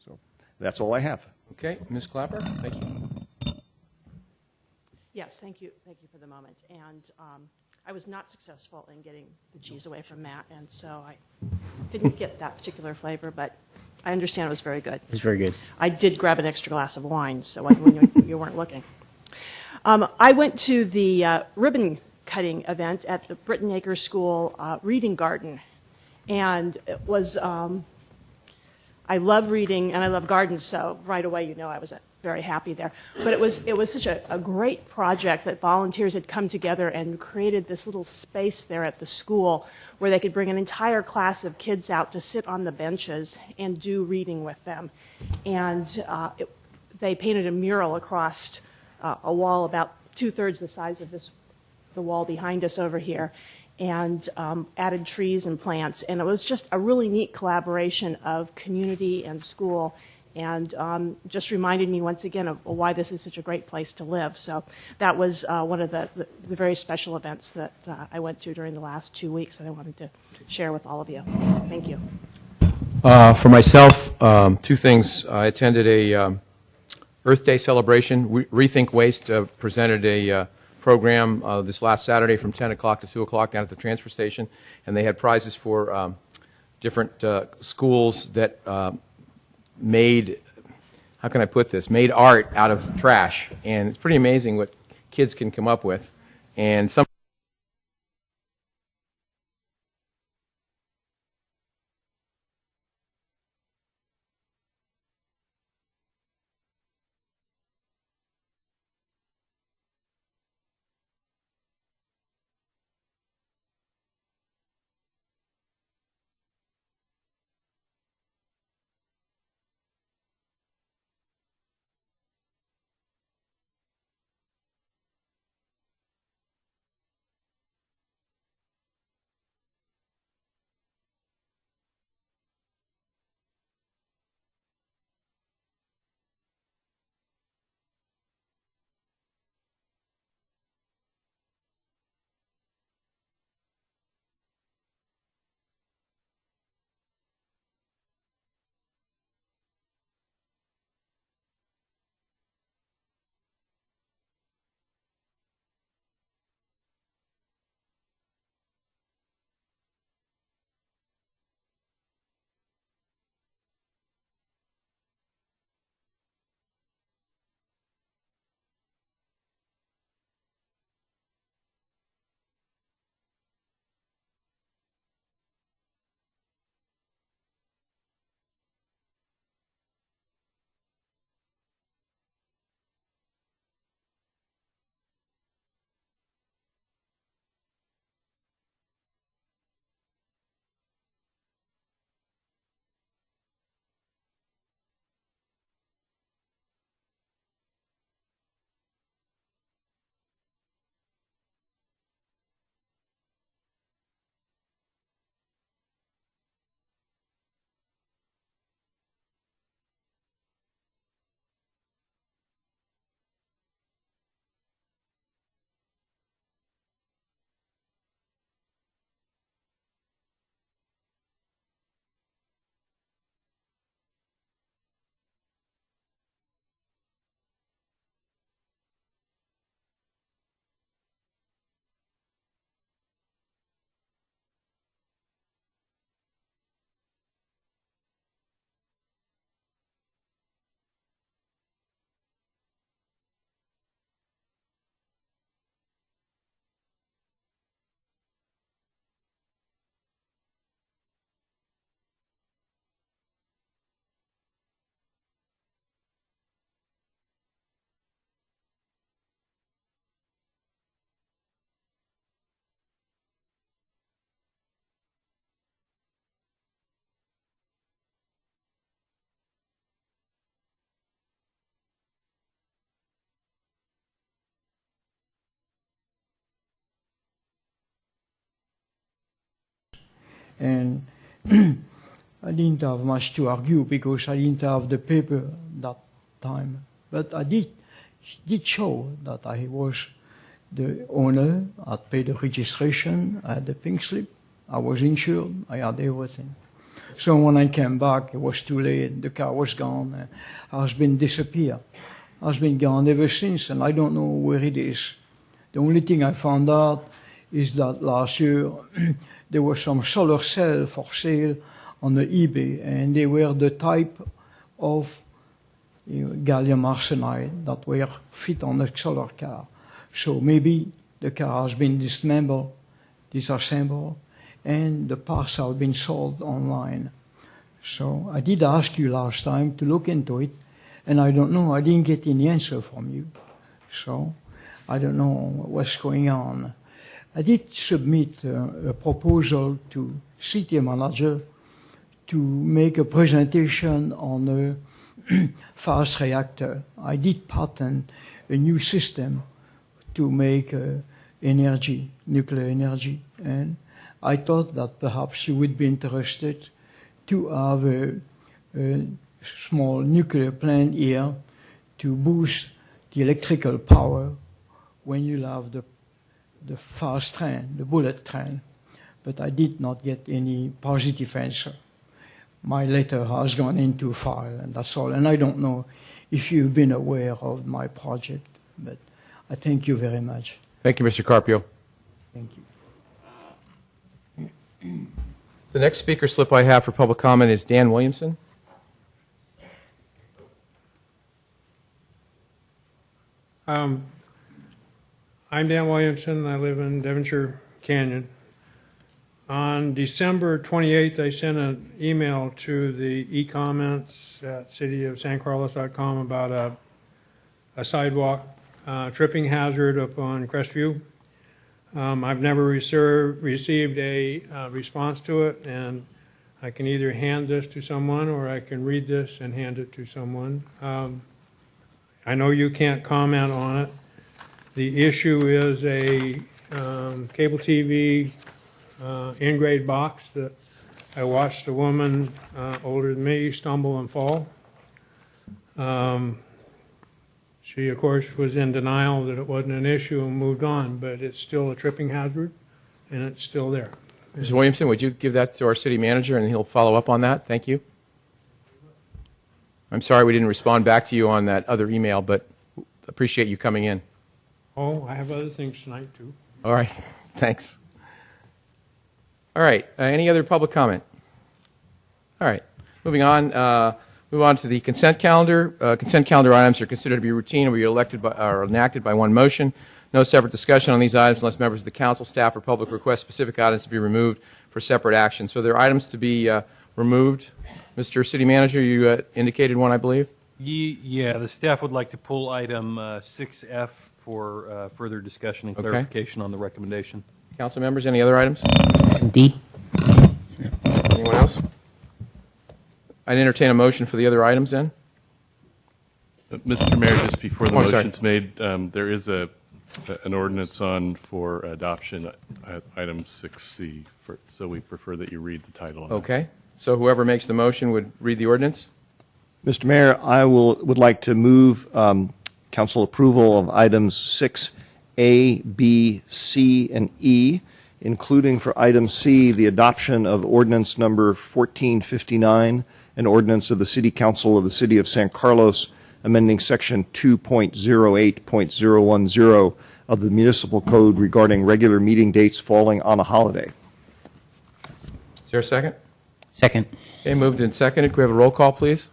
So that's all I have. Okay, Ms. Clapper, thank you. Yes, thank you. Thank you for the moment. And I was not successful in getting the cheese away from Matt, and so I didn't get that particular flavor, but I understand it was very good. It's very good. I did grab an extra glass of wine, so when you weren't looking. I went to the ribbon cutting event at the Britton Acres School Reading Garden, and it was, I love reading and I love gardens, so right away, you know, I was very happy there. But it was such a great project that volunteers had come together and created this little space there at the school where they could bring an entire class of kids out to sit on the benches and do reading with them. And they painted a mural across a wall about 2/3 the size of the wall behind us over here, and added trees and plants. And it was just a really neat collaboration of community and school, and just reminded me once again of why this is such a great place to live. So that was one of the very special events that I went to during the last 2 weeks that I wanted to share with all of you. Thank you. For myself, two things. I attended a Earth Day celebration. Rethink Waste presented a program this last Saturday from 10 o'clock to 2 o'clock down at the transfer station, and they had prizes for different schools that made, how can I put this, made art out of trash. And it's pretty amazing what kids can come up with. And some And I didn't have much to argue because I didn't have the paper that time. But I did show that I was the owner. I'd paid the registration, I had the pink slip, I was insured, I had everything. So when I came back, it was too late. The car was gone. Has been disappeared. Has been gone ever since, and I don't know where it is. The only thing I found out is that last year there were some solar cells for sale on the eBay, and they were the type of gallium arsenide that were fit on a solar car. So maybe the car has been disassembled, and the parts have been sold online. So I did ask you last time to look into it, and I don't know, I didn't get any answer from you. So I don't know what's going on. I did submit a proposal to city manager to make a presentation on a fast reactor. I did patent a new system to make energy, nuclear energy, and I thought that perhaps you would be interested to have a small nuclear plant here to boost the electrical power when you have the fast train, the bullet train. But I did not get any positive answer. My letter has gone into file, and that's all. And I don't know if you've been aware of my project, but I thank you very much. Thank you, Mr. Carpio. Thank you. The next speaker slip I have for public comment is Dan Williamson. I'm Dan Williamson. I live in Devonshire Canyon. On December 28th, I sent an email to the e-comments at cityofsancarlos.com about a sidewalk tripping hazard up on Crestview. I've never received a response to it, and I can either hand this to someone or I can read this and hand it to someone. I know you can't comment on it. The issue is a cable TV in-grade box that I watched a woman older than me stumble and fall. She, of course, was in denial that it wasn't an issue and moved on, but it's still a tripping hazard, and it's still there. Mr. Williamson, would you give that to our city manager, and he'll follow up on that? Thank you. I'm sorry we didn't respond back to you on that other email, but appreciate you coming in. Oh, I have other things tonight, too. All right. Thanks. All right. Any other public comment? All right. Moving on. Move on to the consent calendar. Consent calendar items are considered to be routine and will be elected by, or enacted by one motion. No separate discussion on these items unless members of the council, staff, or public request specific items to be removed for separate action. So there are items to be removed. Mr. City Manager, you indicated one, I believe. Yeah, the staff would like to pull item 6F for further discussion and clarification on the recommendation. Council members, any other items? D. Anyone else? I'd entertain a motion for the other items then. Mr. Mayor, just before the Oh, I'm sorry. motion's made, there is an ordinance on for adoption, item 6C, so we prefer that you read the title. on it. Okay. So whoever makes the motion would read the ordinance. Mr. Mayor, I would like to move council approval of items 6A, B, C, and E, including for item C, the adoption of ordinance number 1459, an ordinance of the City Council of the City of San Carlos, amending section 2.08.010 of the Municipal Code regarding regular meeting dates falling on a holiday. Is there a second? Second. Okay, moved and seconded. Could we have a roll call, please?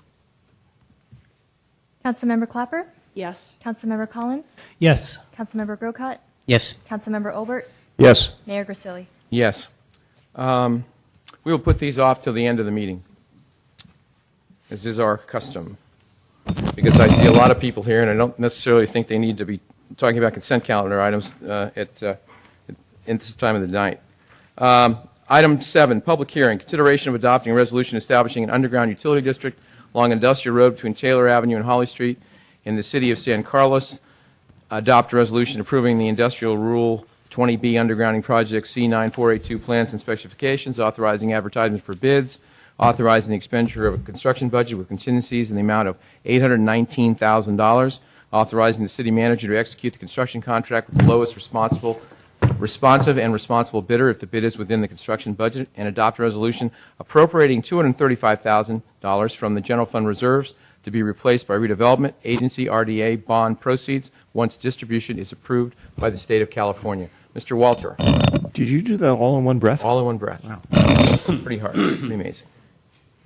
Councilmember Clapper? Yes. Councilmember Collins? Yes. Councilmember Grocott? Yes. Councilmember Olbert? Yes. Mayor Grisilli? Yes. We will put these off till the end of the meeting. This is our custom. Because I see a lot of people here, and I don't necessarily think they need to be talking about consent calendar items at this time of the night. Item 7, public hearing. Consideration of adopting a resolution establishing an underground utility district along Industrial Road between Taylor Avenue and Holly Street in the City of San Carlos. Adopt a resolution approving the Industrial Rule 20B undergrounding project C9482 plans and specifications, authorizing advertisements for bids, authorizing the expenditure of a construction budget with contingencies in the amount of $819,000, authorizing the city manager to execute the construction contract with the lowest responsive and responsible bidder if the bid is within the construction budget, and adopt a resolution appropriating $235,000 from the general fund reserves to be replaced by redevelopment agency RDA bond proceeds once distribution is approved by the state of California. Mr. Walter, Did you do that all in one breath? all in one breath. Wow. Pretty hard, pretty amazing.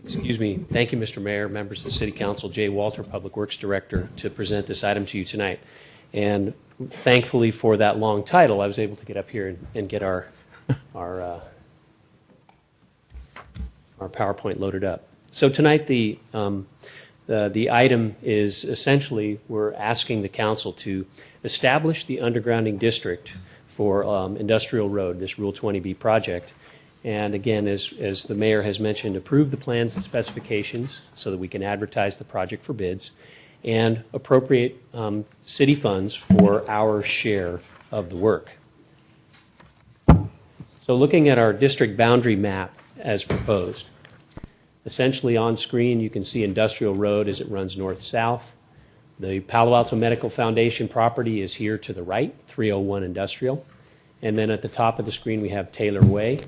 Excuse me. Thank you, Mr. Mayor, members of the City Council. Jay Walter, Public Works Director, to present this item to you tonight. And thankfully for that long title, I was able to get up here and get our PowerPoint loaded up. So tonight the item is essentially we're asking the council to establish the undergrounding district for Industrial Road, this Rule 20B project. And again, as the mayor has mentioned, approve the plans and specifications so that we can advertise the project for bids and appropriate city funds for our share of the work. So looking at our district boundary map as proposed, essentially on screen you can see Industrial Road as it runs north-south. The Palo Alto Medical Foundation property is here to the right, 301 Industrial. And then at the top of the screen we have Taylor Way.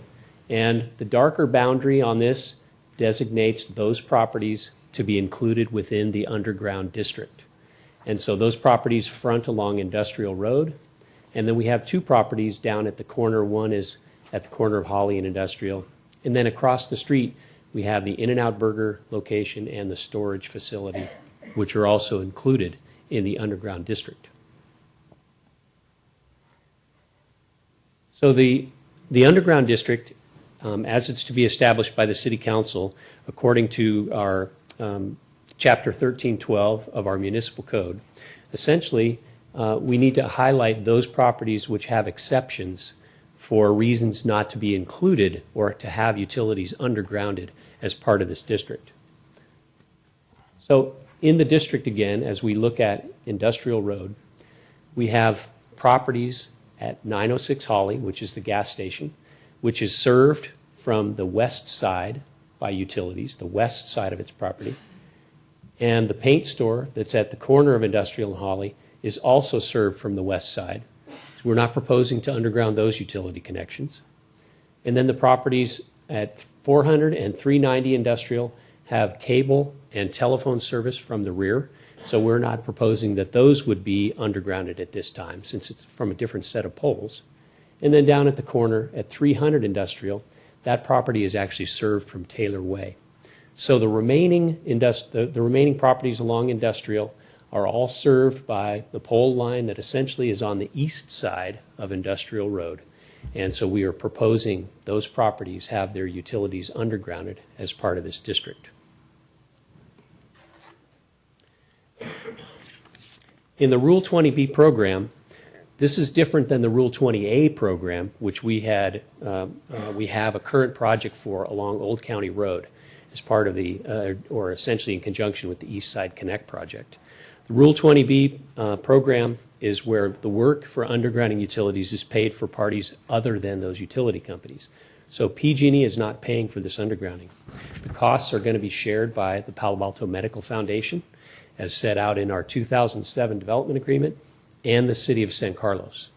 And the darker boundary on this designates those properties to be included within the underground district. And so those properties front along Industrial Road. And then we have two properties down at the corner. One is at the corner of Holly and Industrial. And then across the street, we have the In-N-Out Burger location and the storage facility, which are also included in the underground district. So the underground district, as it's to be established by the City Council, according to our Chapter 1312 of our municipal code, essentially we need to highlight those properties which have exceptions for reasons not to be included or to have utilities undergrounded as part of this district. So in the district again, as we look at Industrial Road, we have properties at 906 Holly, which is the gas station, which is served from the west side by utilities, the west side of its property. And the paint store that's at the corner of Industrial and Holly is also served from the west side. So we're not proposing to underground those utility connections. And then the properties at 400 and 390 Industrial have cable and telephone service from the rear. So we're not proposing that those would be undergrounded at this time, since it's from a different set of poles. And then down at the corner at 300 Industrial, that property is actually served from Taylor Way. So the remaining properties along Industrial are all served by the pole line that essentially is on the east side of Industrial Road. And so we are proposing those properties have their utilities undergrounded as part of this district. In the Rule 20B program, this is different than the Rule 20A program, which we have a current project for along Old County Road as part of the, or essentially in conjunction with the East Side Connect project. The Rule 20B program is where the work for undergrounding utilities is paid for parties other than those utility companies. So PG&E is not paying for this undergrounding. The costs are going to be shared by the Palo Alto Medical Foundation, as set out in our 2007 development agreement, and the City of San Carlos.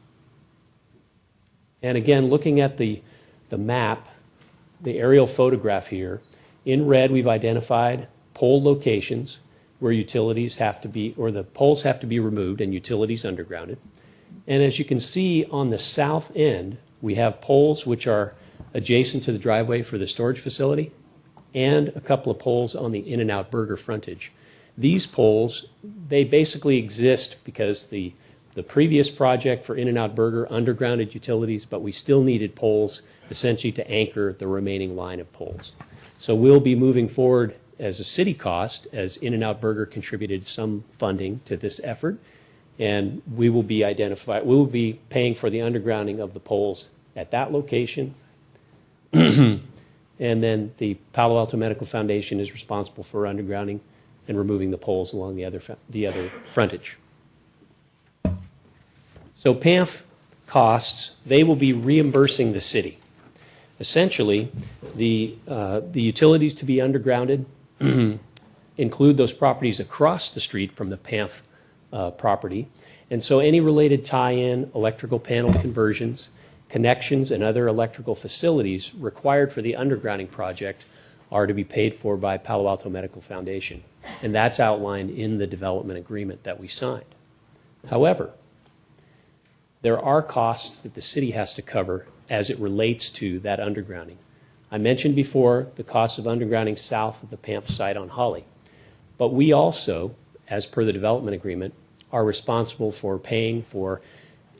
And again, looking at the map, the aerial photograph here, in red we've identified pole locations where utilities have to be, or the poles have to be removed and utilities undergrounded. And as you can see on the south end, we have poles which are adjacent to the driveway for the storage facility and a couple of poles on the In-N-Out Burger frontage. These poles, they basically exist because the previous project for In-N-Out Burger undergrounded utilities, but we still needed poles essentially to anchor the remaining line of poles. So we'll be moving forward as a city cost, as In-N-Out Burger contributed some funding to this effort, and we will be paying for the undergrounding of the poles at that location. And then the Palo Alto Medical Foundation is responsible for undergrounding and removing the poles along the other frontage. So PAMF costs, they will be reimbursing the city. Essentially, the utilities to be undergrounded include those properties across the street from the PAMF property. And so any related tie-in, electrical panel conversions, connections and other electrical facilities required for the undergrounding project are to be paid for by Palo Alto Medical Foundation. And that's outlined in the development agreement that we signed. However, there are costs that the city has to cover as it relates to that undergrounding. I mentioned before the cost of undergrounding south of the PAMP site on Holly. But we also, as per the development agreement, are responsible for paying for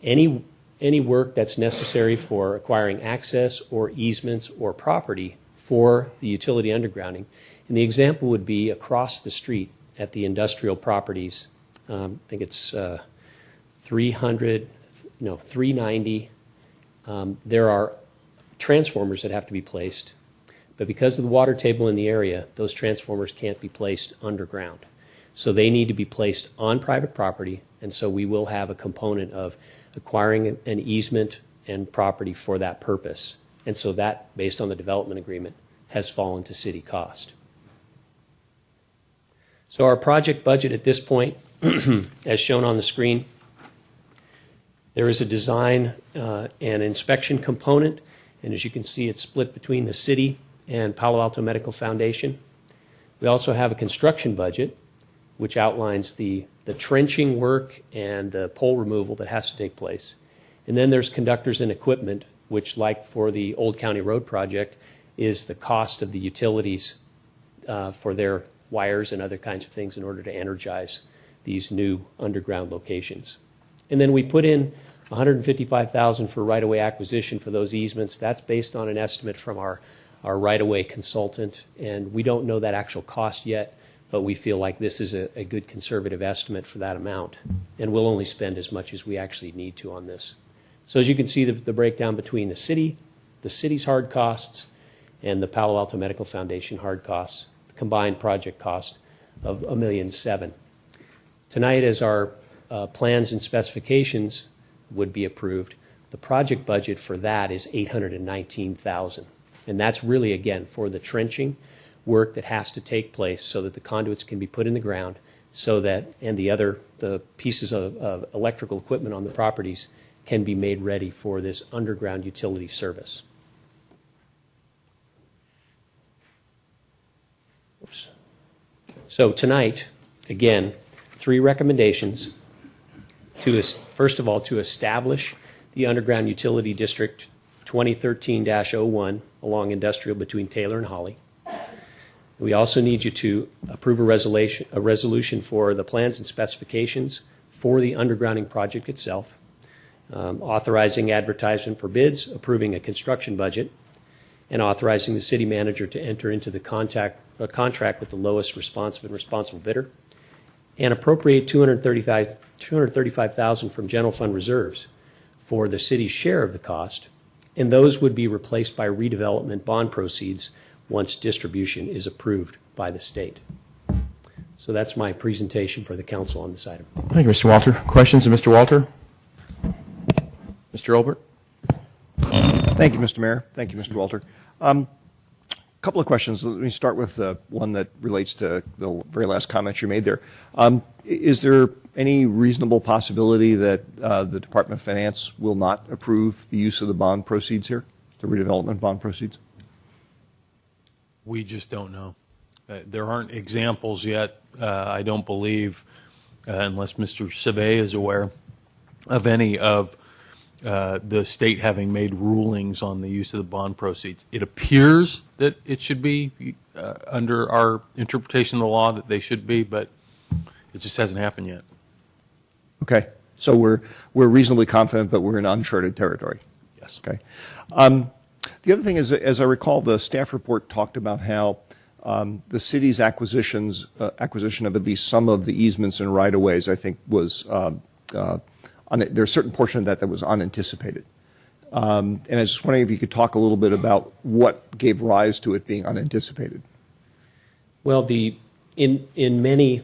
any work that's necessary for acquiring access or easements or property for the utility undergrounding. And the example would be across the street at the industrial properties. I think it's 390. There are transformers that have to be placed, but because of the water table in the area, those transformers can't be placed underground. So they need to be placed on private property, and so we will have a component of acquiring an easement and property for that purpose. And so that, based on the development agreement, has fallen to city cost. So our project budget at this point, as shown on the screen, there is a design and inspection component, and as you can see, it's split between the city and Palo Alto Medical Foundation. We also have a construction budget, which outlines the trenching work and the pole removal that has to take place. And then there's conductors and equipment, which, like for the Old County Road project, is the cost of the utilities for their wires and other kinds of things in order to energize these new underground locations. And then we put in $155,000 for right-of-way acquisition for those easements. That's based on an estimate from our right-of-way consultant, and we don't know that actual cost yet, but we feel like this is a good conservative estimate for that amount, and we'll only spend as much as we actually need to on this. So as you can see, the breakdown between the city's hard costs, and the Palo Alto Medical Foundation hard costs, the combined project cost of $1.7 million. Tonight, as our plans and specifications would be approved, the project budget for that is $819,000. And that's really, again, for the trenching work that has to take place so that the conduits can be put in the ground, so that, and the pieces of electrical equipment on the properties can be made ready for this underground utility service. Oops. So tonight, again, 3 recommendations. First of all, to establish the Underground Utility District 2013-01 along Industrial between Taylor and Holly. We also need you to approve a resolution for the plans and specifications for the undergrounding project itself, authorizing advertisement for bids, approving a construction budget, and authorizing the city manager to enter into the contract with the lowest responsive and responsible bidder, and appropriate $235,000 from general fund reserves for the city's share of the cost, and those would be replaced by redevelopment bond proceeds once distribution is approved by the state. So that's my presentation for the council on this item. Thank you, Mr. Walter. Questions of Mr. Walter? Mr. Olbert? Thank you, Mr. Mayor. Thank you, Mr. Walter. Couple of questions. Let me start with one that relates to the very last comment you made there. Is there any reasonable possibility that the Department of Finance will not approve the use of the bond proceeds here, the redevelopment bond proceeds? We just don't know. There aren't examples yet, I don't believe, unless Mr. Sabé is aware, of any of the state having made rulings on the use of the bond proceeds. It appears that it should be, under our interpretation of the law, that they should be, but it just hasn't happened yet. Okay. So we're reasonably confident, but we're in uncharted territory. Yes. Okay. The other thing is, as I recall, the staff report talked about how the city's acquisition of at least some of the easements and right-of-ways, I think, was there's a certain portion of that was unanticipated. And I was just wondering if you could talk a little bit about what gave rise to it being unanticipated. Well, in many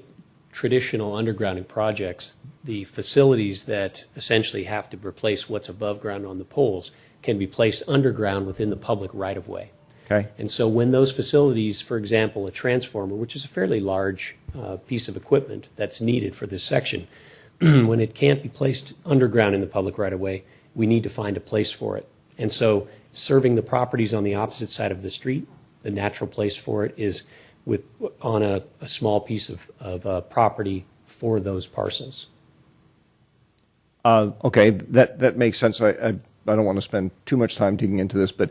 traditional undergrounding projects, the facilities that essentially have to replace what's above ground on the poles can be placed underground within the public right-of-way. Okay. And so when those facilities, for example, a transformer, which is a fairly large piece of equipment that's needed for this section, when it can't be placed underground in the public right-of-way, we need to find a place for it. And so serving the properties on the opposite side of the street, the natural place for it is on a small piece of property for those parcels. Okay, that makes sense. I don't want to spend too much time digging into this, but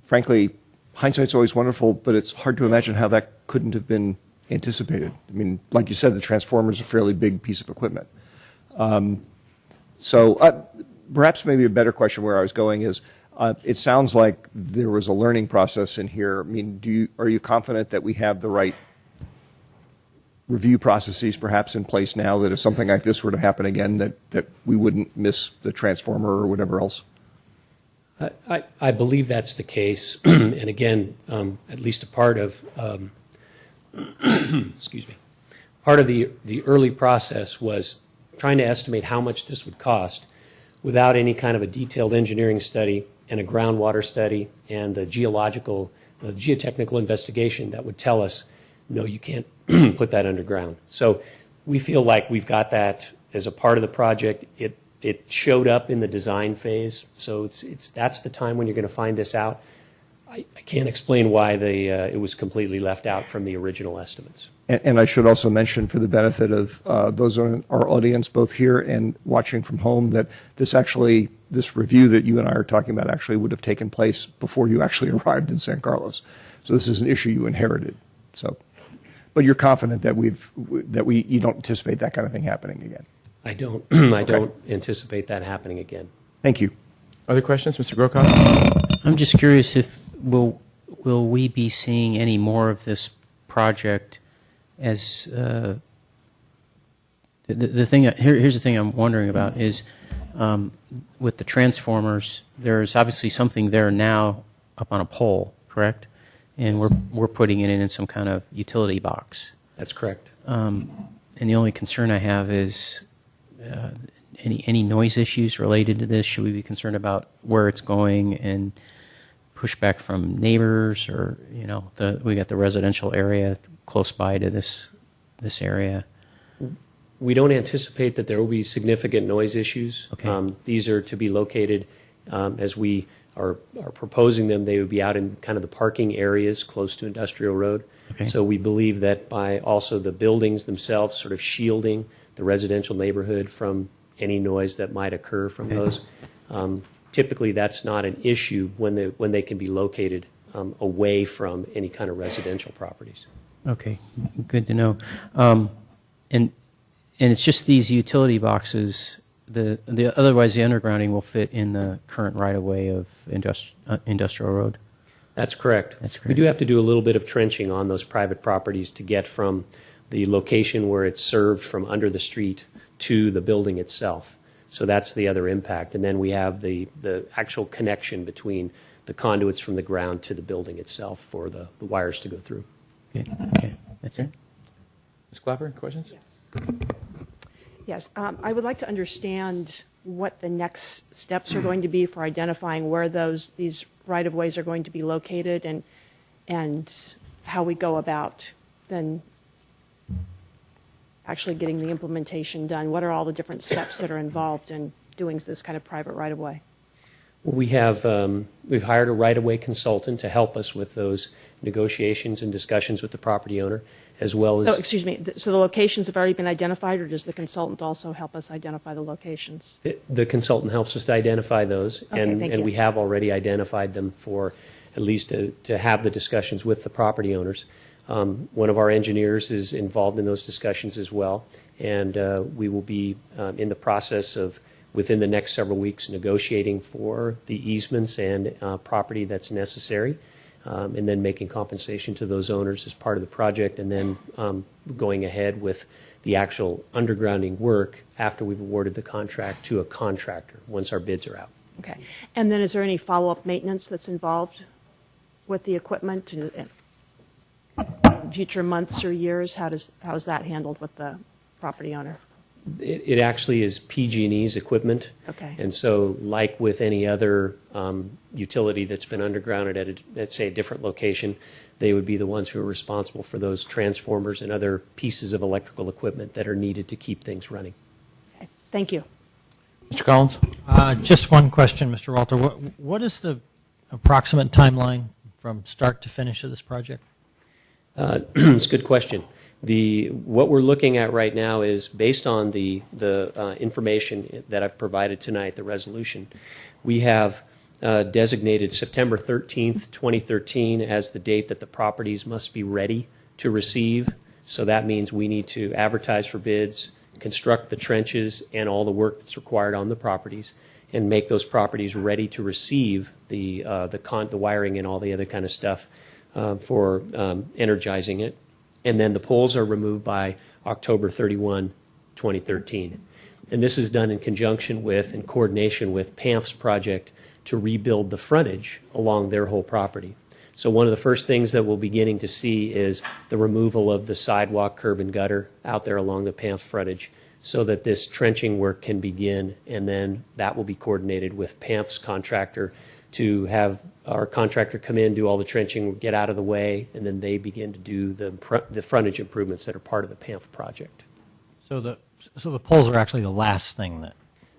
frankly, hindsight's always wonderful, but it's hard to imagine how that couldn't have been anticipated. I mean, like you said, the transformer is a fairly big piece of equipment. So perhaps maybe a better question where I was going is, it sounds like there was a learning process in here. I mean, are you confident that we have the right review processes perhaps in place now that if something like this were to happen again, that we wouldn't miss the transformer or whatever else? I believe that's the case. And again, at least a part of, excuse me, part of the early process was trying to estimate how much this would cost without any kind of a detailed engineering study and a groundwater study and the geotechnical investigation that would tell us, no, you can't put that underground. So we feel like we've got that as a part of the project. It showed up in the design phase, so that's the time when you're going to find this out. I can't explain why it was completely left out from the original estimates. And I should also mention, for the benefit of those in our audience, both here and watching from home, that this review that you and I are talking about actually would have taken place before you actually arrived in San Carlos. So this is an issue you inherited. So, but you're confident that you don't anticipate that kind of thing happening again. I don't. I don't anticipate that happening again. Thank you. Other questions, Mr. Grocott? I'm just curious if will we be seeing any more of this project as the thing here's the thing I'm wondering about is with the transformers, there's obviously something there now up on a pole, correct? And we're putting it in some kind of utility box. That's correct. And the only concern I have is any noise issues related to this. Should we be concerned about where it's going and pushback from neighbors, or we got the residential area close by to this area? We don't anticipate that there will be significant noise issues. Okay. These are to be located as we are proposing them. They would be out in kind of the parking areas close to Industrial Road. Okay. So we believe that by also the buildings themselves sort of shielding the residential neighborhood from any noise that might occur from those. Typically, that's not an issue when they can be located away from any kind of residential properties. Okay, good to know. And it's just these utility boxes. Otherwise, the undergrounding will fit in the current right of way of Industrial Road. That's correct. That's correct. We do have to do a little bit of trenching on those private properties to get from the location where it's served from under the street to the building itself. So that's the other impact. And then we have the actual connection between the conduits from the ground to the building itself for the wires to go through. Okay, that's it. Ms. Clapper, questions? Yes, I would like to understand what the next steps are going to be for identifying where these right-of-ways are going to be located, and how we go about then actually getting the implementation done. What are all the different steps that are involved in doing this kind of private right-of-way? Well, we've hired a right-of-way consultant to help us with those negotiations and discussions with the property owner, as well as... So, excuse me, so the locations have already been identified, or does the consultant also help us identify the locations? The consultant helps us to identify those, Okay, thank you. and we have already identified them for at least to have the discussions with the property owners. One of our engineers is involved in those discussions as well, and we will be in the process of, within the next several weeks, negotiating for the easements and property that's necessary, and then making compensation to those owners as part of the project, and then going ahead with the actual undergrounding work after we've awarded the contract to a contractor once our bids are out. Okay. And then is there any follow-up maintenance that's involved with the equipment in future months or years? How is that handled with the property owner? It actually is PG&E's equipment. Okay. And so, like with any other utility that's been undergrounded at, let's say, a different location, they would be the ones who are responsible for those transformers and other pieces of electrical equipment that are needed to keep things running. Okay. Thank you. Mr. Collins? Just one question, Mr. Walter. What is the approximate timeline from start to finish of this project? It's a good question. What we're looking at right now is based on the information that I've provided tonight, the resolution. We have designated September 13th, 2013 as the date that the properties must be ready to receive. So that means we need to advertise for bids, construct the trenches and all the work that's required on the properties, and make those properties ready to receive the wiring and all the other kind of stuff for energizing it. And then the poles are removed by October 31, 2013. And this is done in conjunction with and coordination with PAMF's project to rebuild the frontage along their whole property. So one of the first things that we're beginning to see is the removal of the sidewalk, curb, and gutter out there along the PAMF frontage so that this trenching work can begin, and then that will be coordinated with PAMF's contractor to have our contractor come in, do all the trenching, get out of the way, and then they begin to do the frontage improvements that are part of the PAMF project. So the poles are actually the last thing that...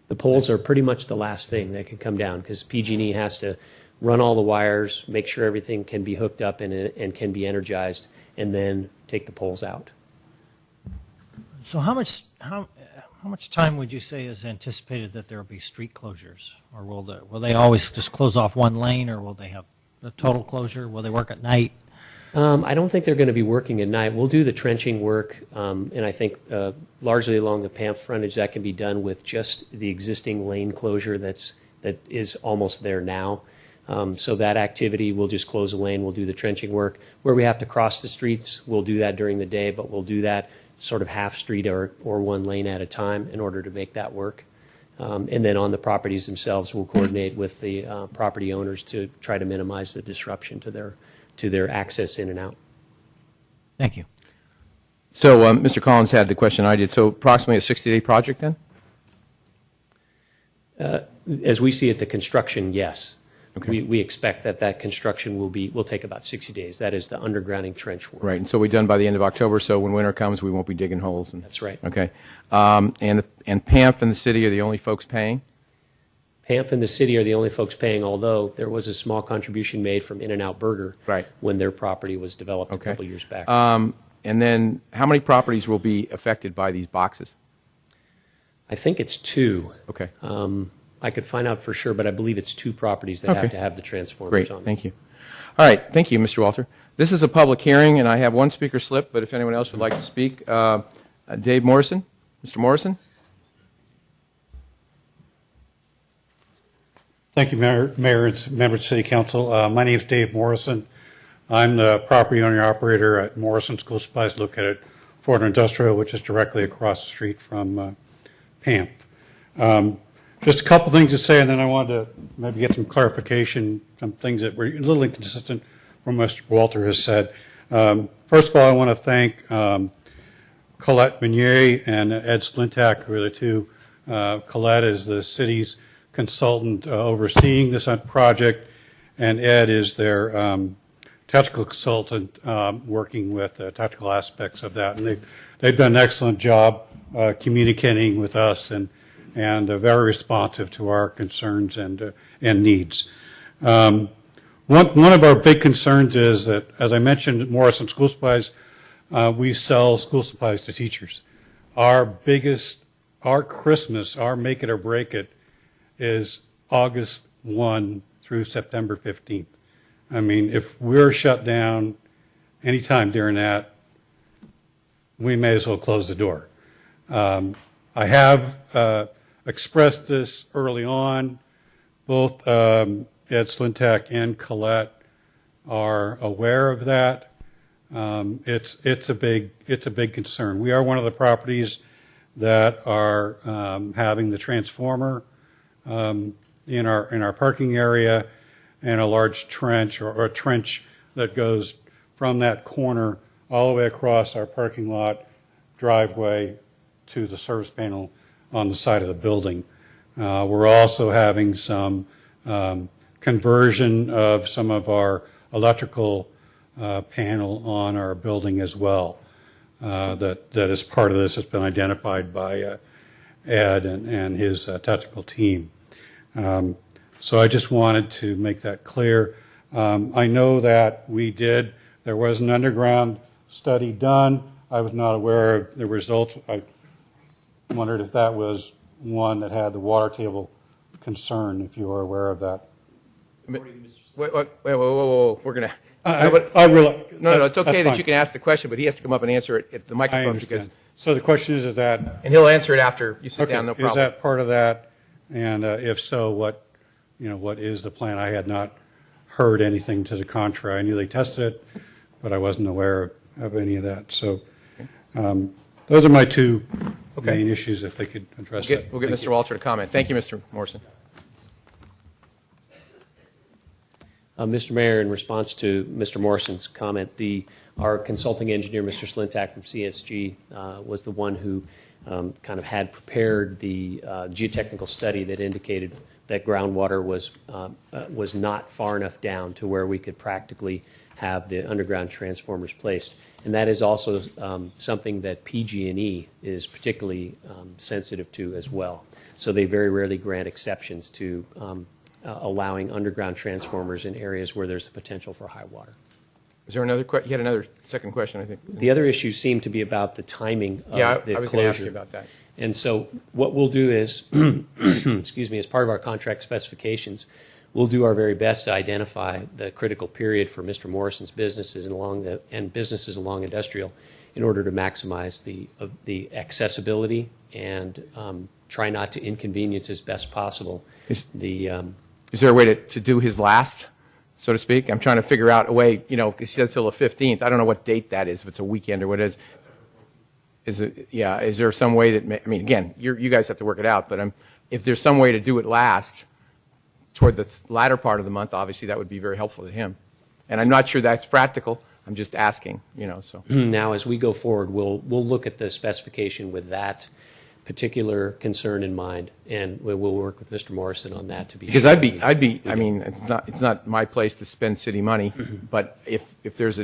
The poles are pretty much the last thing that can come down because PG&E has to run all the wires, make sure everything can be hooked up and can be energized, and then take the poles out. So how much time would you say is anticipated that there will be street closures? Or will they always just close off one lane, or will they have a total closure? Will they work at night? I don't think they're going to be working at night. We'll do the trenching work, and I think largely along the PAMF frontage that can be done with just the existing lane closure that is almost there now. So that activity, we'll just close a lane, we'll do the trenching work. Where we have to cross the streets, we'll do that during the day, but we'll do that sort of half street or one lane at a time in order to make that work. And then on the properties themselves, we'll coordinate with the property owners to try to minimize the disruption to their access in and out. Thank you. So Mr. Collins had the question I did. So approximately a 60-day project then? As we see it, the construction, yes. Okay. We expect that construction will take about 60 days. That is the undergrounding trench work. Right, and so we're done by the end of October, so when winter comes, we won't be digging holes. That's right. Okay. And PAMF and the city are the only folks paying? PAMF and the city are the only folks paying, although there was a small contribution made from In-N-Out Burger Right. when their property was developed a Okay. couple years back. And then how many properties will be affected by these boxes? I think it's 2. Okay. I could find out for sure, but I believe it's 2 proproperties that have to have the transformers Great, on them. thank you. All right, thank you, Mr. Walter. This is a public hearing, and I have one speaker slip, but if anyone else would like to speak, Dave Morrison. Mr. Morrison? Thank you, Mayor and members of the City Council. My name is Dave Morrison. I'm the property owner-operator at Morrison School Supplies located at Ford Industrial, which is directly across the street from PAMF. Just a couple things to say, and then I wanted to maybe get some clarification, some things that were a little inconsistent from what Mr. Walter has said. First of all, I want to thank Colette Meunier and Ed Slintak, who are the two. Colette is the city's consultant overseeing this project, and Ed is their technical consultant working with the technical aspects of that. And they've done an excellent job communicating with us and very responsive to our concerns and needs. One of our big concerns is that, as I mentioned, at Morrison School Supplies, we sell school supplies to teachers. Our Christmas, our make it or break it, is August 1 through September 15th. I mean, if we're shut down anytime during that, we may as well close the door. I have expressed this early on. Both Ed Slintak and Colette are aware of that. It's a big concern. We are one of the properties that are having the transformer in our parking area, and a large trench or a trench that goes from that corner all the way across our parking lot driveway to the service panel on the side of the building. We're also having some conversion of some of our electrical panel on our building as well. That is part of this has been identified by Ed and his technical team. So I just wanted to make that clear. I know that there was an underground study done. I was not aware of the results. I wondered if that was one that had the water table concern, if you are aware of that. Wait, whoa. We're going to. I realize. No, it's okay that's that fine. you can ask the question, but he has to come up and answer it at the I microphone understand. So the question is that, and he'll answer it after you sit okay, down, no is problem. that part of that? And if so, what is the plan? I had not heard anything to the contrary. I knew they tested it, but I wasn't aware of any of that. So those are my two main issues, if they could address that. We'll get Thank Mr. you. Walter to comment. Thank you, Mr. Morrison. Mr. Mayor, in response to Mr. Morrison's comment, our consulting engineer, Mr. Slintak from CSG, was the one who kind of had prepared the geotechnical study that indicated that groundwater was not far enough down to where we could practically have the underground transformers placed. And that is also something that PG&E is particularly sensitive to as well. So they very rarely grant exceptions to allowing underground transformers in areas where there's the potential for high water. Is there another question? You had another second question, I think. The other issue seemed to be about the timing of Yeah, the I was closure. going to ask you about that. And so what we'll do is, excuse me, as part of our contract specifications, we'll do our very best to identify the critical period for Mr. Morrison's businesses and businesses along industrial in order to maximize the accessibility and try not to inconvenience as best possible Is there a way to do his last, so to speak? I'm trying to figure out a way, he says till the 15th. I don't know what date that is, if it's a weekend or what it is. Is there some way that, again, you guys have to work it out, but if there's some way to do it last toward the latter part of the month, obviously that would be very helpful to him. And I'm not sure that's practical. I'm just asking, so. Now, as we go forward, we'll look at the specification with that particular concern in mind, and we'll work with Mr. Morrison on that to be Because sure. it's not my place to spend city money, but if there's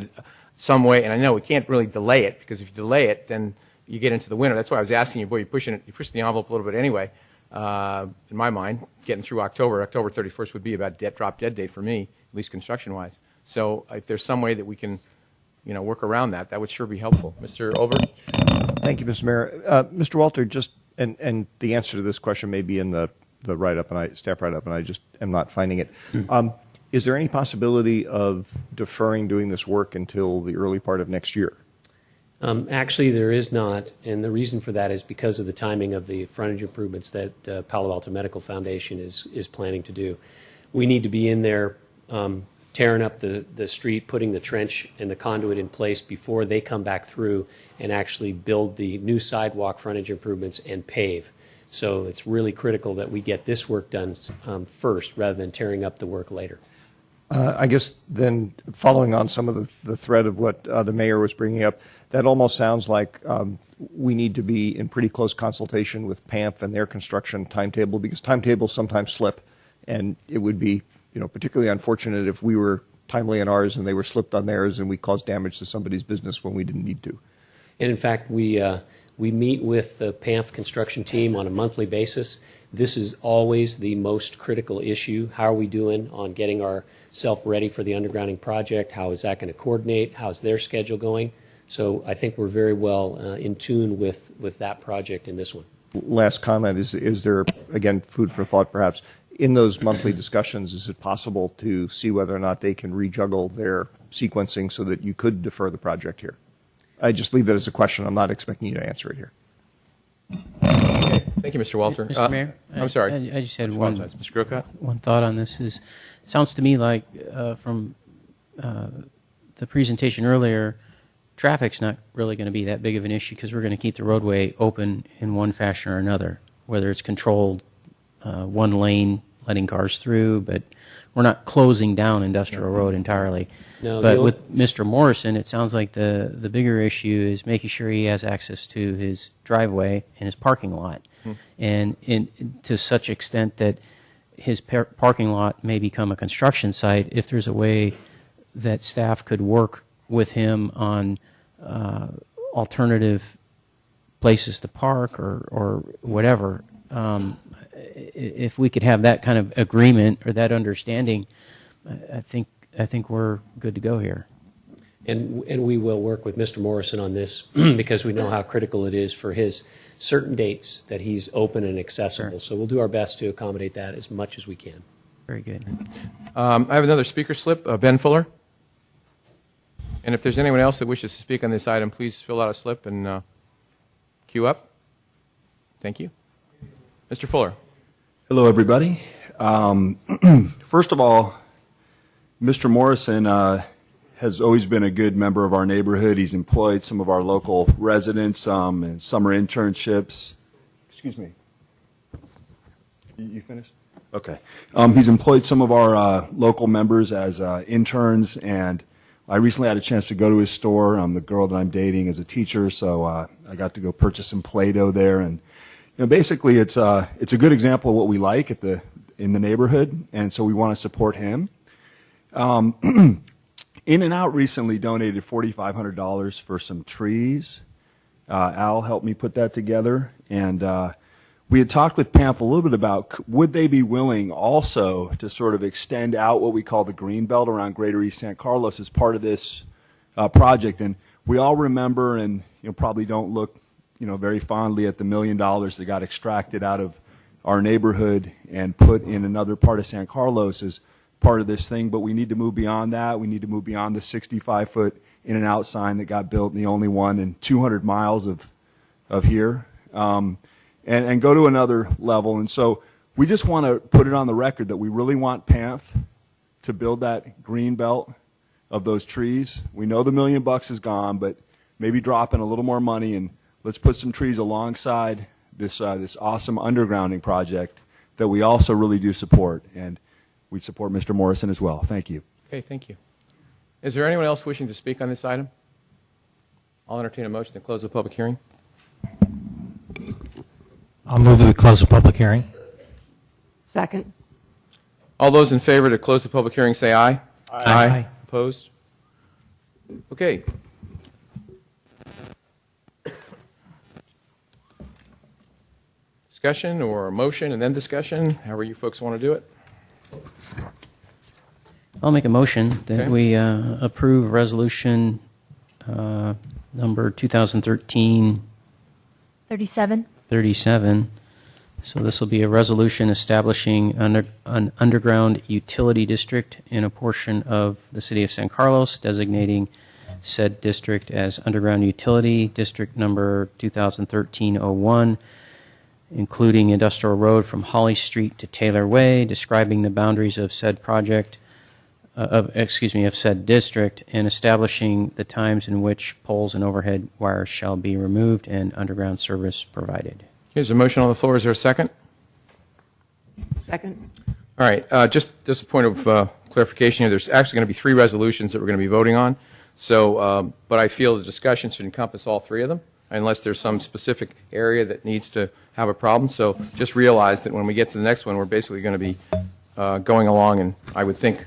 some way, and I know we can't really delay it, because if you delay it, then you get into the winter. That's why I was asking you, boy, you're pushing the envelope a little bit anyway. In my mind, getting through October 31st would be about drop dead date for me, at least construction-wise. So if there's some way that we can, work around that would sure be helpful. Mr. Olbert? Thank you, Mr. Mayor. Mr. Walter, just and the answer to this question may be in the write-up, staff write-up, and I just am not finding it. Is there any possibility of deferring doing this work until the early part of next year? Actually, there is not, and the reason for that is because of the timing of the frontage improvements that Palo Alto Medical Foundation is planning to do. We need to be in there tearing up the street, putting the trench and the conduit in place before they come back through and actually build the new sidewalk frontage improvements and pave. So it's really critical that we get this work done first rather than tearing up the work later. I guess then, following on some of the thread of what the mayor was bringing up, that almost sounds like we need to be in pretty close consultation with PAMF and their construction timetable, because timetables sometimes slip, and it would be particularly unfortunate if we were timely on ours and they were slipped on theirs and we caused damage to somebody's business when we didn't need to. And in fact, we meet with the PAMF construction team on a monthly basis. This is always the most critical issue. How are we doing on getting ourselves ready for the undergrounding project? How is that going to coordinate? How's their schedule going? So I think we're very well in tune with that project and this one. Last comment, is there, again, food for thought perhaps, in those monthly discussions, is it possible to see whether or not they can rejuggle their sequencing so that you could defer the project here? I just leave that as a question. I'm not expecting you to answer it here. Okay. Thank you, Mr. Walter. Mr. Mayor, I'm sorry. I just had Apologize. Mr. Grocott? one thought on this. It sounds to me like from the presentation earlier, traffic's not really going to be that big of an issue because we're going to keep the roadway open in one fashion or another, whether it's controlled one lane, letting cars through, but we're not closing down Industrial Road entirely. No, but with Mr. Morrison, it sounds like the bigger issue is making sure he has access to his driveway and his parking lot, and to such extent that his parking lot may become a construction site. If there's a way that staff could work with him on alternative places to park or whatever. If we could have that kind of agreement or that understanding, I think we're good to go here. And we will work with Mr. Morrison on this because we know how critical it is for his certain dates that he's open and accessible. So we'll do our best to accommodate that as much as we can. Very good. I have another speaker slip, Ben Fuller. And if there's anyone else that wishes to speak on this item, please fill out a slip and queue up. Thank you. Mr. Fuller. Hello, everybody. First of all, Mr. Morrison has always been a good member of our neighborhood. He's employed some of our local residents in summer internships. Excuse me. You finished? Okay. He's employed some of our local members as interns, and I recently had a chance to go to his store. The girl that I'm dating is a teacher, so I got to go purchase some Play-Doh there, and basically it's a good example of what we like in the neighborhood, and so we want to support him. In-N-Out recently donated $4,500 for some trees. Al helped me put that together, and we had talked with PAMF a little bit about would they be willing also to sort of extend out what we call the green belt around Greater East San Carlos as part of this project. And we all remember and probably don't look very fondly at the $1 million that got extracted out of our neighborhood and put in another part of San Carlos as part of this thing. But we need to move beyond that. We need to move beyond the 65-foot In-N-Out sign that got built, and the only one in 200 miles of here. And go to another level. And so we just want to put it on the record that we really want PAMF to build that green belt of those trees. We know the $1 million is gone, but maybe drop in a little more money and let's put some trees alongside this awesome undergrounding project that we also really do support. And we support Mr. Morrison as well. Thank you. Okay, thank you. Is there anyone else wishing to speak on this item? I'll entertain a motion to close the public hearing. I'll move that we close the public hearing. Second. All those in favor to close the public hearing say aye. Aye. Opposed? Okay. Discussion or a motion and then discussion, however you folks want to do it. I'll make a motion that Okay. we approve resolution number 2013 37. 37. So this will be a resolution establishing an underground utility district in a portion of the city of San Carlos, designating said district as underground utility district number 2013-01, including Industrial Road from Holly Street to Taylor Way, describing the boundaries of said project, of said district, and establishing the times in which poles and overhead wires shall be removed and underground service provided. Here's a motion on the floor. Is there a second? Second. All right. Just a point of clarification here. There's actually going to be 3 resolutions that we're going to be voting on. So, but I feel the discussion should encompass all 3 of them, unless there's some specific area that needs to have a problem. So just realize that when we get to the next one, we're basically going to be going along, and I would think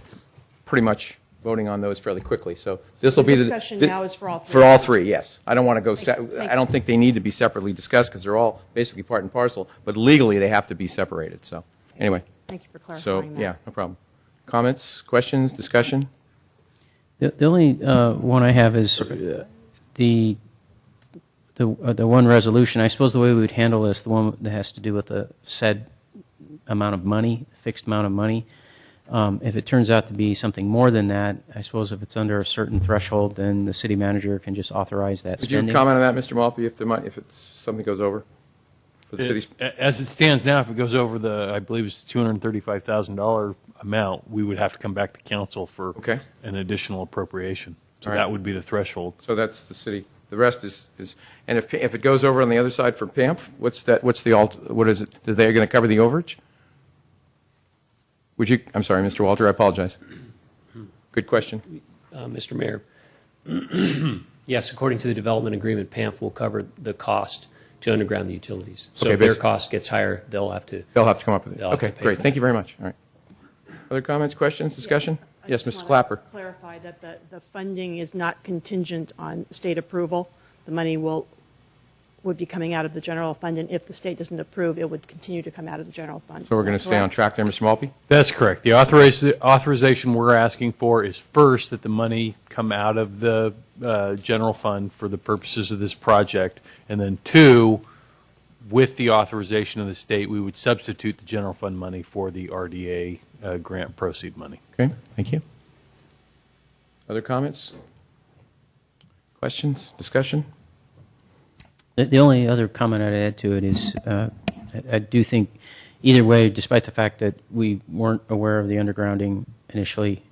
pretty much voting on those fairly quickly. So this will be the discussion now is for all 3. For all 3, yes. I don't want to go. Thank you. I don't think they need to be separately discussed because they're all basically part and parcel. But legally, they have to be separated. So anyway. Thank you for clarifying So that. yeah, no problem. Comments, questions, discussion. The only one I have is the one resolution. I suppose the way we would handle this, the one that has to do with the said amount of money, fixed amount of money. If it turns out to be something more than that, I suppose if it's under a certain threshold, then the city manager can just authorize that Would spending. you comment on that, Mr. Malpe, if it's something goes over for the city's? As it stands now, if it goes over I believe it's $235,000 amount, we would have to come back to council for Okay. an additional appropriation. So All right. that would be the threshold. So that's the city. The rest is and if it goes over on the other side for PAMF, what is it? Are they going to cover the overage? Would you? I'm sorry, Mr. Walter. I apologize. Good question. Mr. Mayor, yes, according to the development agreement, PAMF will cover the cost to underground the utilities. So Okay, if their basi- cost gets higher, they'll have to. They'll have to come up with it. They'll have Okay, to pay great. for Thank it. you very much. All right. Other comments, questions, discussion? I Yes, just Mrs. wanna Clapper. Clarify that the funding is not contingent on state approval. The money will would be coming out of the general fund, and if the state doesn't approve, it would continue to come out of the general fund. So we're Is going that to stay on correct? track there, Mr. Malpe? That's correct. The authorization we're asking for is first that the money come out of the general fund for the purposes of this project, and then two, with the authorization of the state, we would substitute the general fund money for the RDA grant proceed money. Okay, thank you. Other comments? Questions, discussion? The only other comment I'd add to it is I do think either way, despite the fact that we weren't aware of the undergrounding initially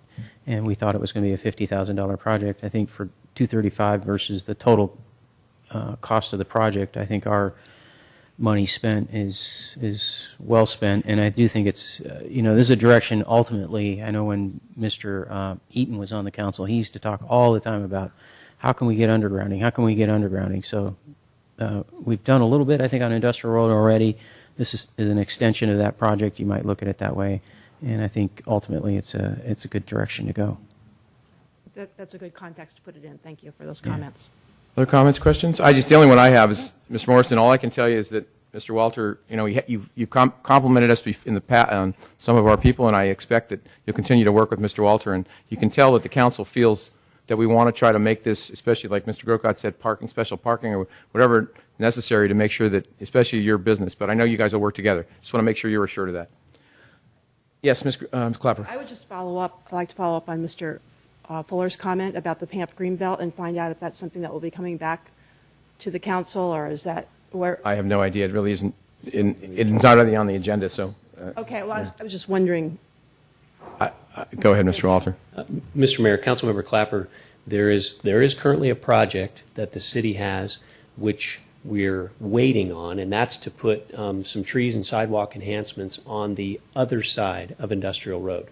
and we thought it was going to be a $50,000 project, I think for 235 versus the total cost of the project, I think our money spent is well spent. And I do think it's, this is a direction ultimately. I know when Mr. Eaton was on the council, he used to talk all the time about how can we get undergrounding? How can we get undergrounding? So we've done a little bit, I think, on Industrial Road already. This is an extension of that project. You might look at it that way. And I think ultimately it's a good direction to go. That's a good context to put it in. Thank you for those comments. Other comments, questions? The only one I have is, Mr. Morrison, all I can tell you is that Mr. Walter, you've complimented us in the past on some of our people, and I expect that you'll continue to work with Mr. Walter, and you can tell that the council feels that we want to try to make this, especially like Mr. Grocott said, special parking or whatever necessary to make sure that, especially your business, but I know you guys will work together. Just want to make sure you're assured of that. Yes, Ms. Clapper. I would just I'd like to follow up on Mr. Fuller's comment about the PAMP Greenbelt and find out if that's something that will be coming back to the council, or is that where? I have no idea. It really isn't. It's not really on the agenda. So. Okay. Well, I was just wondering. Go ahead, Mr. Walter. Mr. Mayor, Councilmember Clapper, there is currently a project that the city has which we're waiting on, and that's to put some trees and sidewalk enhancements on the other side of Industrial Road.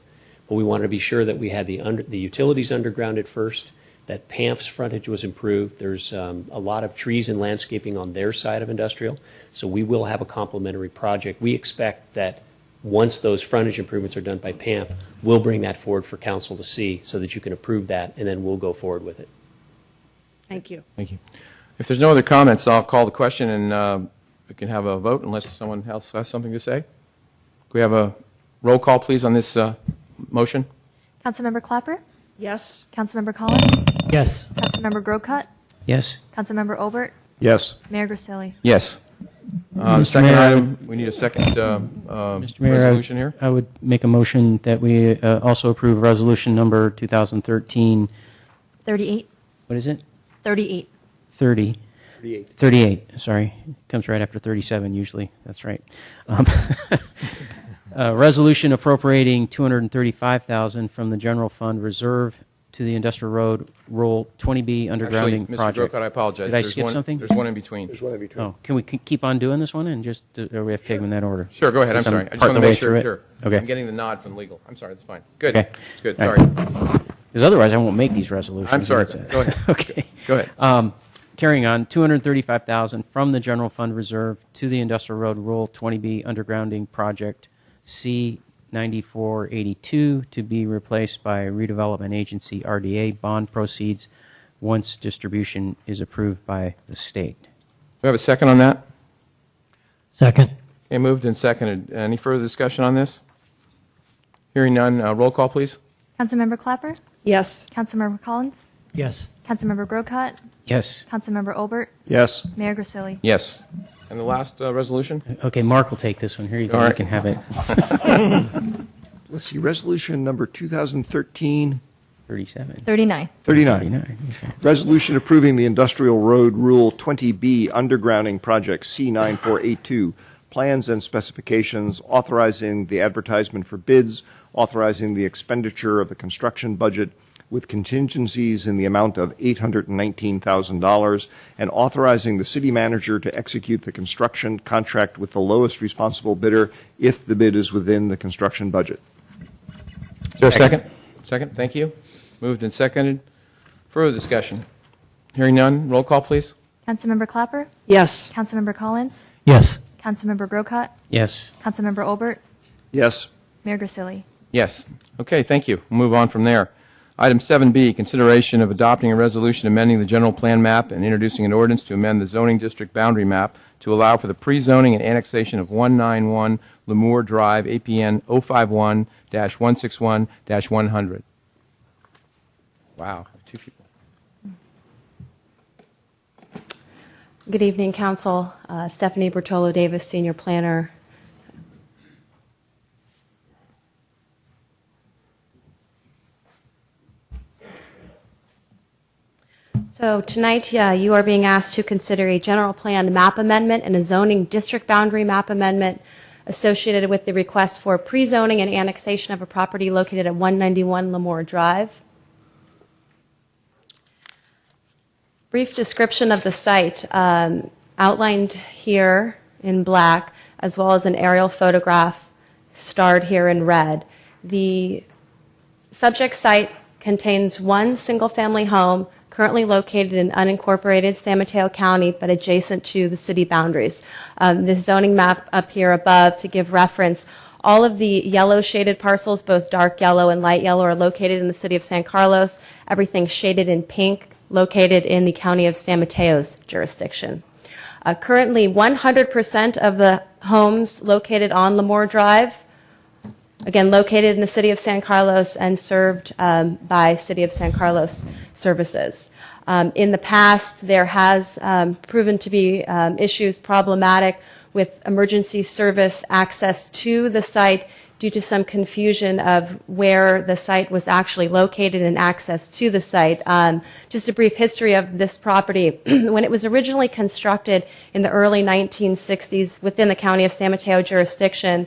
But we wanted to be sure that we had the utilities undergrounded first, that PAMP's frontage was improved. There's a lot of trees and landscaping on their side of Industrial, so we will have a complementary project. We expect that once those frontage improvements are done by PAMP, we'll bring that forward for council to see so that you can approve that, and then we'll go forward with it. Thank you. Thank you. If there's no other comments, I'll call the question, and we can have a vote unless someone else has something to say. Can we have a roll call, please, on this motion? Councilmember Clapper? Yes. Councilmember Collins? Yes. Councilmember Grocott? Yes. Councilmember Obert? Yes. Mayor Grisilli? Yes. Mr. Second Mayor, item, we need a second Mr. Mayor, resolution here. I would make a motion that we also approve resolution number 2013. 38? What is it? 38. 30. 38, sorry. It comes right after 37 usually. That's right. Resolution appropriating $235,000 from the general fund reserve to the Industrial Road Rule 20B undergrounding Actually, Mr. project. Grocott, I apologize. Did I There's skip one- something? There's one in between. There's one in between. Oh, can we keep on doing this one and just, or we have to take them in that order? Sure, go ahead. I'm Since sorry. I just part want of to the make way through it? sure. Okay. I'm getting the nod from legal. I'm sorry. That's fine. Good. Okay. It's good. All Sorry. right. Because otherwise I won't make these resolutions. I'm sorry. That's it. Go ahead. Okay. Go ahead. Carrying on, $235,000 from the general fund reserve to the Industrial Road Rule 20B undergrounding project C-9482 to be replaced by redevelopment agency RDA bond proceeds once distribution is approved by the state. Do we have a second on that? Second. Okay, moved and seconded. Any further discussion on this? Hearing none, roll call, please. Councilmember Clapper? Yes. Councilmember Collins? Yes. Councilmember Grocott? Yes. Councilmember Obert? Yes. Mayor Grisilli? Yes. And the last resolution? Okay, Mark will take this one. Here you go. All You right. can have it. Let's see, resolution number 2013 37. 39. 39. 39. Okay. Resolution approving the Industrial Road Rule 20B undergrounding project C9482, plans and specifications, authorizing the advertisement for bids, authorizing the expenditure of the construction budget with contingencies in the amount of $819,000, and authorizing the city manager to execute the construction contract with the lowest responsible bidder if the bid is within the construction budget. Is there a second? Second, thank you. Moved and seconded. Further discussion? Hearing none, roll call, please. Councilmember Clapper? Yes. Councilmember Collins? Yes. Councilmember Grocott? Yes. Councilmember Obert? Yes. Mayor Grisilli? Yes. Okay, thank you. We'll move on from there. Item 7B, consideration of adopting a resolution amending the general plan map and introducing an ordinance to amend the zoning district boundary map to allow for the pre-zoning and annexation of 191 Lemoore Drive, APN 051-161-100. Wow, two people. Good evening, Council. Stephanie Bertolo Davis, Senior Planner. So tonight, you are being asked to consider a general plan map amendment and a zoning district boundary map amendment associated with the request for pre-zoning and annexation of a property located at 191 Lemoore Drive. Brief description of the site outlined here in black, as well as an aerial photograph starred here in red. The subject site contains one single-family home currently located in unincorporated San Mateo County, but adjacent to the city boundaries. This zoning map up here above, to give reference, all of the yellow shaded parcels, both dark yellow and light yellow, are located in the city of San Carlos. Everything shaded in pink, located in the county of San Mateo's jurisdiction. Currently, 100% of the homes located on Lemoore Drive, again, located in the city of San Carlos and served by City of San Carlos services. In the past, there has proven to be issues problematic with emergency service access to the site due to some confusion of where the site was actually located and access to the site. Just a brief history of this property. When it was originally constructed in the early 1960s within the county of San Mateo jurisdiction,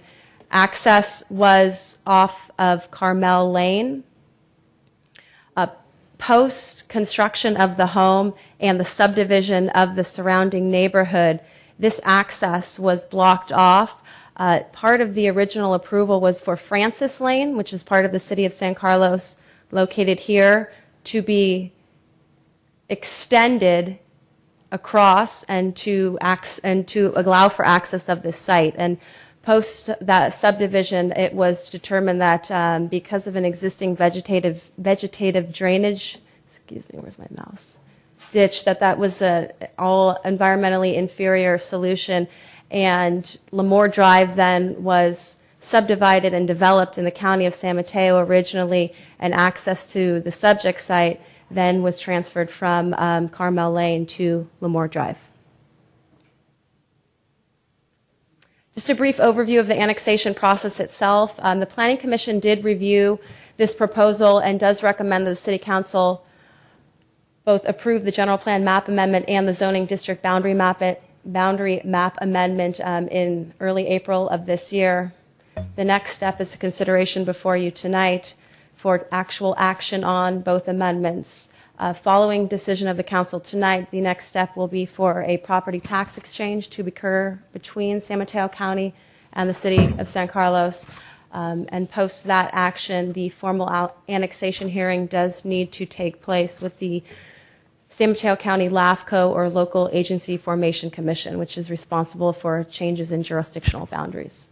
access was off of Carmel Lane. Post-construction of the home and the subdivision of the surrounding neighborhood, this access was blocked off. Part of the original approval was for Francis Lane, which is part of the city of San Carlos, located here, to be extended across and to allow for access of this site. And post that subdivision, it was determined that because of an existing vegetative drainage, where's my mouse? Ditch, that was a all environmentally inferior solution, and Lemoore Drive then was subdivided and developed in the county of San Mateo originally, and access to the subject site then was transferred from Carmel Lane to Lemoore Drive. Just a brief overview of the annexation process itself. The Planning Commission did review this proposal and does recommend that the City Council both approve the general plan map amendment and the zoning district boundary map amendment in early April of this year. The next step is a consideration before you tonight for actual action on both amendments. Following decision of the council tonight, the next step will be for a property tax exchange to occur between San Mateo County and the city of San Carlos. And post that action, the formal annexation hearing does need to take place with the San Mateo County LAFCO, or Local Agency Formation Commission, which is responsible for changes in jurisdictional boundaries.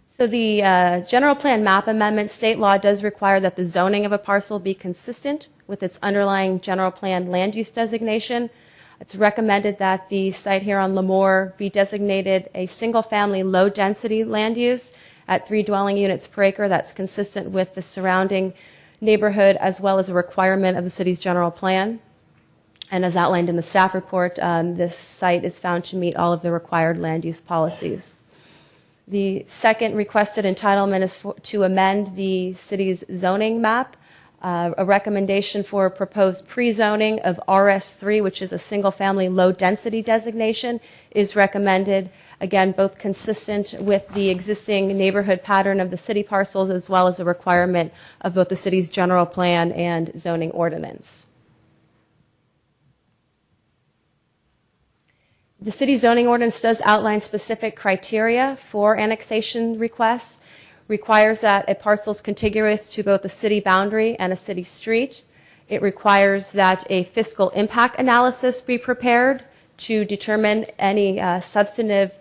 So the general plan map amendment, state law does require that the zoning of a parcel be consistent with its underlying general plan land use designation. It's recommended that the site here on Lemoore be designated a single-family low-density land use at 3 dwelling units per acre. That's consistent with the surrounding neighborhood, as well as a requirement of the city's general plan. And as outlined in the staff report, this site is found to meet all of the required land use policies. The second requested entitlement is to amend the city's zoning map. A recommendation for proposed pre-zoning of RS3, which is a single-family low-density designation, is recommended. Again, both consistent with the existing neighborhood pattern of the city parcels, as well as a requirement of both the city's general plan and zoning ordinance. The city zoning ordinance does outline specific criteria for annexation requests. Requires that a parcel is contiguous to both a city boundary and a city street. It requires that a fiscal impact analysis be prepared to determine any substantive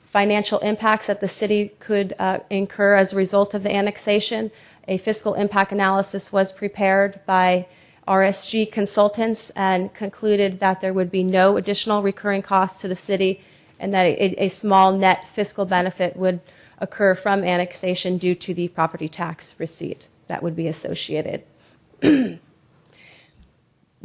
financial impacts that the city could incur as a result of the annexation. A fiscal impact analysis was prepared by RSG Consultants and concluded that there would be no additional recurring costs to the city and that a small net fiscal benefit would occur from annexation due to the property tax receipt that would be associated. The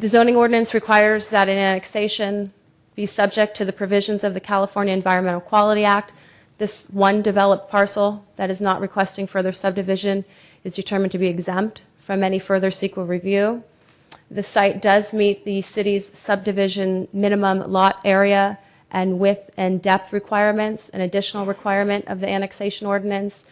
zoning ordinance requires that an annexation be subject to the provisions of the California Environmental Quality Act. This one developed parcel that is not requesting further subdivision is determined to be exempt from any further CEQA review. The site does meet the city's subdivision minimum lot area and width and depth requirements, an additional requirement of the annexation ordinance.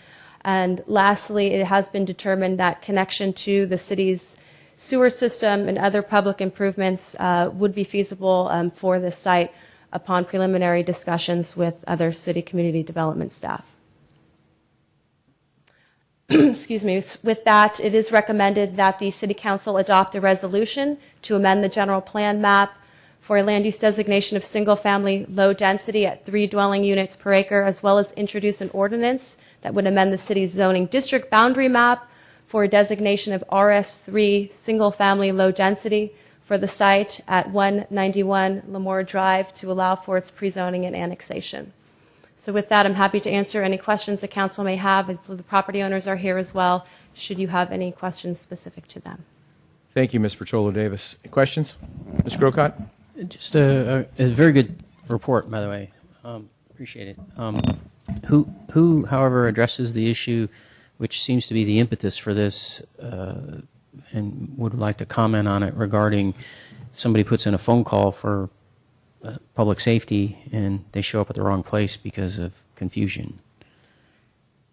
And lastly, it has been determined that connection to the city's sewer system and other public improvements would be feasible for this site upon preliminary discussions with other city community development staff. Excuse me. With that, it is recommended that the City Council adopt a resolution to amend the general plan map for a land use designation of single-family low density at 3 dwelling units per acre, as well as introduce an ordinance that would amend the city's zoning district boundary map for a designation of RS3 single-family low density for the site at 191 Lemoore Drive to allow for its pre-zoning and annexation. So with that, I'm happy to answer any questions the council may have. The property owners are here as well, should you have any questions specific to them. Thank you, Ms. Bertolo Davis. Questions? Ms. Grocott? Just a very good report, by the way. Appreciate it. Who, however, addresses the issue, which seems to be the impetus for this, and would like to comment on it regarding somebody puts in a phone call for public safety and they show up at the wrong place because of confusion?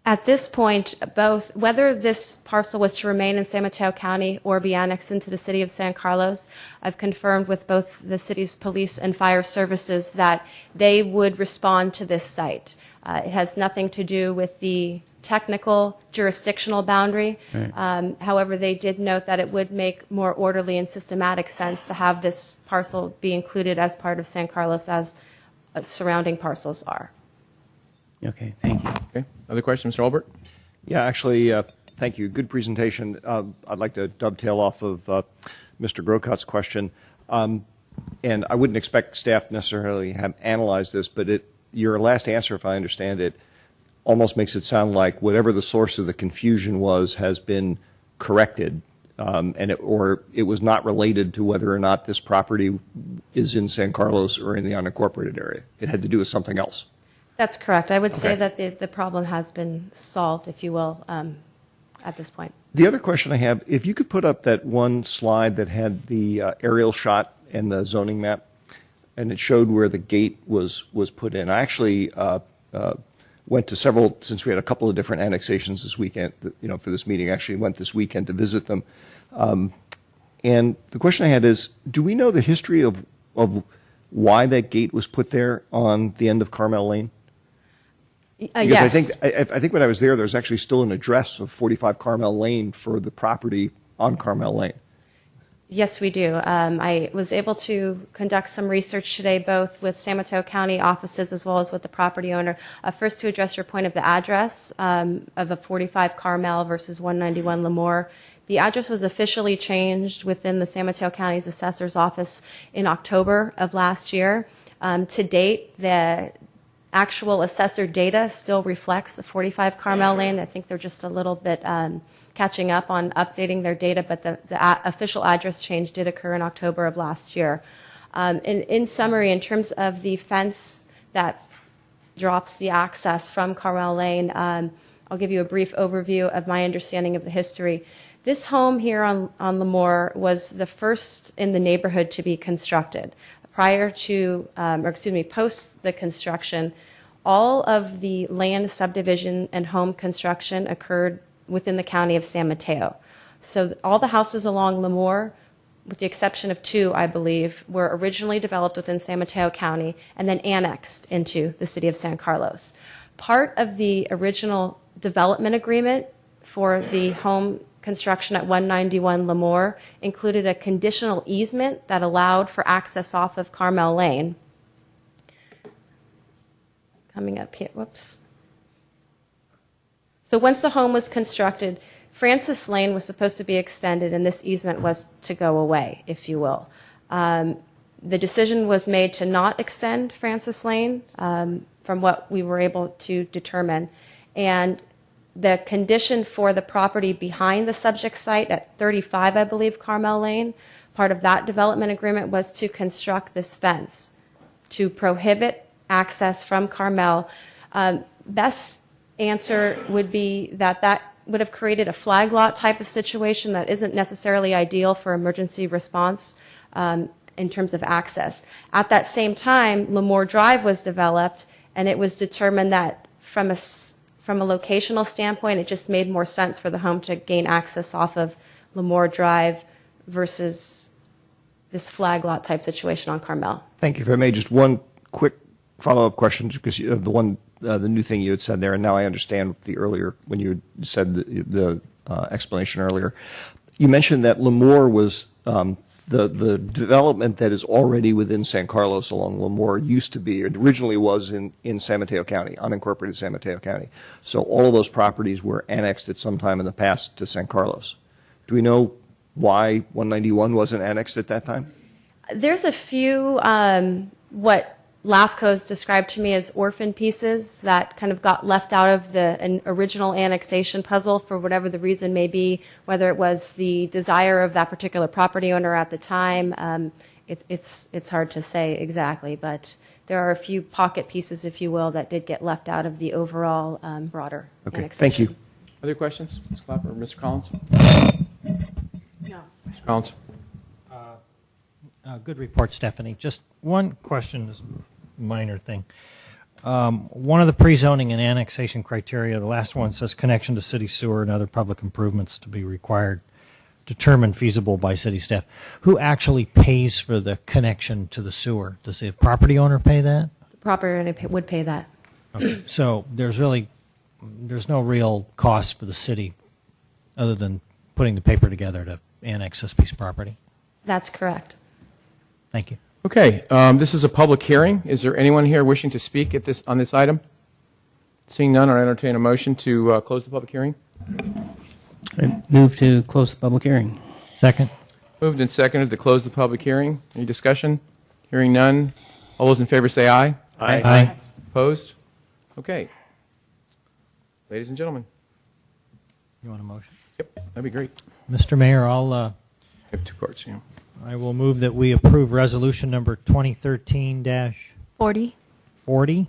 At this point, both whether this parcel was to remain in San Mateo County or be annexed into the city of San Carlos, I've confirmed with both the city's police and fire services that they would respond to this site. It has nothing to do with the technical jurisdictional boundary. Right. However, they did note that it would make more orderly and systematic sense to have this parcel be included as part of San Carlos as surrounding parcels are. Okay, thank you. Okay. Other questions, Mr. Albert? Yeah, actually, thank you. Good presentation. I'd like to dovetail off of Mr. Grocott's question. And I wouldn't expect staff necessarily have analyzed this, but your last answer, if I understand it, almost makes it sound like whatever the source of the confusion was has been corrected, and it was not related to whether or not this property is in San Carlos or in the unincorporated area. It had to do with something else. That's correct. I would say Okay. that the problem has been solved, if you will, at this point. The other question I have, if you could put up that one slide that had the aerial shot and the zoning map, and it showed where the gate was put in. I actually went to several, since we had a couple of different annexations this weekend, for this meeting, actually went this weekend to visit them. And the question I had is, do we know the history of why that gate was put there on the end of Carmel Lane? Because Yes. I think when I was there was actually still an address of 45 Carmel Lane for the property on Carmel Lane. Yes, we do. I was able to conduct some research today, both with San Mateo County offices as well as with the property owner. First, to address your point of the address of a 45 Carmel versus 191 Lemoore. The address was officially changed within the San Mateo County's assessor's office in October of last year. To date, the actual assessor data still reflects the 45 Carmel Lane. I think they're just a little bit catching up on updating their data, but the official address change did occur in October of last year. In summary, in terms of the fence that drops the access from Carmel Lane, I'll give you a brief overview of my understanding of the history. This home here on Lemoore was the first in the neighborhood to be constructed. Post the construction, all of the land subdivision and home construction occurred within the county of San Mateo. So all the houses along Lemoore, with the exception of 2, I believe, were originally developed within San Mateo County and then annexed into the city of San Carlos. Part of the original development agreement for the home construction at 191 Lemoore included a conditional easement that allowed for access off of Carmel Lane. Coming up here, whoops. So once the home was constructed, Francis Lane was supposed to be extended, and this easement was to go away, if you will. The decision was made to not extend Francis Lane, from what we were able to determine. And the condition for the property behind the subject site at 35, I believe, Carmel Lane, part of that development agreement was to construct this fence to prohibit access from Carmel. Best answer would be that that would have created a flag lot type of situation that isn't necessarily ideal for emergency response in terms of access. At that same time, Lemoore Drive was developed, and it was determined that from a locational standpoint, it just made more sense for the home to gain access off of Lemoore Drive versus this flag lot type situation on Carmel. Thank you. If I may, just one quick follow-up question, because the new thing you had said there, and now I understand the earlier, when you said the explanation earlier. You mentioned that Lemoore was the development that is already within San Carlos along Lemoore used to be, it originally was in San Mateo County, unincorporated San Mateo County. So all of those properties were annexed at some time in the past to San Carlos. Do we know why 191 wasn't annexed at that time? There's a few, what LAFCO's described to me as orphan pieces that kind of got left out of an original annexation puzzle for whatever the reason may be, whether it was the desire of that particular property owner at the time. It's hard to say exactly, but there are a few pocket pieces, if you will, that did get left out of the overall broader annexation. Thank you. Other questions, Ms. Clapper or Mr. Collins? No. Mr. Collins? Good report, Stephanie. Just one question, is a minor thing. One of the pre-zoning and annexation criteria, the last one says connection to city sewer and other public improvements to be required, determined feasible by city staff. Who actually pays for the connection to the sewer? Does the property owner pay that? The property owner would pay that. Okay. So there's no real cost for the city other than putting the paper together to annex this piece of property? That's correct. Thank you. Okay, this is a public hearing. Is there anyone here wishing to speak on this item? Seeing none, I entertain a motion to close the public hearing. I move to close the public hearing. Second. Moved and seconded to close the public hearing. Any discussion? Hearing none. All those in favor say aye. Aye. Aye. Opposed? Okay. Ladies and gentlemen. You want a motion? Yep, that'd be great. Mr. Mayor, I have two parts, yeah. I will move that we approve resolution number 2013-40. 40.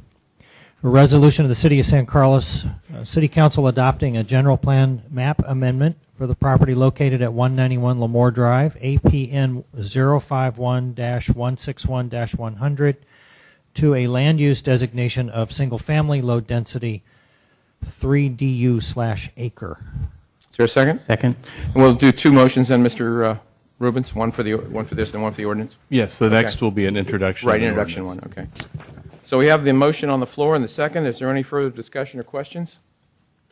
A resolution of the City of San Carlos, City Council adopting a general plan map amendment for the property located at 191 Lemoore Drive, APN 051-161-100, to a land use designation of single family low density 3 DU/acre. Is there a second? Second. And we'll do two motions then, Mr. Rubens, one for this and one for the ordinance? Yes, the next will be an introduction. Right, of the introduction ordinance. one, okay. So we have the motion on the floor and the second. Is there any further discussion or questions?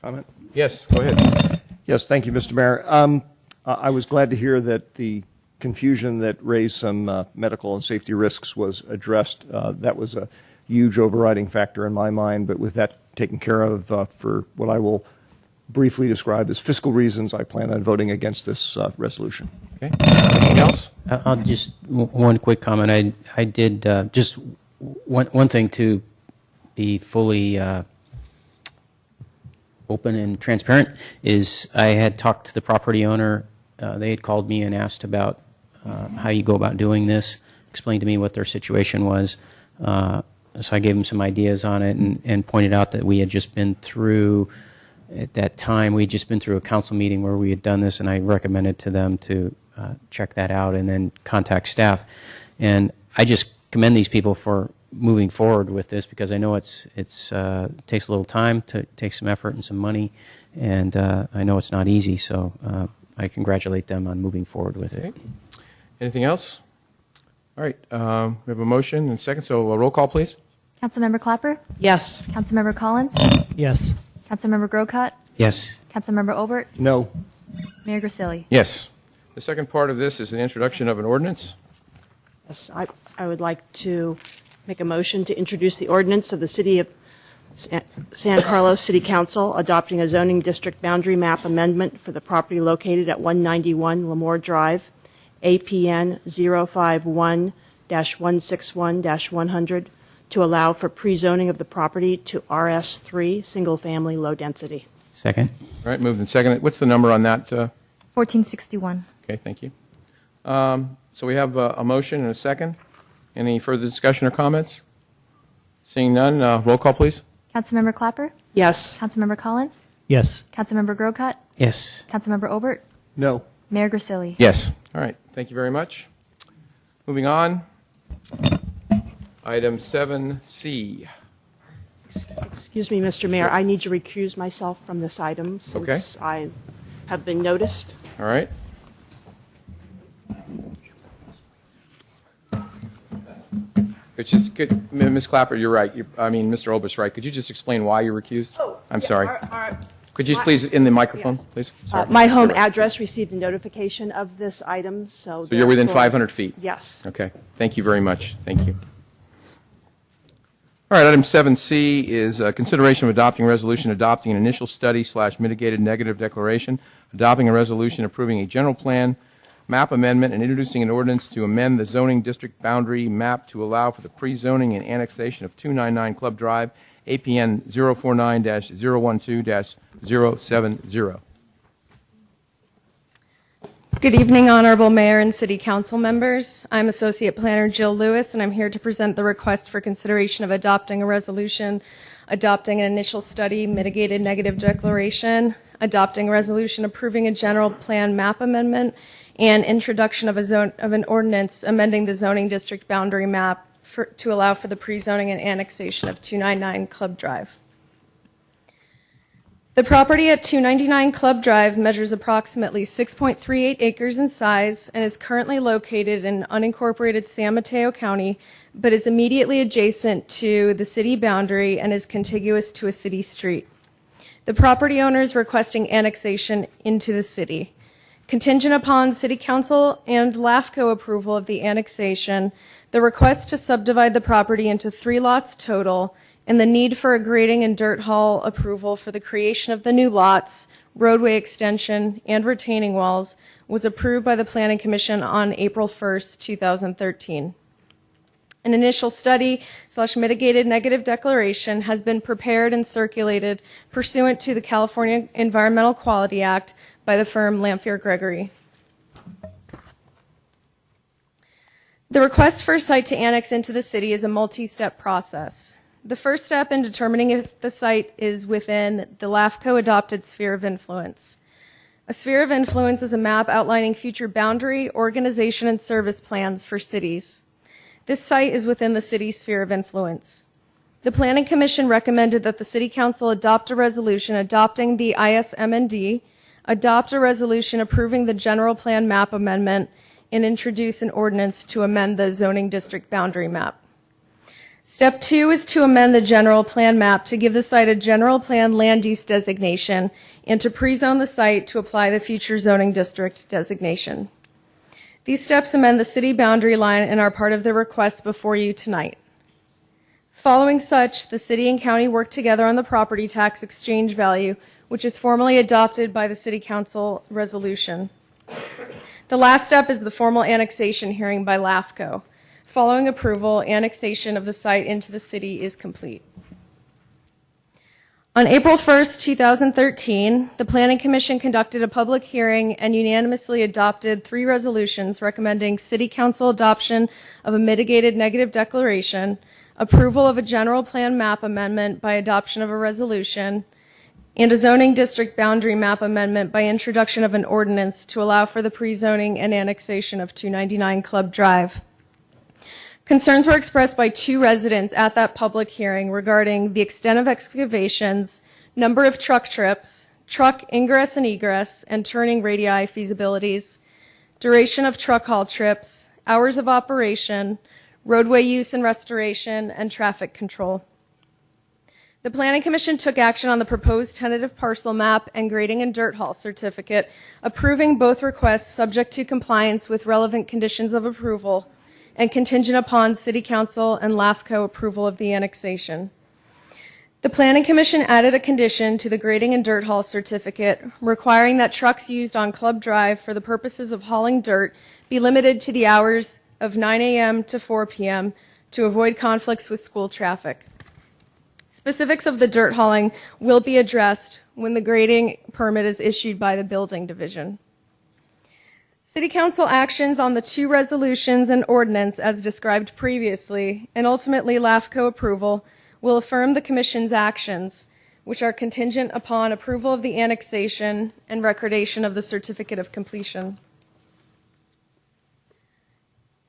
Comment? Yes, go ahead. Yes, thank you, Mr. Mayor. I was glad to hear that the confusion that raised some medical and safety risks was addressed. That was a huge overriding factor in my mind, but with that taken care of for what I will briefly describe as fiscal reasons, I plan on voting against this resolution. Okay. Anything else? I'll just, one quick comment. I did just one thing to be fully open and transparent is I had talked to the property owner. They had called me and asked about how you go about doing this, explained to me what their situation was. So I gave them some ideas on it and pointed out that we had just been through, at that time, we had just been through a council meeting where we had done this, and I recommended to them to check that out and then contact staff. And I just commend these people for moving forward with this because I know it takes a little time, takes some effort and some money, and I know it's not easy, so I congratulate them on moving forward with it. Okay. Anything else? All right, we have a motion and a second, so a roll call, please. Councilmember Clapper? Yes. Councilmember Collins? Yes. Councilmember Grocott? Yes. Councilmember Obert? No. Mayor Grisilli? Yes. The second part of this is an introduction of an ordinance. Yes, I would like to make a motion to introduce the ordinance of the City of San Carlos City Council adopting a zoning district boundary map amendment for the property located at 191 Lemoore Drive, APN 051-161-100, to allow for pre-zoning of the property to RS3, single-family, low-density. Second. All right, moved and seconded. What's the number on that? 1461. Okay, thank you. So we have a motion and a second. Any further discussion or comments? Seeing none, roll call, please. Councilmember Clapper? Yes. Councilmember Collins? Yes. Councilmember Grocott? Yes. Councilmember Obert? No. Mayor Grisilli? Yes. All right, thank you very much. Moving on. Item 7C. Excuse me, Mr. Mayor, I need to recuse myself from this item since I have been noticed. All right. It's just good, Ms. Clapper, you're right. Mr. Ober's right. Could you just explain why you're recused? I'm sorry. Could you please, in the microphone, Yes. please? Sorry. My home address received a notification of this item, so. So you're within therefore- 500 feet? Yes. Okay. Thank you very much. Thank you. All right, item 7C is consideration of adopting a resolution adopting an initial study / mitigated negative declaration, adopting a resolution approving a general plan map amendment, and introducing an ordinance to amend the zoning district boundary map to allow for the pre-zoning and annexation of 299 Club Drive, APN 049-012-070. Good evening, Honorable Mayor and City Council members. I'm Associate Planner Jill Lewis, and I'm here to present the request for consideration of adopting a resolution, adopting an initial study, mitigated negative declaration, adopting a resolution approving a general plan map amendment, and introduction of an ordinance amending the zoning district boundary map to allow for the pre-zoning and annexation of 299 Club Drive. The property at 299 Club Drive measures approximately 6.38 acres in size and is currently located in unincorporated San Mateo County, but is immediately adjacent to the city boundary and is contiguous to a city street. The property owner is requesting annexation into the city. Contingent upon City Council and LAFCO approval of the annexation, the request to subdivide the property into 3 lots total, and the need for a grading and dirt haul approval for the creation of the new lots, roadway extension, and retaining walls was approved by the Planning Commission on April 1st, 2013. An initial study / mitigated negative declaration has been prepared and circulated pursuant to the California Environmental Quality Act by the firm Lamphere Gregory. The request for a site to annex into the city is a multi-step process. The first step in determining if the site is within the LAFCO adopted sphere of influence. A sphere of influence is a map outlining future boundary, organization, and service plans for cities. This site is within the city's sphere of influence. The Planning Commission recommended that the City Council adopt a resolution adopting the ISMND, adopt a resolution approving the general plan map amendment, and introduce an ordinance to amend the zoning district boundary map. Step 2 is to amend the general plan map to give the site a general plan land use designation and to pre-zone the site to apply the future zoning district designation. These steps amend the city boundary line and are part of the request before you tonight. Following such, the city and county work together on the property tax exchange value, which is formally adopted by the City Council resolution. The last step is the formal annexation hearing by LAFCO. Following approval, annexation of the site into the city is complete. On April 1st, 2013, the Planning Commission conducted a public hearing and unanimously adopted 3 resolutions recommending City Council adoption of a mitigated negative declaration, approval of a general plan map amendment by adoption of a resolution, and a zoning district boundary map amendment by introduction of an ordinance to allow for the pre-zoning and annexation of 299 Club Drive. Concerns were expressed by 2 residents at that public hearing regarding the extent of excavations, number of truck trips, truck ingress and egress and turning radii feasibilities, duration of truck haul trips, hours of operation, roadway use and restoration, and traffic control. The Planning Commission took action on the proposed tentative parcel map and grading and dirt haul certificate, approving both requests subject to compliance with relevant conditions of approval and contingent upon City Council and LAFCO approval of the annexation. The Planning Commission added a condition to the grading and dirt haul certificate requiring that trucks used on Club Drive for the purposes of hauling dirt be limited to the hours of 9 a.m. to 4 p.m. to avoid conflicts with school traffic. Specifics of the dirt hauling will be addressed when the grading permit is issued by the building division. City Council actions on the two resolutions and ordinance as described previously, and ultimately LAFCO approval, will affirm the Commission's actions, which are contingent upon approval of the annexation and recordation of the certificate of completion.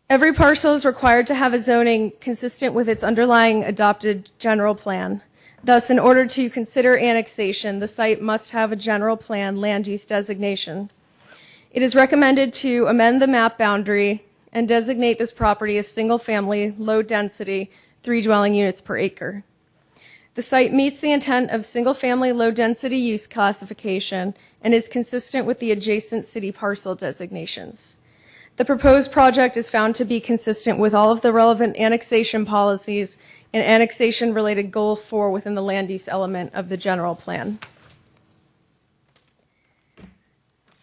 Every parcel is required to have a zoning consistent with its underlying adopted general plan. Thus, in order to consider annexation, the site must have a general plan land use designation. It is recommended to amend the map boundary and designate this property as single-family, low-density, 3 dwelling units per acre. The site meets the intent of single-family, low-density use classification and is consistent with the adjacent city parcel designations. The proposed project is found to be consistent with all of the relevant annexation policies and annexation-related Goal 4 within the land use element of the general plan.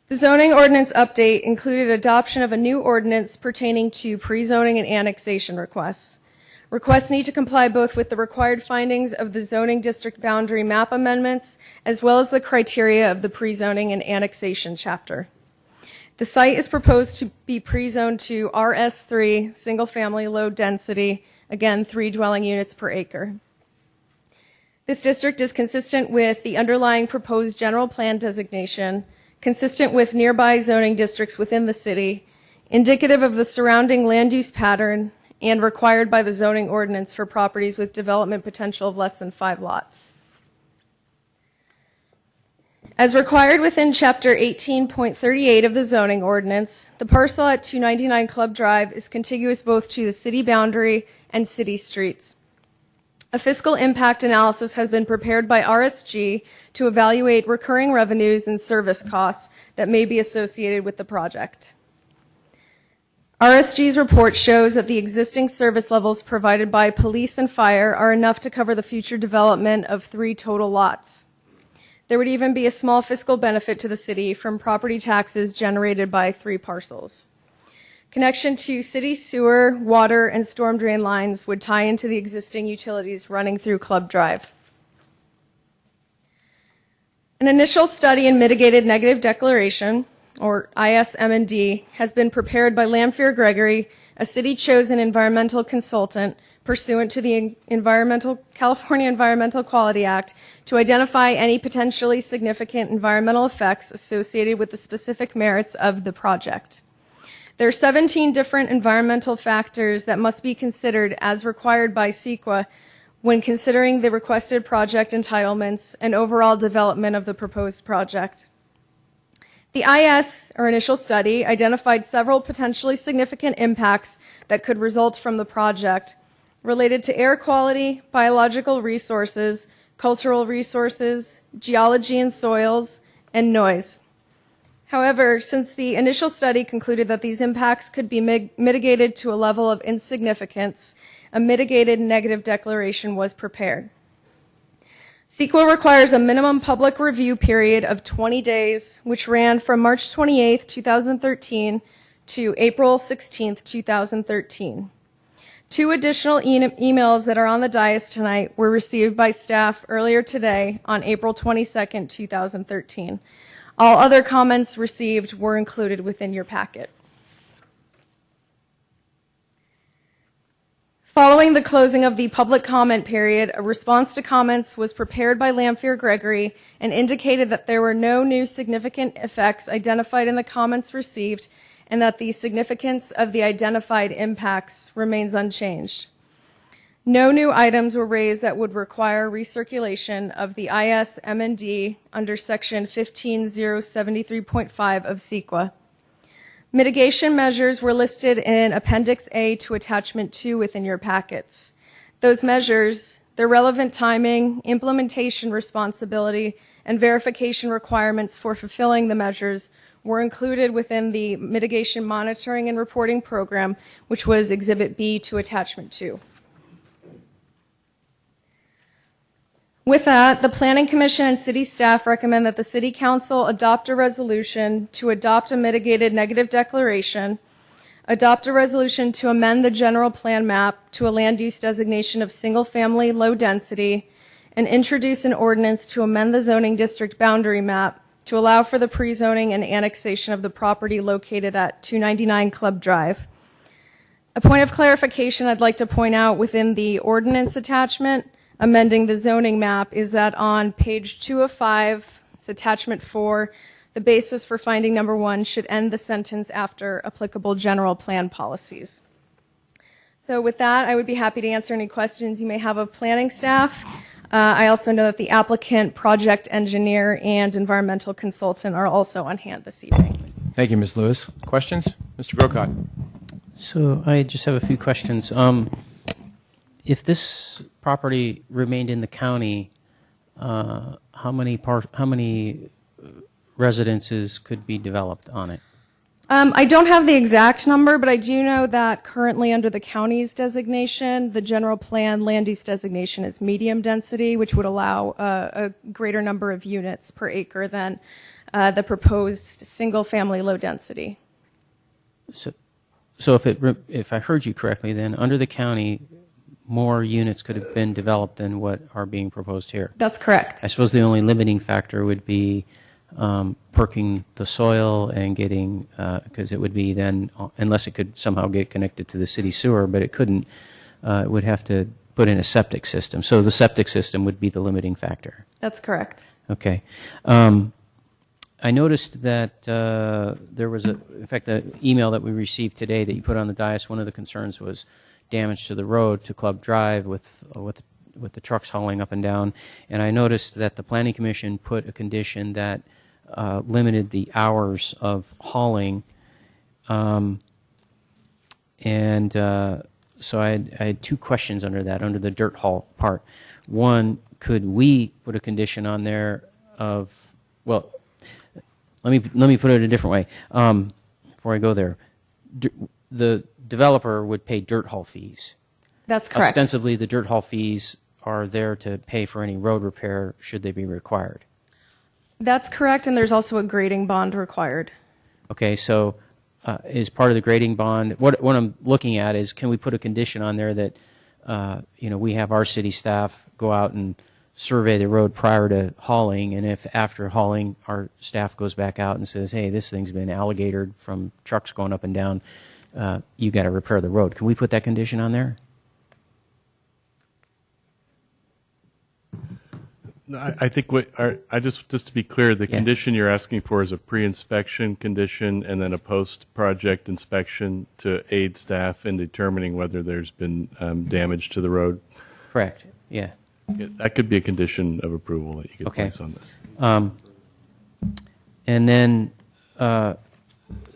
The zoning ordinance update included adoption of a new ordinance pertaining to pre-zoning and annexation requests. Requests need to comply both with the required findings of the zoning district boundary map amendments as well as the criteria of the pre-zoning and annexation chapter. The site is proposed to be pre-zoned to RS3, single-family, low-density, again, 3 dwelling units per acre. This district is consistent with the underlying proposed general plan designation, consistent with nearby zoning districts within the city, indicative of the surrounding land use pattern, and required by the zoning ordinance for properties with development potential of less than 5 lots. As required within Chapter 18.38 of the zoning ordinance, the parcel at 299 Club Drive is contiguous both to the city boundary and city streets. A fiscal impact analysis has been prepared by RSG to evaluate recurring revenues and service costs that may be associated with the project. RSG's report shows that the existing service levels provided by police and fire are enough to cover the future development of 3 total lots. There would even be a small fiscal benefit to the city from property taxes generated by 3 parcels. Connection to city sewer, water, and storm drain lines would tie into the existing utilities running through Club Drive. An initial study in mitigated negative declaration, or ISM&D, has been prepared by Lamphere Gregory, a city-chosen environmental consultant pursuant to the California Environmental Quality Act, to identify any potentially significant environmental effects associated with the specific merits of the project. There are 17 different environmental factors that must be considered as required by CEQA when considering the requested project entitlements and overall development of the proposed project. The IS, or initial study, identified several potentially significant impacts that could result from the project related to air quality, biological resources, cultural resources, geology and soils, and noise. However, since the initial study concluded that these impacts could be mitigated to a level of insignificance, a mitigated negative declaration was prepared. CEQA requires a minimum public review period of 20 days, which ran from March 28, 2013 to April 16, 2013. 2 additional emails that are on the dais tonight were received by staff earlier today on April 22, 2013. All other comments received were included within your packet. Following the closing of the public comment period, a response to comments was prepared by Lamphere Gregory and indicated that there were no new significant effects identified in the comments received and that the significance of the identified impacts remains unchanged. No new items were raised that would require recirculation of the ISM&D under Section 15073.5 of CEQA. Mitigation measures were listed in Appendix A to Attachment 2 within your packets. Those measures, their relevant timing, implementation responsibility, and verification requirements for fulfilling the measures were included within the Mitigation Monitoring and Reporting Program, which was Exhibit B to Attachment 2. With that, the Planning Commission and city staff recommend that the City Council adopt a resolution to adopt a mitigated negative declaration, adopt a resolution to amend the general plan map to a land use designation of single-family low density, and introduce an ordinance to amend the zoning district boundary map to allow for the pre-zoning and annexation of the property located at 299 Club Drive. A point of clarification I'd like to point out within the ordinance attachment amending the zoning map is that on page 2 of 5, it's attachment 4, the basis for finding number 1 should end the sentence after applicable general plan policies. So with that, I would be happy to answer any questions you may have of planning staff. I also know that the applicant, project engineer, and environmental consultant are also on hand this evening. Thank you, Ms. Lewis. Questions? Mr. Grocott. So I just have a few questions. If this property remained in the county, how many residences could be developed on it? I don't have the exact number, but I do know that currently under the county's designation, the general plan land use designation is medium density, which would allow a greater number of units per acre than the proposed single-family low density. So if I heard you correctly, then under the county, more units could have been developed than what are being proposed here. That's correct. I suppose the only limiting factor would be perking the soil and getting, because it would be then, unless it could somehow get connected to the city sewer, but it couldn't, it would have to put in a septic system. So the septic system would be the limiting factor. That's correct. Okay. I noticed that there was in fact, the email that we received today that you put on the dais, one of the concerns was damage to the road to Club Drive with the trucks hauling up and down. And I noticed that the Planning Commission put a condition that limited the hours of hauling. So I had two questions under that, under the dirt haul part. One, could we put a condition on there of, well, let me put it a different way before I go there. The developer would pay dirt haul fees. That's correct. Ostensibly, the dirt haul fees are there to pay for any road repair should they be required. That's correct, and there's also a grading bond required. Okay, so is part of the grading bond, what I'm looking at is, can we put a condition on there that we have our city staff go out and survey the road prior to hauling, and if after hauling our staff goes back out and says, hey, this thing's been alligatored from trucks going up and down, you got to repair the road. Can we put that condition on there? I think just to be clear, the condition you're asking for is a pre-inspection condition and then a post-project inspection to aid staff in determining whether there's been damage to the road. Correct. Yeah. That could be a condition of approval that you could place on this. And then,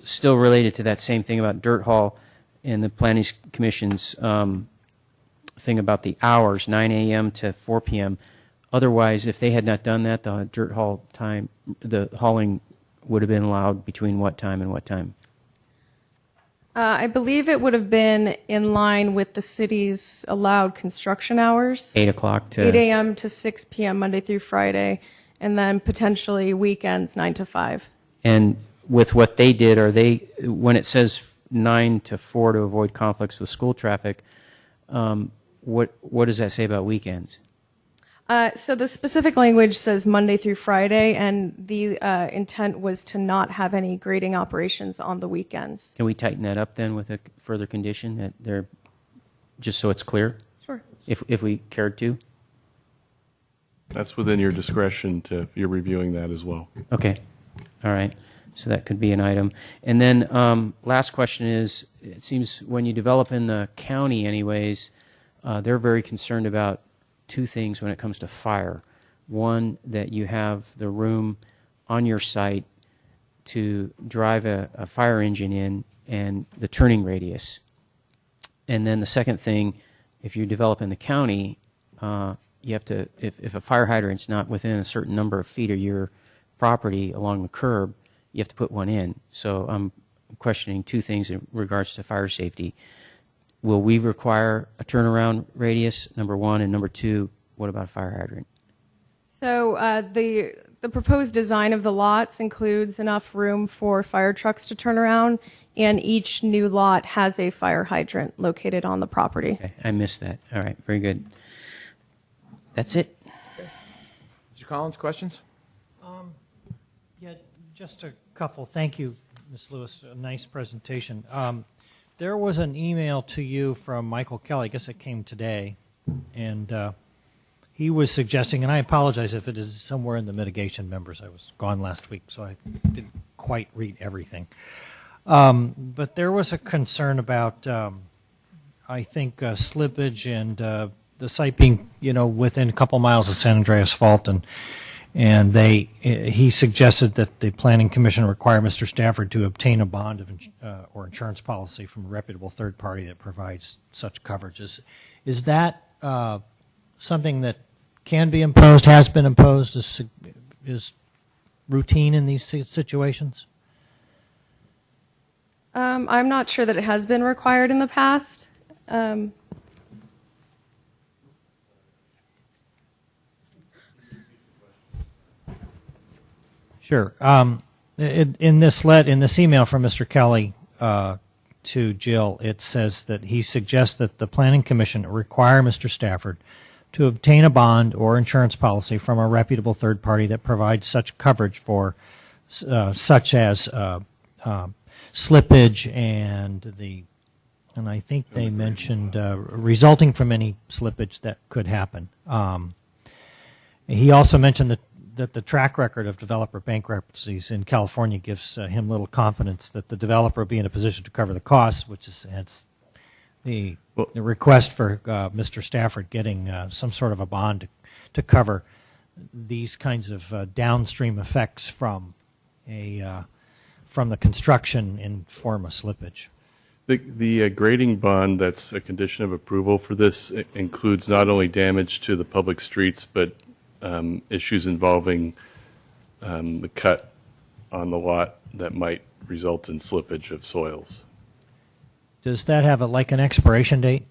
still related to that same thing about dirt haul and the Planning Commission's thing about the hours, 9 a.m. to 4 p.m. Otherwise, if they had not done that, the dirt haul time, the hauling would have been allowed between what time and what time? I believe it would have been in line with the city's allowed construction hours. 8 o'clock to 8 a.m. to 6 p.m. Monday through Friday, and then potentially weekends 9 to 5. And with what they did, are they, when it says 9 to 4 to avoid conflicts with school traffic, what does that say about weekends? So the specific language says Monday through Friday, and the intent was to not have any grading operations on the weekends. Can we tighten that up then with a further condition that they're, just so it's clear? Sure. If we cared to? That's within your discretion you're reviewing that as well. Okay. All right. So that could be an item. And then last question is, it seems when you develop in the county anyways, they're very concerned about two things when it comes to fire. One, that you have the room on your site to drive a fire engine in and the turning radius. And then the second thing, if you develop in the county, you have to, if a fire hydrant's not within a certain number of feet of your property along the curb, you have to put one in. So I'm questioning two things in regards to fire safety. Will we require a turnaround radius, number one, and number two, what about a fire hydrant? So the proposed design of the lots includes enough room for fire trucks to turn around, and each new lot has a fire hydrant located on the property. Okay, I missed that. All right, very good. That's it. Mr. Collins, questions? Yeah, just a couple. Thank you, Ms. Lewis. A nice presentation. There was an email to you from Michael Kelly. I guess it came today, and he was suggesting, and I apologize if it is somewhere in the mitigation members. I was gone last week, so I didn't quite read everything. But there was a concern about, I think, slippage and the site being, within a couple miles of San Andreas Fault, and he suggested that the Planning Commission require Mr. Stafford to obtain a bond or insurance policy from a reputable third party that provides such coverages. Is that something that can be imposed, has been imposed, is routine in these situations? I'm not sure that it has been required in the past. Sure. In this email from Mr. Kelly to Jill, it says that he suggests that the Planning Commission require Mr. Stafford to obtain a bond or insurance policy from a reputable third party that provides such coverage for such as slippage and I think they mentioned resulting from any slippage that could happen. He also mentioned that the track record of developer bankruptcies in California gives him little confidence that the developer will be in a position to cover the costs, which is hence the request for Mr. Stafford getting some sort of a bond to cover these kinds of downstream effects from the construction in form of slippage. The grading bond that's a condition of approval for this includes not only damage to the public streets, but issues involving the cut on the lot that might result in slippage of soils. Does that have an expiration date?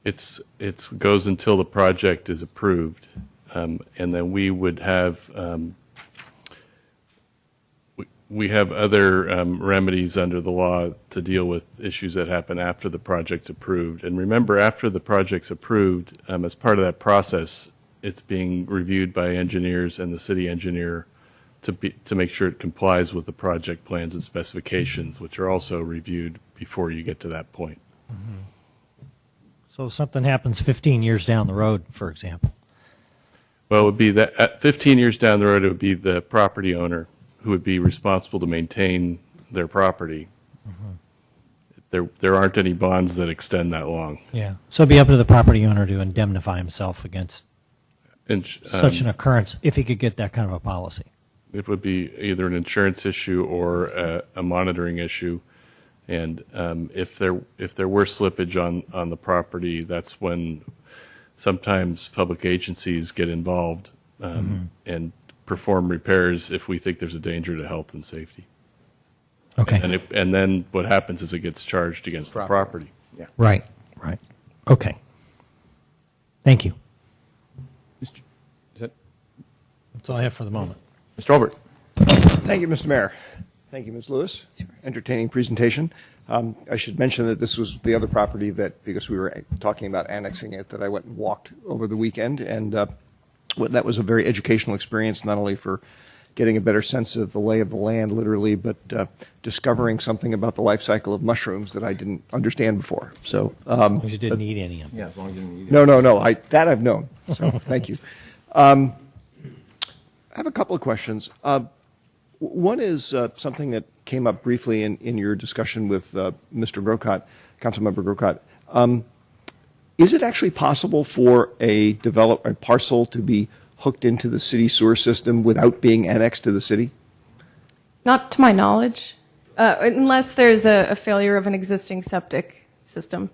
It goes until the project is approved, and then we would have we have other remedies under the law to deal with issues that happen after the project's approved. And remember, after the project's approved, as part of that process, it's being reviewed by engineers and the city engineer to make sure it complies with the project plans and specifications, which are also reviewed before you get to that point. Mm-hmm. So if something happens 15 years down the road, for example. Well, it would be that at 15 years down the road, it would be the property owner who would be responsible to maintain their property. Mm-hmm. There aren't any bonds that extend that long. Yeah. So it'd be up to the property owner to indemnify himself against such an occurrence if he could get that kind of a policy. It would be either an insurance issue or a monitoring issue. And if there were slippage on the property, that's when sometimes public agencies get involved and perform repairs if we think there's a danger to health and safety. Okay. And then what happens is it gets charged against the property. Yeah. Right. Okay. Thank you. That's all I have for the moment. Mr. Albert. Thank you, Mr. Mayor. Thank you, Ms. Lewis. Entertaining presentation. I should mention that this was the other property that, because we were talking about annexing it, that I went and walked over the weekend, and that was a very educational experience, not only for getting a better sense of the lay of the land, literally, but discovering something about the life cycle of mushrooms that I didn't understand before. So, you didn't eat any of them. Yeah, as long as you didn't eat it. No. That I've known. So, thank you. I have a couple of questions. One is something that came up briefly in your discussion with Mr. Grocott, Councilmember Grocott. Is it actually possible for a parcel to be hooked into the city sewer system without being annexed to the city? Not to my knowledge, unless there's a failure of an existing septic system.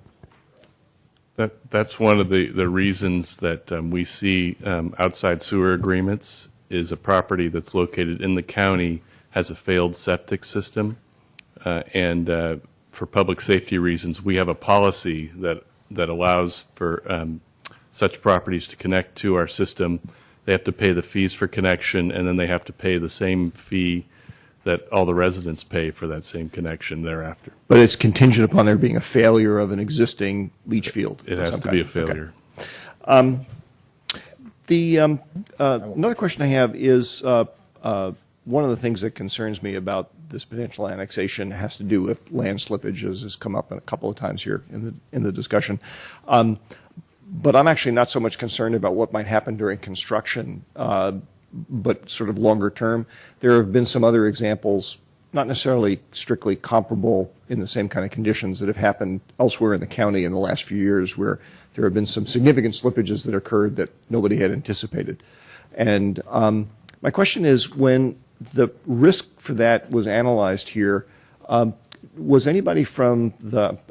That's one of the reasons that we see outside sewer agreements is a property that's located in the county has a failed septic system. And for public safety reasons, we have a policy that allows for such properties to connect to our system they have to pay the fees for connection, and then they have to pay the same fee that all the residents pay for that same connection thereafter. But it's contingent upon there being a failure of an existing leach field. It of has some to kind. be a failure. Okay. Another question I have is one of the things that concerns me about this potential annexation has to do with land slippage, as has come up a couple of times here in the discussion. But I'm actually not so much concerned about what might happen during construction, but sort of longer term. There have been some other examples, not necessarily strictly comparable in the same kind of conditions, that have happened elsewhere in the county in the last few years, where there have been some significant slippages that occurred that nobody had anticipated. And my question is, when the risk for that was analyzed here, was anybody from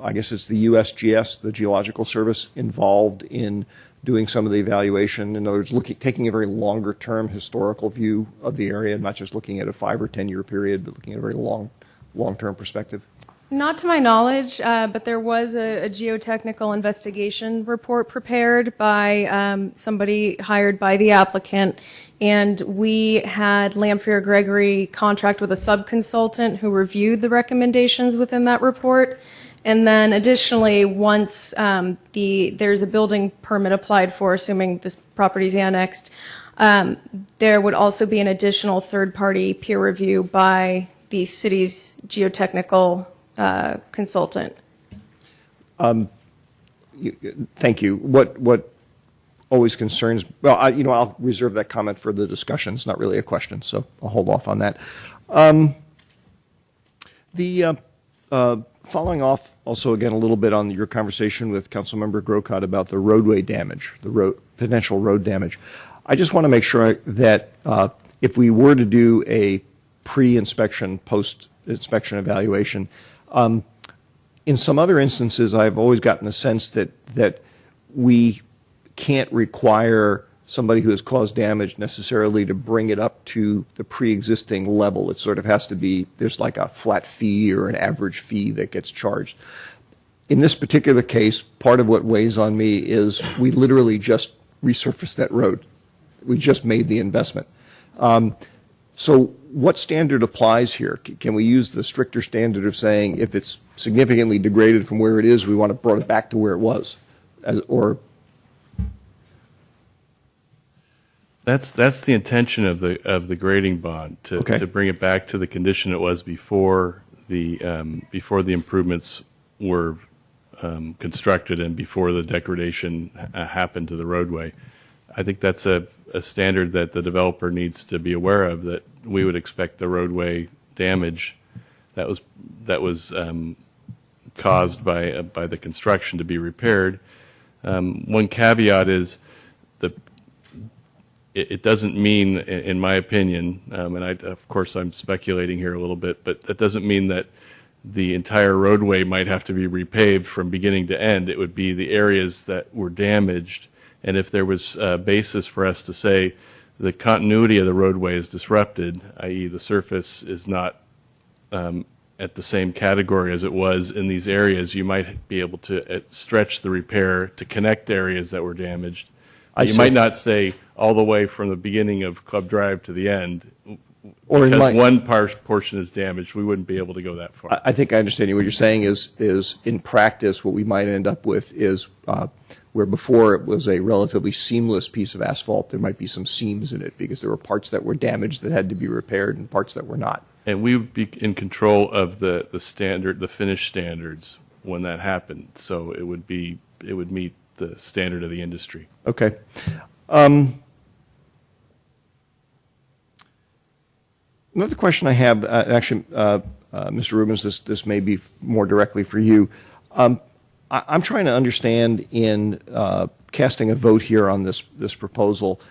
I guess it's the USGS, the Geological Service, involved in doing some of the evaluation? In other words, taking a very longer term historical view of the area, not just looking at a 5 or 10 year period, but looking at a very long-term perspective? Not to my knowledge, but there was a geotechnical investigation report prepared by somebody hired by the applicant, and we had Lamphere Gregory contract with a subconsultant who reviewed the recommendations within that report. And then additionally, once there's a building permit applied for, assuming this property is annexed, there would also be an additional third-party peer review by the city's geotechnical consultant. Thank you. What always concerns, well, I'll reserve that comment for the discussion. It's not really a question, so I'll hold off on that. Following off also again a little bit on your conversation with Councilmember Grocott about the roadway damage, potential road damage, I just want to make sure that if we were to do a pre-inspection, post-inspection evaluation, in some other instances I've always gotten the sense that we can't require somebody who has caused damage necessarily to bring it up to the pre-existing level. It sort of has to be, there's like a flat fee or an average fee that gets charged. In this particular case, part of what weighs on me is we literally just resurfaced that road. We just made the investment. So what standard applies here? Can we use the stricter standard of saying if it's significantly degraded from where it is, we want to bring it back to where it was? Or That's the intention of the grading bond, to bring it back to the condition it was before the improvements were constructed and before the degradation happened to the roadway. I think that's a standard that the developer needs to be aware of, that we would expect the roadway damage that was caused by the construction to be repaired. One caveat is it doesn't mean, in my opinion, and of course I'm speculating here a little bit, but that doesn't mean that the entire roadway might have to be repaved from beginning to end. It would be the areas that were damaged, and if there was a basis for us to say the continuity of the roadway is disrupted, i.e. the surface is not at the same category as it was in these areas, you might be able to stretch the repair to connect areas that were damaged. You might not say all the way from the beginning of Club Drive to the end, or because one portion is damaged, we wouldn't be able to go that far. I think I understand you. What you're saying is in practice, what we might end up with is where before it was a relatively seamless piece of asphalt, there might be some seams in it because there were parts that were damaged that had to be repaired and parts that were not. And we would be in control of the finish standards when that happened. So it would meet the standard of the industry. Okay. Another question I have, actually, Mr. Rubens, this may be more directly for you. I'm trying to understand in casting a vote here on this proposal.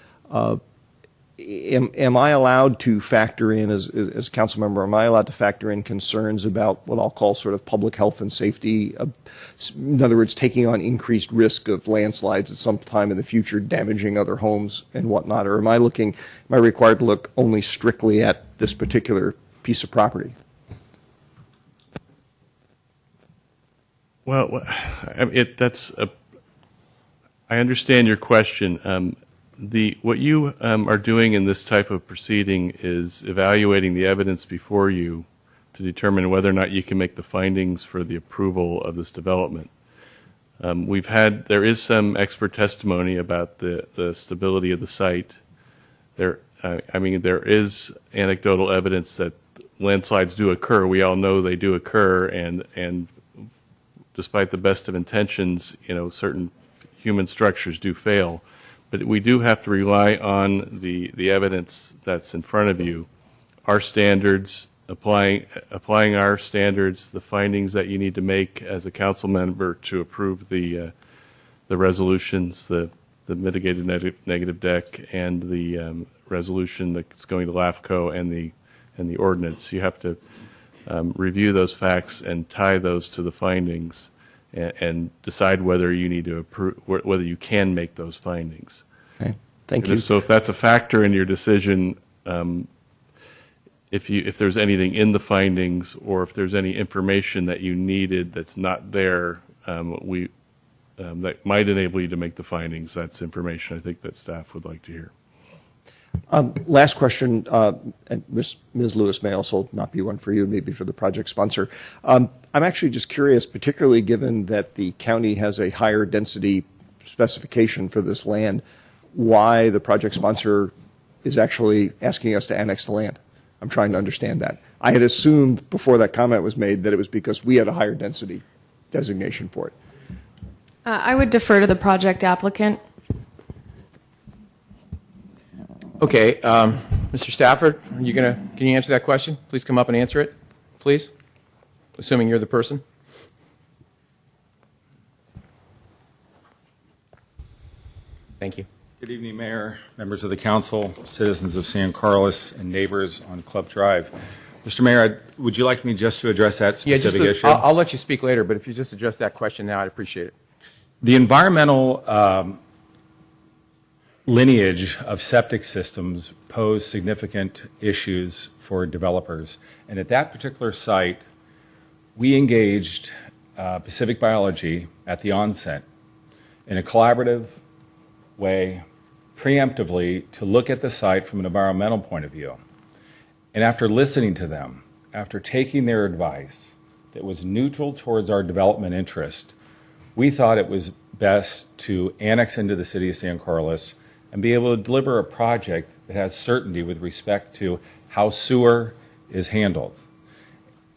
Am I allowed to factor in, as a council member, am I allowed to factor in concerns about what I'll call sort of public health and safety? In other words, taking on increased risk of landslides at some time in the future, damaging other homes and whatnot? Or am I required to look only strictly at this particular piece of property? Well, I understand your question. What you are doing in this type of proceeding is evaluating the evidence before you to determine whether or not you can make the findings for the approval of this development. There is some expert testimony about the stability of the site. There is anecdotal evidence that landslides do occur. We all know they do occur, and despite the best of intentions, certain human structures do fail. But we do have to rely on the evidence that's in front of you, our standards, applying our standards, the findings that you need to make as a council member to approve the resolutions, the mitigated negative deck, and the resolution that's going to LAFCO and the ordinance. You have to review those facts and tie those to the findings, and decide whether you need to approve, whether you can make those findings. Okay, thank you. So if that's a factor in your decision, if there's anything in the findings, or if there's any information that you needed that's not there, that might enable you to make the findings, that's information I think that staff would like to hear. Last question, and Ms. Lewis may also not be one for you, maybe for the project sponsor. I'm actually just curious, particularly given that the county has a higher density specification for this land, why the project sponsor is actually asking us to annex the land. I'm trying to understand that. I had assumed before that comment was made that it was because we had a higher density designation for it. I would defer to the project applicant. Okay, Mr. Stafford, can you answer that question? Please come up and answer it, please, assuming you're the person. Thank you. Good evening, Mayor, members of the council, citizens of San Carlos, and neighbors on Club Drive. Mr. Mayor, would you like me just to address that specific issue? I'll let you speak later, but if you just address that question now, I'd appreciate it. The environmental lineage of septic systems pose significant issues for developers. And at that particular site, we engaged Pacific Biology at the onset in a collaborative way, preemptively, to look at the site from an environmental point of view. And after listening to them, after taking their advice that was neutral towards our development interest, we thought it was best to annex into the city of San Carlos and be able to deliver a project that has certainty with respect to how sewer is handled.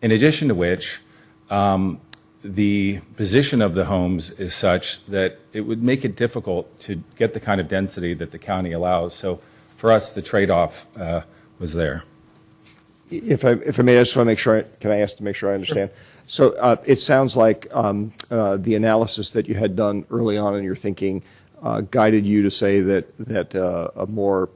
In addition to which, the position of the homes is such that it would make it difficult to get the kind of density that the county allows. So for us, the trade-off was there. If I may, I just want to make sure, can I ask to make sure I understand? Sure. So it sounds like the analysis that you had done early on in your thinking guided you to say that a more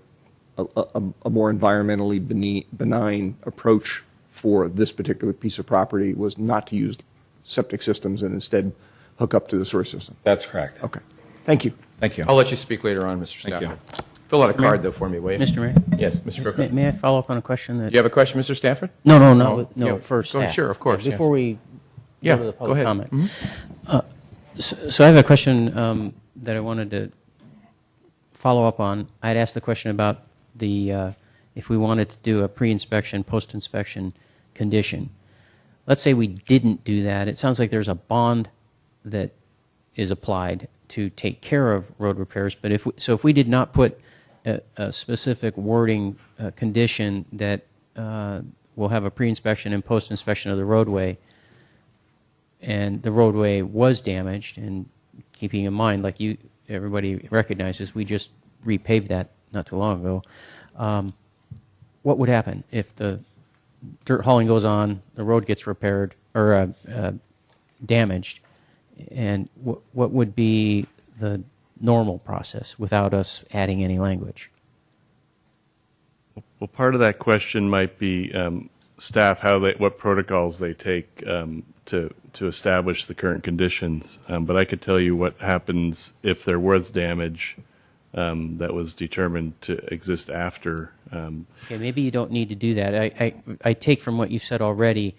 environmentally benign approach for this particular piece of property was not to use septic systems and instead hook up to the sewer system. That's correct. Okay. Thank you. Thank you. I'll let you speak later on, Mr. Stafford. Thank you. Fill out a card, though, for me, will you? Mr. Mayor? Yes, Mr. Crooker. May I follow up on a question? That You have a question, Mr. Stafford? No, yeah, first. go ahead. Sure, of course. Before we Yeah, go to the go public ahead. comment. Mhm. So I have a question that I wanted to follow up on. I had asked the question about if we wanted to do a pre-inspection, post-inspection condition. Let's say we didn't do that. It sounds like there's a bond that is applied to take care of road repairs. But if we did not put a specific wording condition that we'll have a pre-inspection and post-inspection of the roadway, and the roadway was damaged, and keeping in mind, like everybody recognizes, we just repaved that not too long ago. What would happen if the dirt hauling goes on, the road gets repaired or damaged, and what would be the normal process without us adding any language? Well, part of that question might be staff, what protocols they take to establish the current conditions. But I could tell you what happens if there was damage that was determined to exist after. Okay, maybe you don't need to do that. I take from what you've said already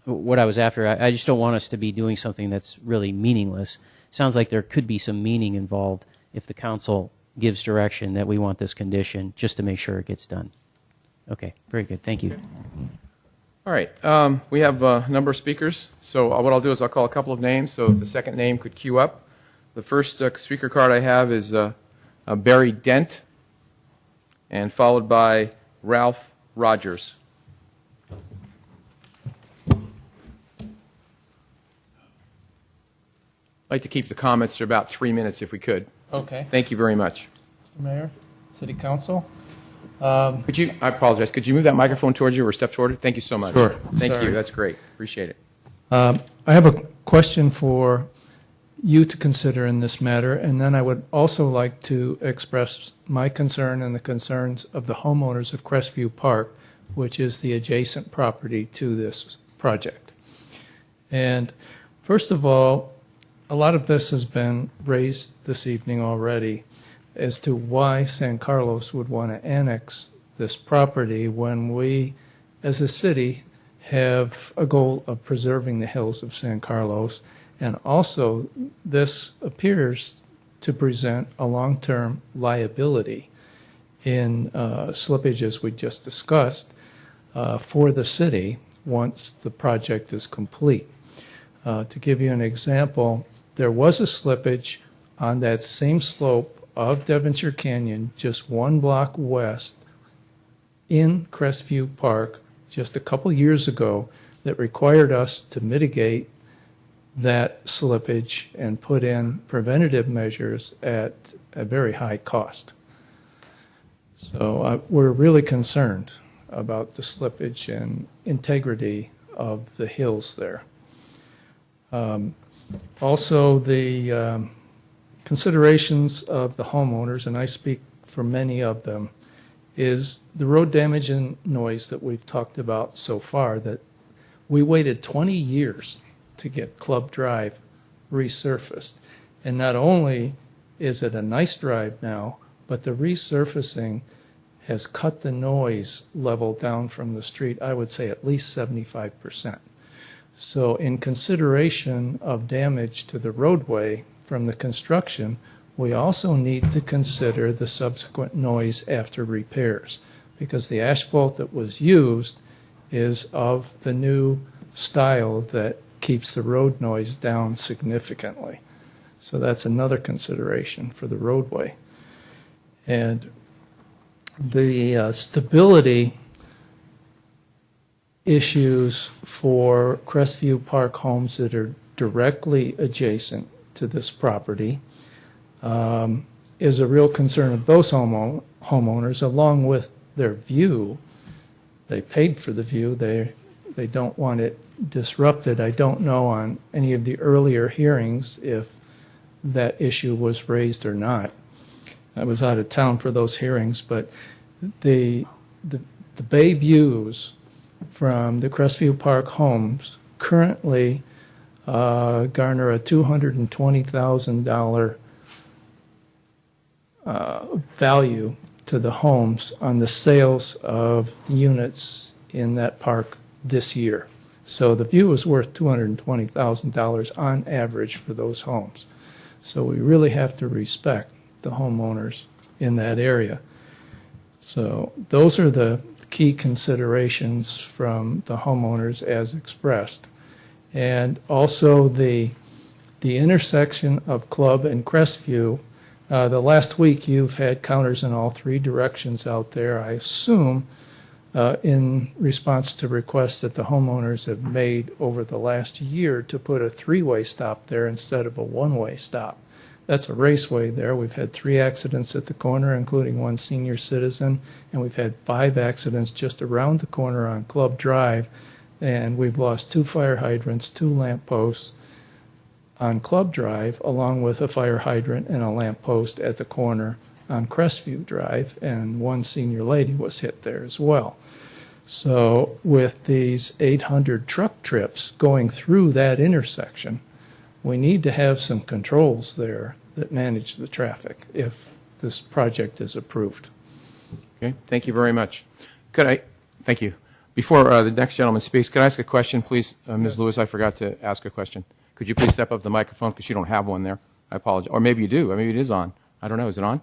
what I was after. I just don't want us to be doing something that's really meaningless. Sounds like there could be some meaning involved if the council gives direction that we want this condition, just to make sure it gets done. Okay, very good. Thank you. All right, we have a number of speakers, so what I'll do is I'll call a couple of names, so if the second name could queue up. The first speaker card I have is Barry Dent, and followed by Ralph Rogers. I'd like to keep the comments to about 3 minutes if we could. Okay. Thank you very much. Mr. Mayor, City Council. Could you, I apologize, could you move that microphone towards you or step toward it? Thank you so much. Sure. Thank Sorry. you, that's great. Appreciate it. I have a question for you to consider in this matter, and then I would also like to express my concern and the concerns of the homeowners of Crestview Park, which is the adjacent property to this project. And first of all, a lot of this has been raised this evening already as to why San Carlos would want to annex this property when we, as a city, have a goal of preserving the hills of San Carlos. And also, this appears to present a long-term liability in slippage, as we just discussed, for the city once the project is complete. To give you an example, there was a slippage on that same slope of Devonshire Canyon, just 1 block west in Crestview Park just a couple years ago, that required us to mitigate that slippage and put in preventative measures at a very high cost. So we're really concerned about the slippage and integrity of the hills there. Also, the considerations of the homeowners, and I speak for many of them, is the road damage and noise that we've talked about so far, that we waited 20 years to get Club Drive resurfaced. And not only is it a nice drive now, but the resurfacing has cut the noise level down from the street, I would say at least 75%. So in consideration of damage to the roadway from the construction, we also need to consider the subsequent noise after repairs, because the asphalt that was used is of the new style that keeps the road noise down significantly. So that's another consideration for the roadway. And the stability issues for Crestview Park homes that are directly adjacent to this property is a real concern of those homeowners, along with their view. They paid for the view. They don't want it disrupted. I don't know on any of the earlier hearings if that issue was raised or not. I was out of town for those hearings, but the bay views from the Crestview Park homes currently garner a $220,000 value to the homes on the sales of the units in that park this year. So the view is worth $220,000 on average for those homes. So we really have to respect the homeowners in that area. So those are the key considerations from the homeowners as expressed. And also the intersection of Club and Crestview. The last week you've had counters in all 3 directions out there, I assume, in response to requests that the homeowners have made over the last year to put a 3-way stop there instead of a 1-way stop. That's a raceway there. We've had 3 accidents at the corner, including 1 senior citizen, and we've had 5 accidents just around the corner on Club Drive, and we've lost 2 fire hydrants, 2 lamp posts on Club Drive, along with a fire hydrant and a lamp post at the corner on Crestview Drive, and 1 senior lady was hit there as well. So with these 800 truck trips going through that intersection, we need to have some controls there that manage the traffic if this project is approved. Okay, thank you very much. Thank you. Before the next gentleman speaks, could I ask a question, please? Ms. Lewis, I forgot to ask a question. Could you please step up the microphone, because you don't have one there? I apologize. Or maybe you do. Maybe it is on. I don't know. Is it on?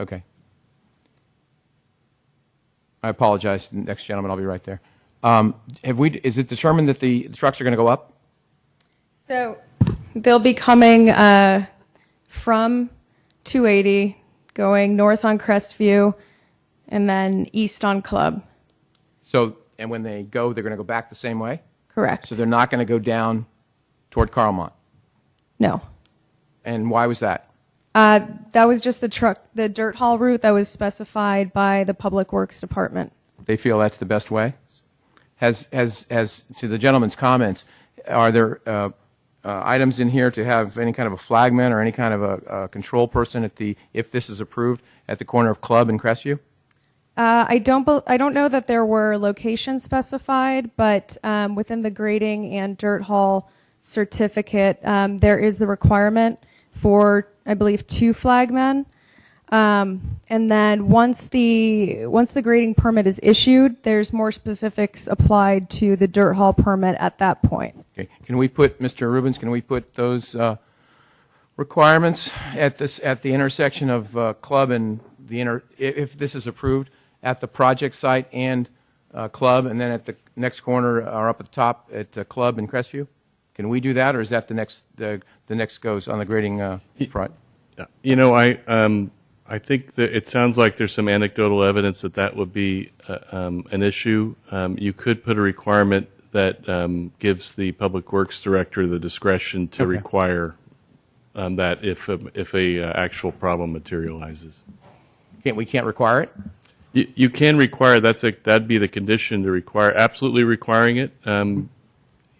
Okay. I apologize. Next gentleman, I'll be right there. Is it determined that the trucks are going to go up? So they'll be coming from 280, going north on Crestview, and then east on Club. So, and when they go, they're going to go back the same way? Correct. So they're not going to go down toward Carlmont? No. And why was that? That was just the dirt haul route that was specified by the Public Works Department. They feel that's the best way? Has to the gentleman's comments, are there items in here to have any kind of a flagman or any kind of a control person at if this is approved, at the corner of Club and Crestview? I don't know that there were locations specified, but within the grading and dirt haul certificate, there is the requirement for, I believe, 2 flagmen. And then once the grading permit is issued, there's more specifics applied to the dirt haul permit at that point. Okay. Can we put, Mr. Rubens, can we put those requirements at the intersection of Club and if this is approved, at the project site and Club, and then at the next corner or up at the top at Club and Crestview? Can we do that, or is that the next goes on the grading front? You know, I think that it sounds like there's some anecdotal evidence that would be an issue. You could put a requirement that gives the Public Works Director the discretion to require that if a actual problem materializes. We can't require it? You can require. That'd be the condition to require. Absolutely requiring it.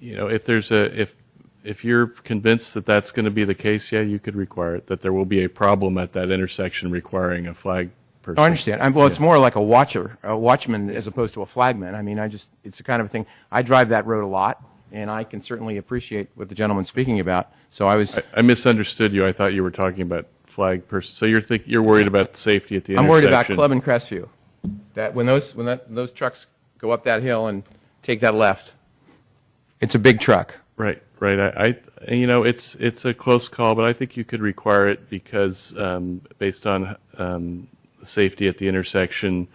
You know, if you're convinced that that's going to be the case, yeah, you could require it. That there will be a problem at that intersection requiring a flag person. I understand. It's more like a watchman as opposed to a flagman. I mean, it's the kind of thing. I drive that road a lot, and I can certainly appreciate what the gentleman's speaking about. So I misunderstood you. I thought you were talking about flag person. So you're worried about safety at the intersection. I'm worried about Club and Crestview. That when those trucks go up that hill and take that left, it's a big truck. Right. It's a close call, but I think you could require it because based on safety at the intersection,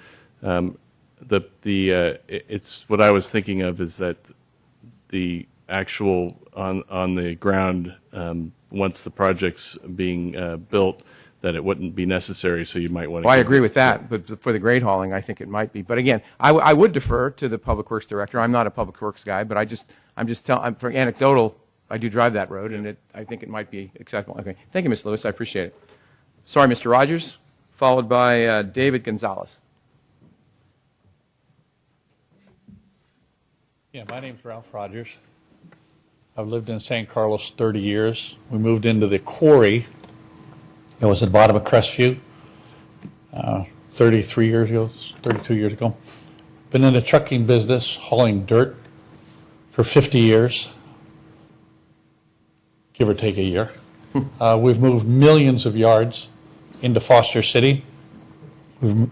it's what I was thinking of is that the actual on the ground once the project's being built, that it wouldn't be necessary, so you might want to... Well, I agree with that, but for the grade hauling, I think it might be. But again, I would defer to the Public Works Director. I'm not a Public Works guy, but I'm just telling, for anecdotal, I do drive that road, and I think it might be acceptable. Okay, thank you, Ms. Lewis, I appreciate it. Sorry, Mr. Rogers, followed by David Gonzalez. Yeah, my name's Ralph Rogers. I've lived in San Carlos 30 years. We moved into the quarry. It was at the bottom of Crestview 32 years ago. Been in the trucking business, hauling dirt for 50 years, give or take a year. We've moved millions of yards into Foster City.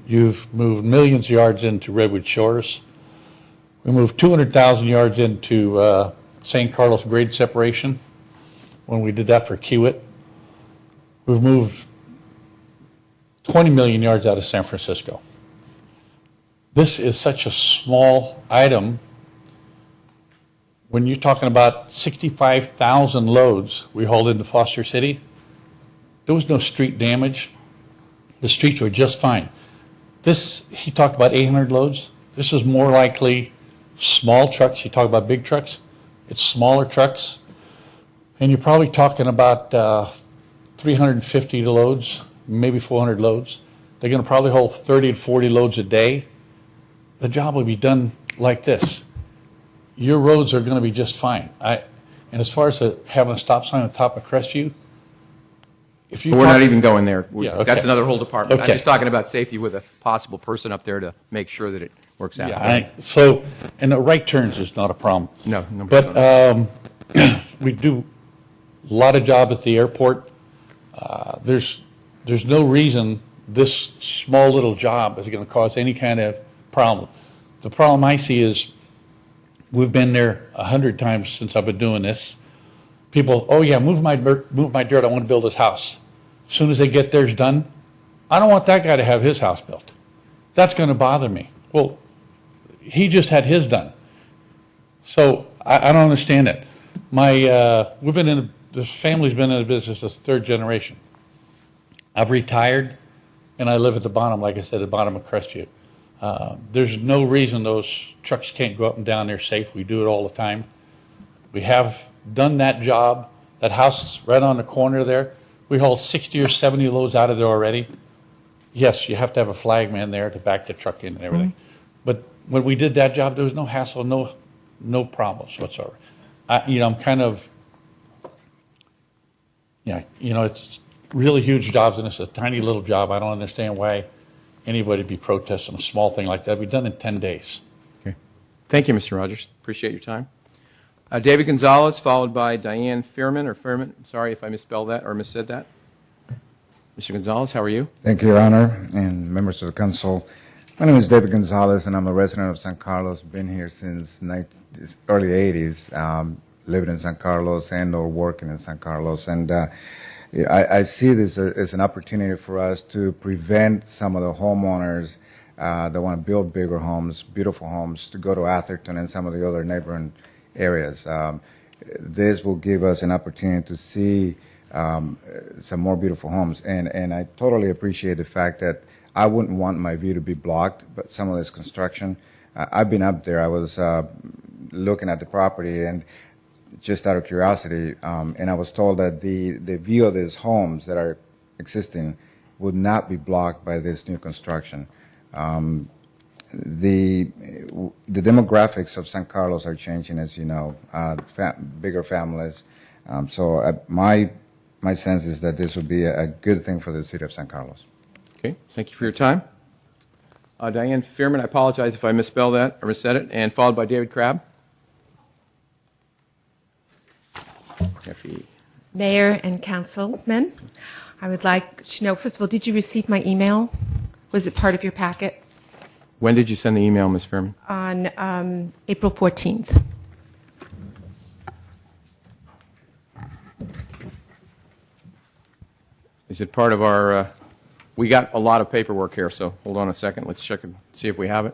You've moved millions of yards into Redwood Shores. We moved 200,000 yards into San Carlos grade separation when we did that for Kiewit. We've moved 20 million yards out of San Francisco. This is such a small item. When you're talking about 65,000 loads we hauled into Foster City, there was no street damage. The streets were just fine. He talked about 800 loads. This is more likely small trucks. You talk about big trucks, it's smaller trucks. And you're probably talking about 350 loads, maybe 400 loads. They're going to probably hold 30 to 40 loads a day. The job will be done like this. Your roads are going to be just fine. And as far as having a stop sign on the top of Crestview, We're not even going there. Yeah, okay. That's another whole department. Okay. I'm just talking about safety with a possible person up there to make sure that it works out. Yeah, and the right turns is not a problem. No. But we do a lot of job at the airport. There's no reason this small little job is going to cause any kind of problem. The problem I see is we've been there 100 times since I've been doing this. People, oh yeah, move my dirt. I want to build this house. As soon as they get theirs done, I don't want that guy to have his house built. That's going to bother me. Well, he just had his done. So I don't understand it. This family's been in the business this third generation. I've retired, and I live at the bottom, like I said, at the bottom of Crestview. There's no reason those trucks can't go up and down there safe. We do it all the time. We have done that job. That house is right on the corner there. We hauled 60 or 70 loads out of there already. Yes, you have to have a flag man there to back the truck in and everything. But when we did that job, there was no hassle, no problems whatsoever. I'm kind of, it's really huge jobs, and it's a tiny little job. I don't understand why anybody would be protesting a small thing like that. It'd be done in 10 days. Okay. Thank you, Mr. Rogers. Appreciate your time. David Gonzalez, followed by Diane Fairman. Sorry if I misspelled that or missaid that. Mr. Gonzalez, how are you? Thank you, Your Honor, and members of the council. My name is David Gonzalez, and I'm a resident of San Carlos. Been here since early 80s, living in San Carlos and or working in San Carlos. And I see this as an opportunity for us to prevent some of the homeowners that want to build bigger homes, beautiful homes, to go to Atherton and some of the other neighboring areas. This will give us an opportunity to see some more beautiful homes. And I totally appreciate the fact that I wouldn't want my view to be blocked, but some of this construction, I've been up there. I was looking at the property, and just out of curiosity, and I was told that the view of these homes that are existing would not be blocked by this new construction. The demographics of San Carlos are changing, as you know, bigger families. My sense is that this would be a good thing for the city of San Carlos. Okay, thank you for your time. Diane Fairman, I apologize if I misspelled that or missaid it, and followed by David Crabb. Mayor and councilmen, I would like to know, first of all, did you receive my email? Was it part of your packet? When did you send the email, Ms. Fairman? On April 14th. Is it part of our, we got a lot of paperwork here, so hold on a second. Let's check and see if we have it.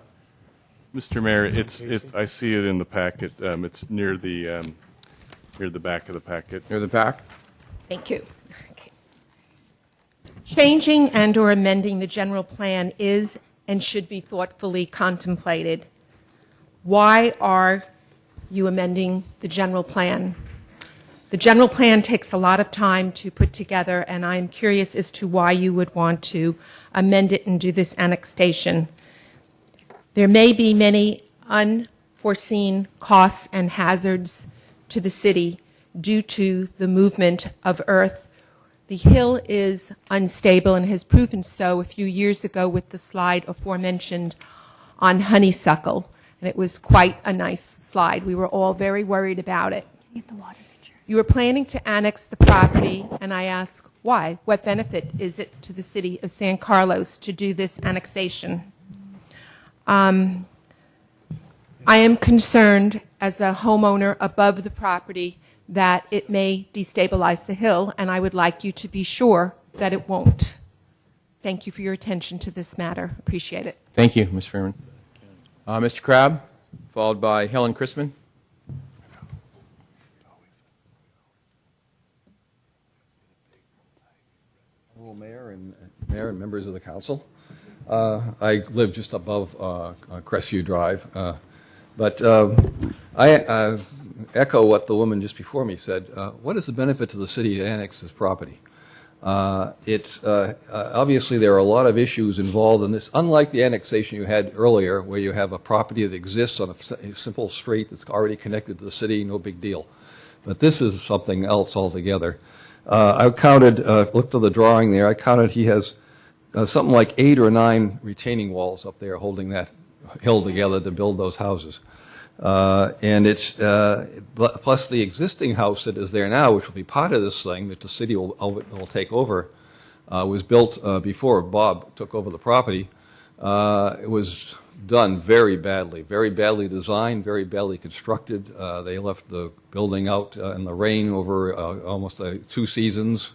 Mr. Mayor, I see it in the packet. It's near the back of the packet. Near the back? Thank you. Okay. Changing and or amending the general plan is and should be thoughtfully contemplated. Why are you amending the general plan? The general plan takes a lot of time to put together, and I'm curious as to why you would want to amend it and do this annexation. There may be many unforeseen costs and hazards to the city due to the movement of earth. The hill is unstable and has proven so a few years ago with the slide aforementioned on Honeysuckle, and it was quite a nice slide. We were all very worried about it. You were planning to annex the property, and I ask why? What benefit is it to the city of San Carlos to do this annexation? I am concerned as a homeowner above the property that it may destabilize the hill, and I would like you to be sure that it won't. Thank you for your attention to this matter. Appreciate it. Thank you, Ms. Fairman. Mr. Crabb, followed by Helen Chrisman. Mayor and members of the council. I live just above Crestview Drive, but I echo what the woman just before me said. What is the benefit to the city to annex this property? Obviously there are a lot of issues involved in this, unlike the annexation you had earlier, where you have a property that exists on a simple street that's already connected to the city, no big deal. But this is something else altogether. I counted, looked at the drawing there, I counted he has something like 8 or 9 retaining walls up there holding that hill together to build those houses. And it's, plus the existing house that is there now, which will be part of this thing that the city will take over, was built before Bob took over the property. It was done very badly designed, very badly constructed. They left the building out in the rain over almost 2 seasons.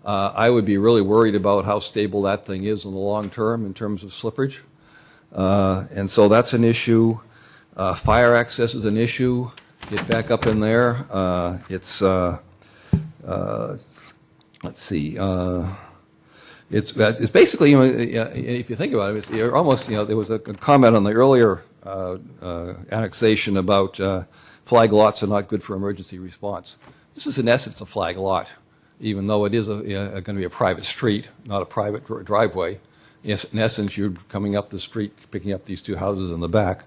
I would be really worried about how stable that thing is in the long term in terms of slippage. And so that's an issue. Fire access is an issue. Get back up in there. Let's see. It's basically, if you think about it, you're almost, there was a comment on the earlier annexation about flag lots are not good for emergency response. This is in essence a flag lot, even though it is going to be a private street, not a private driveway. In essence, you're coming up the street, picking up these two houses in the back.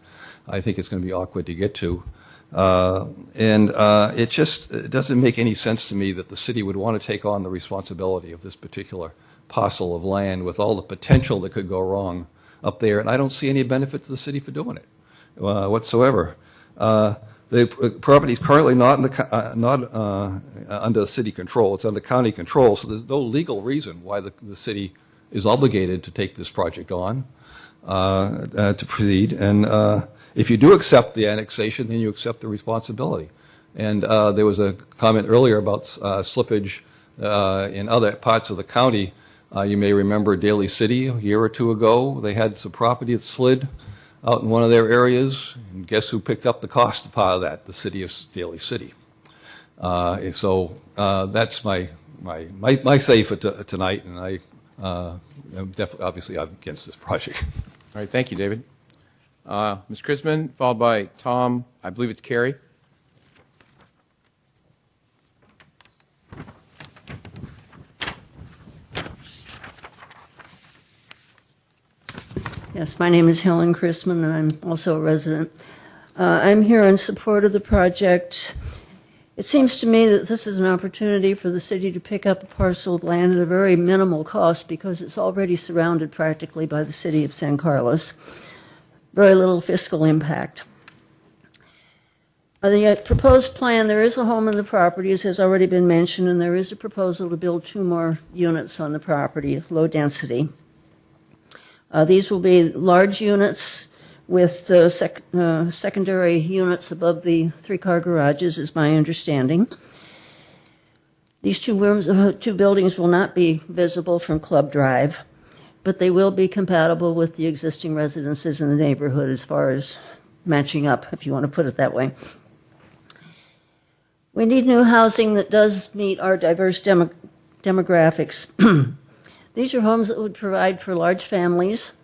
I think it's going to be awkward to get to. It doesn't make any sense to me that the city would want to take on the responsibility of this particular parcel of land with all the potential that could go wrong up there, and I don't see any benefit to the city for doing it whatsoever. The property is currently not under city control. It's under county control, so there's no legal reason why the city is obligated to take this project on to proceed. And if you do accept the annexation, then you accept the responsibility. And there was a comment earlier about slippage in other parts of the county. You may remember Daly City a year or two ago. They had some property that slid out in one of their areas. And guess who picked up the cost part of that? The city of Daly City. So that's my say for tonight, and I'm definitely, obviously, I'm against this project. All right, thank you, David. Ms. Chrisman, followed by Tom, I believe it's Carrie. Yes, my name is Helen Chrisman, and I'm also a resident. I'm here in support of the project. It seems to me that this is an opportunity for the city to pick up a parcel of land at a very minimal cost because it's already surrounded practically by the city of San Carlos. Very little fiscal impact. The proposed plan, there is a home on the property, as has already been mentioned, and there is a proposal to build 2 more units on the property, low density. These will be large units with secondary units above the 3-car garages, is my understanding. These 2 buildings will not be visible from Club Drive, but they will be compatible with the existing residences in the neighborhood as far as matching up, if you want to put it that way. We need new housing that does meet our diverse demographics. These are homes that would provide for large families,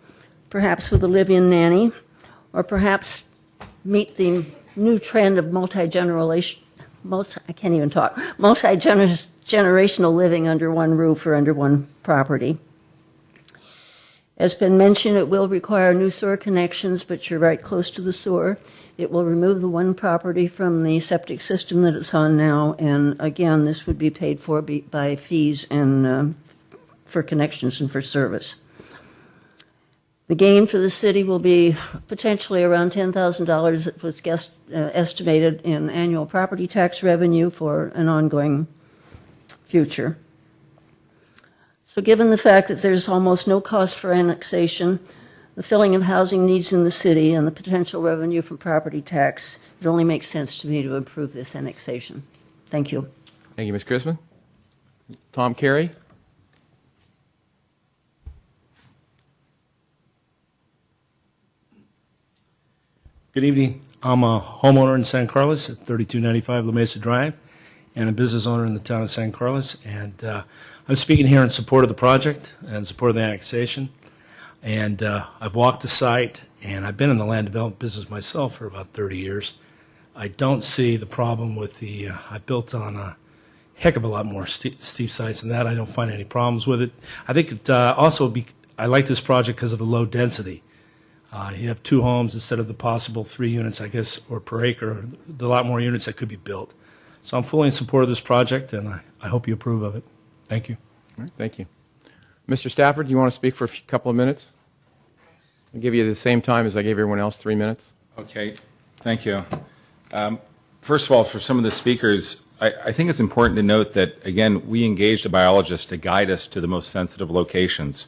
perhaps with a live-in nanny, or perhaps meet the new trend of multi-generational living under one roof or under one property. As been mentioned, it will require new sewer connections, but you're right close to the sewer. It will remove the one property from the septic system that it's on now, and again, this would be paid for by fees and for connections and for service. The gain for the city will be potentially around $10,000 that was estimated in annual property tax revenue for an ongoing future. So given the fact that there's almost no cost for annexation, the filling of housing needs in the city, and the potential revenue from property tax, it only makes sense to me to approve this annexation. Thank you. Thank you, Ms. Chrisman. Tom Carey. Good evening. I'm a homeowner in San Carlos at 3295 La Mesa Drive and a business owner in the town of San Carlos. And I'm speaking here in support of the project and support of the annexation. And I've walked the site, and I've been in the land development business myself for about 30 years. I don't see the problem with the, I built on a heck of a lot more steep sites than that. I don't find any problems with it. I think it I like this project because of the low density. You have 2 homes instead of the possible 3 units, I guess, or per acre, a lot more units that could be built. So I'm fully in support of this project, and I hope you approve of it. Thank you. All right, thank you. Mr. Stafford, do you want to speak for a couple of minutes? I'll give you the same time as I gave everyone else, 3 minutes. Okay, thank you. First of all, for some of the speakers, I think it's important to note that, again, we engaged a biologist to guide us to the most sensitive locations.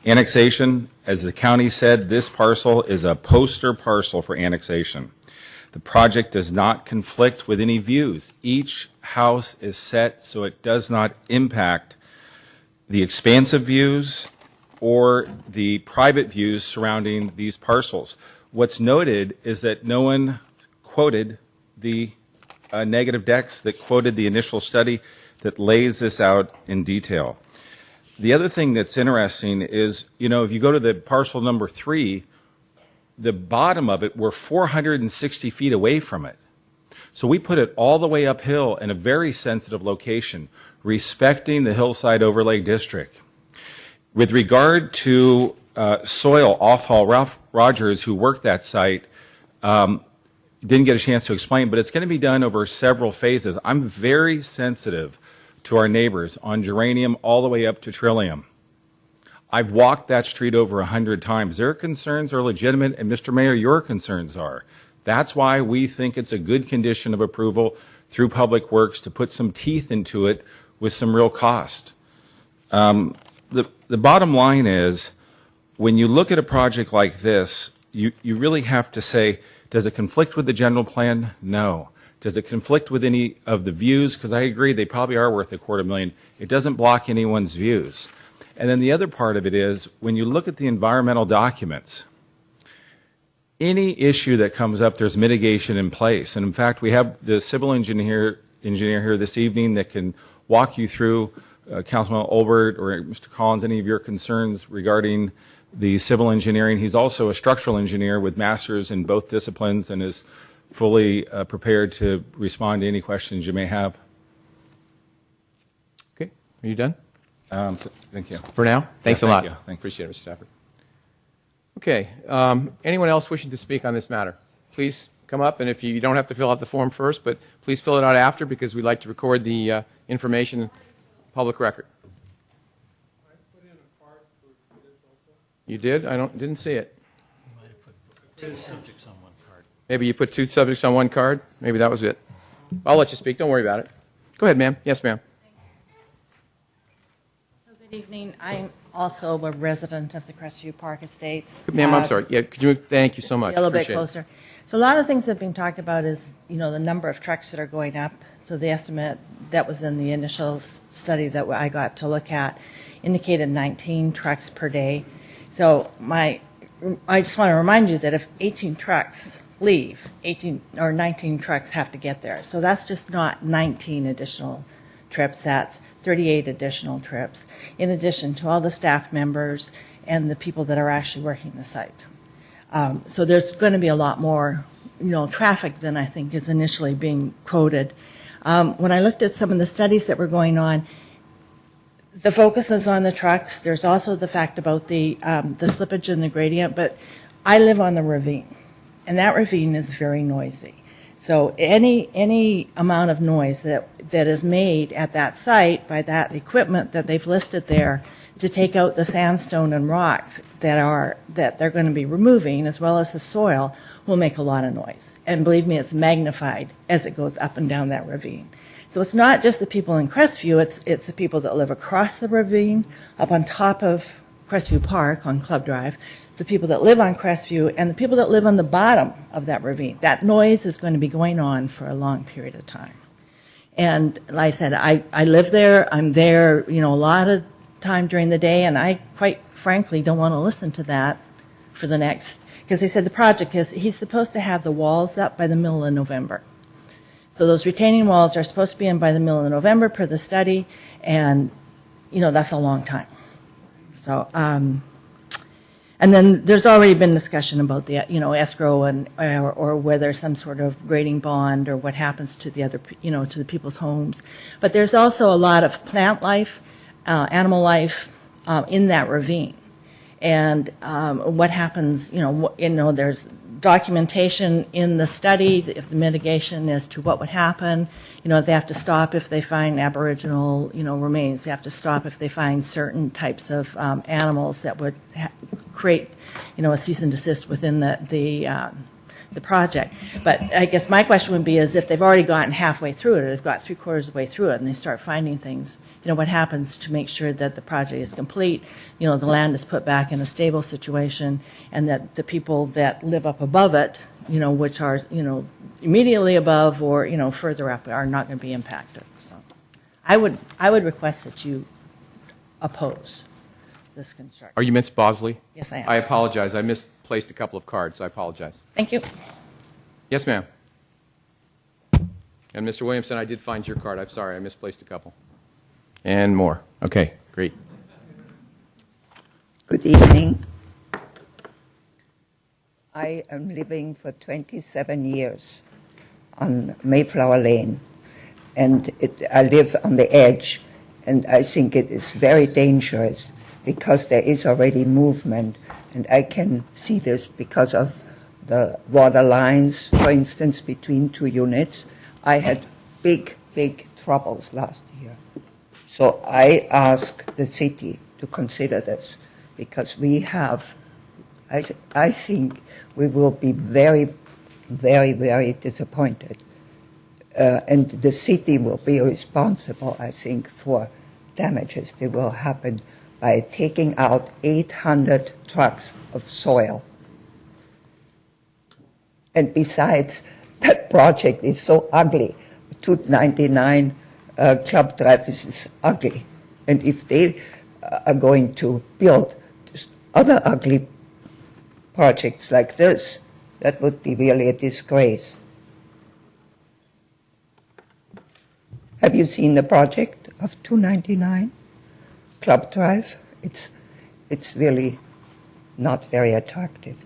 Annexation, as the county said, this parcel is a poster parcel for annexation. The project does not conflict with any views. Each house is set so it does not impact the expansive views or the private views surrounding these parcels. What's noted is that no one quoted the negative decks that quoted the initial study that lays this out in detail. The other thing that's interesting is, if you go to the parcel number 3, the bottom of it, we're 460 feet away from it. So we put it all the way uphill in a very sensitive location, respecting the Hillside Overlay District. With regard to soil off-haul, Ralph Rogers, who worked that site, didn't get a chance to explain, but it's going to be done over several phases. I'm very sensitive to our neighbors on Geranium all the way up to Trillium. I've walked that street over 100 times. Their concerns are legitimate, and Mr. Mayor, your concerns are. That's why we think it's a good condition of approval through Public Works to put some teeth into it with some real cost. The bottom line is, when you look at a project like this, you really have to say, does it conflict with the general plan? No. Does it conflict with any of the views? Because I agree, they probably are worth $250,000. It doesn't block anyone's views. And then the other part of it is, when you look at the environmental documents, any issue that comes up, there's mitigation in place. And in fact, we have the civil engineer here this evening that can walk you through, Councilman Olbert or Mr. Collins, any of your concerns regarding the civil engineering. He's also a structural engineer with masters in both disciplines and is fully prepared to respond to any questions you may have. Okay, are you done? Thank you. For now? Thanks a thank lot. you. Thanks. Appreciate it, Mr. Stafford. Okay, anyone else wishing to speak on this matter? Please come up, and if you don't have to fill out the form first, but please fill it out after, because we'd like to record the information in public record. You did? I didn't see it. Two subjects on one card. Maybe you put 2 subjects on 1 card? Maybe that was it. I'll let you speak. Don't worry about it. Go ahead, ma'am. Yes, ma'am. Good evening. I'm also a resident of the Crestview Park Estates. Ma'am, I'm sorry. Yeah, could you? Thank you so much. A little bit Appreciate it. closer. So a lot of things that have been talked about is, the number of trucks that are going up. So the estimate that was in the initial study that I got to look at indicated 19 trucks per day. So I just want to remind you that if 18 trucks leave, 18 or 19 trucks have to get there. So that's just not 19 additional trips. That's 38 additional trips, in addition to all the staff members and the people that are actually working the site. So there's going to be a lot more, traffic than I think is initially being quoted. When I looked at some of the studies that were going on, the focus is on the trucks. There's also the fact about the slippage and the gradient, but I live on the ravine, and that ravine is very noisy. So any amount of noise that is made at that site by that equipment that they've listed there to take out the sandstone and rocks that they're going to be removing, as well as the soil, will make a lot of noise. And believe me, it's magnified as it goes up and down that ravine. So it's not just the people in Crestview, it's the people that live across the ravine, up on top of Crestview Park on Club Drive, the people that live on Crestview, and the people that live on the bottom of that ravine. That noise is going to be going on for a long period of time. And like I said, I live there, I'm there, a lot of time during the day, and I quite frankly don't want to listen to that for the next, because they said the project he's supposed to have the walls up by the middle of November. So those retaining walls are supposed to be in by the middle of November per the study, and, that's a long time. So, and then there's already been discussion about the, escrow and, or whether some sort of grading bond or what happens to the other, to the people's homes. But there's also a lot of plant life, animal life in that ravine. And what happens, there's documentation in the study, if the mitigation as to what would happen. They have to stop if they find Aboriginal, remains. They have to stop if they find certain types of animals that would create, a cease and desist within the project. But I guess my question would be is if they've already gotten halfway through it, or they've got 3/4 of the way through it, and they start finding things, what happens to make sure that the project is complete, the land is put back in a stable situation, and that the people that live up above it, which are, immediately above or, further up, are not going to be impacted. So I would request that you oppose this construction. Are you Ms. Bosley? Yes, I am. I apologize. I misplaced a couple of cards. I apologize. Thank you. Yes, ma'am. And Mr. Williamson, I did find your card. I'm sorry. I misplaced a couple. And more. Okay, great. Good evening. I am living for 27 years on Mayflower Lane, and I live on the edge, and I think it is very dangerous because there is already movement, and I can see this because of the water lines, for instance, between two units. I had big troubles last year. So I ask the city to consider this, because we have, I think we will be very disappointed. And the city will be responsible, I think, for damages that will happen by taking out 800 trucks of soil. And besides, that project is so ugly. 299 Club Drive is ugly. And if they are going to build other ugly projects like this, that would be really a disgrace. Have you seen the project of 299 Club Drive? It's really not very attractive.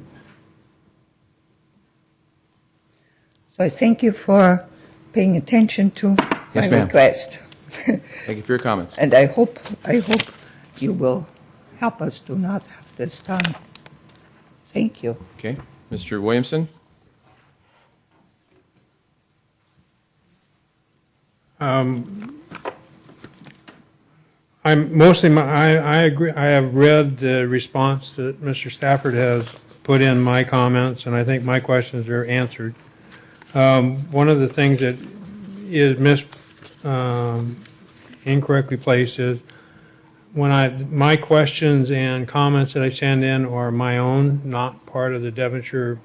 So I thank you for paying attention to Yes, my ma'am. request. Thank you for your comments. And I hope you will help us to not have this done. Thank you. Okay. Mr. Williamson? I agree. I have read the response that Mr. Stafford has put in my comments, and I think my questions are answered. One of the things that is incorrectly placed is my questions and comments that I send in are my own, not part of the Devonshire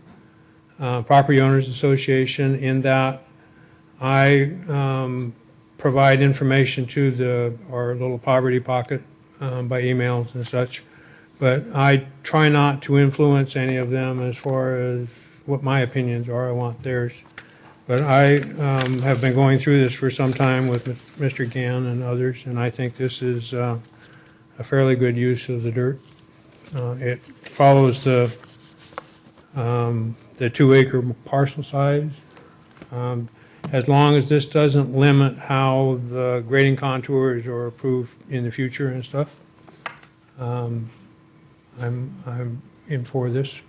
Property Owners Association, in that I provide information to our little poverty pocket by emails and such, but I try not to influence any of them as far as what my opinions are. I want theirs. But I have been going through this for some time with Mr. Gann and others, and I think this is a fairly good use of the dirt. It follows the 2-acre parcel size. As long as this doesn't limit how the grading contours are approved in the future and stuff, I'm in for this.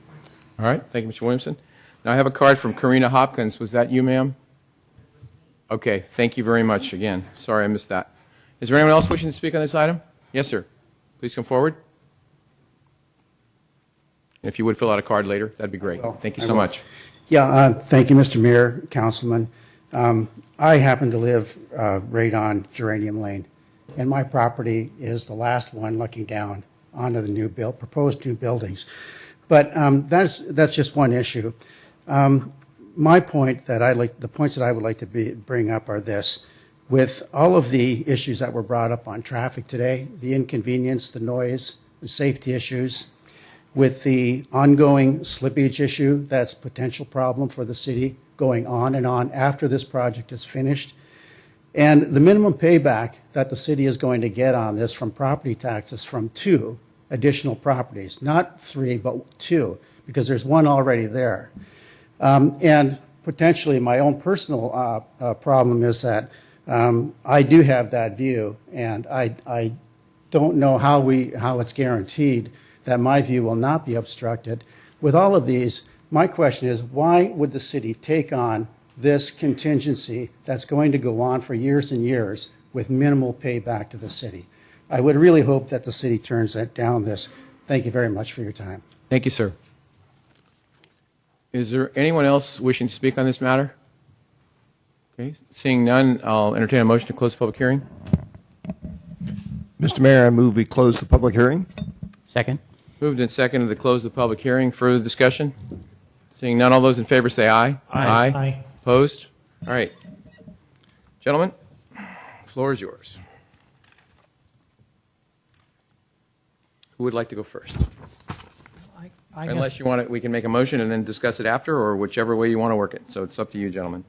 All right. Thank you, Mr. Williamson. Now I have a card from Karina Hopkins. Was that you, ma'am? Okay. Thank you very much again. Sorry I missed that. Is there anyone else wishing to speak on this item? Yes, sir. Please come forward. And if you would fill out a card later, that'd be great. Thank you so much. Yeah, thank you, Mr. Mayor, Councilman. I happen to live right on Geranium Lane, and my property is the last one looking down onto the proposed new buildings. But that's just one issue. My point the points that I would like to bring up are this: with all of the issues that were brought up on traffic today, the inconvenience, the noise, the safety issues, with the ongoing slippage issue, that's a potential problem for the city going on and on after this project is finished, and the minimum payback that the city is going to get on this from property taxes from 2 additional properties, not 3, but 2, because there's one already there. And potentially my own personal problem is that I do have that view, and I don't know how it's guaranteed that my view will not be obstructed. With all of these, my question is, why would the city take on this contingency that's going to go on for years and years with minimal payback to the city? I would really hope that the city turns that down this. Thank you very much for your time. Thank you, sir. Is there anyone else wishing to speak on this matter? Okay. Seeing none, I'll entertain a motion to close the public hearing. Mr. Mayor, I move we close the public hearing. Second. Moved and seconded to close the public hearing. Further discussion? Seeing none, all those in favor say aye. Aye. Aye. Opposed? All right. Gentlemen, the floor is yours. Who would like to go first? I Unless guess, you want it, we can make a motion and then discuss it after, or whichever way you want to work it. So it's up to you, gentlemen.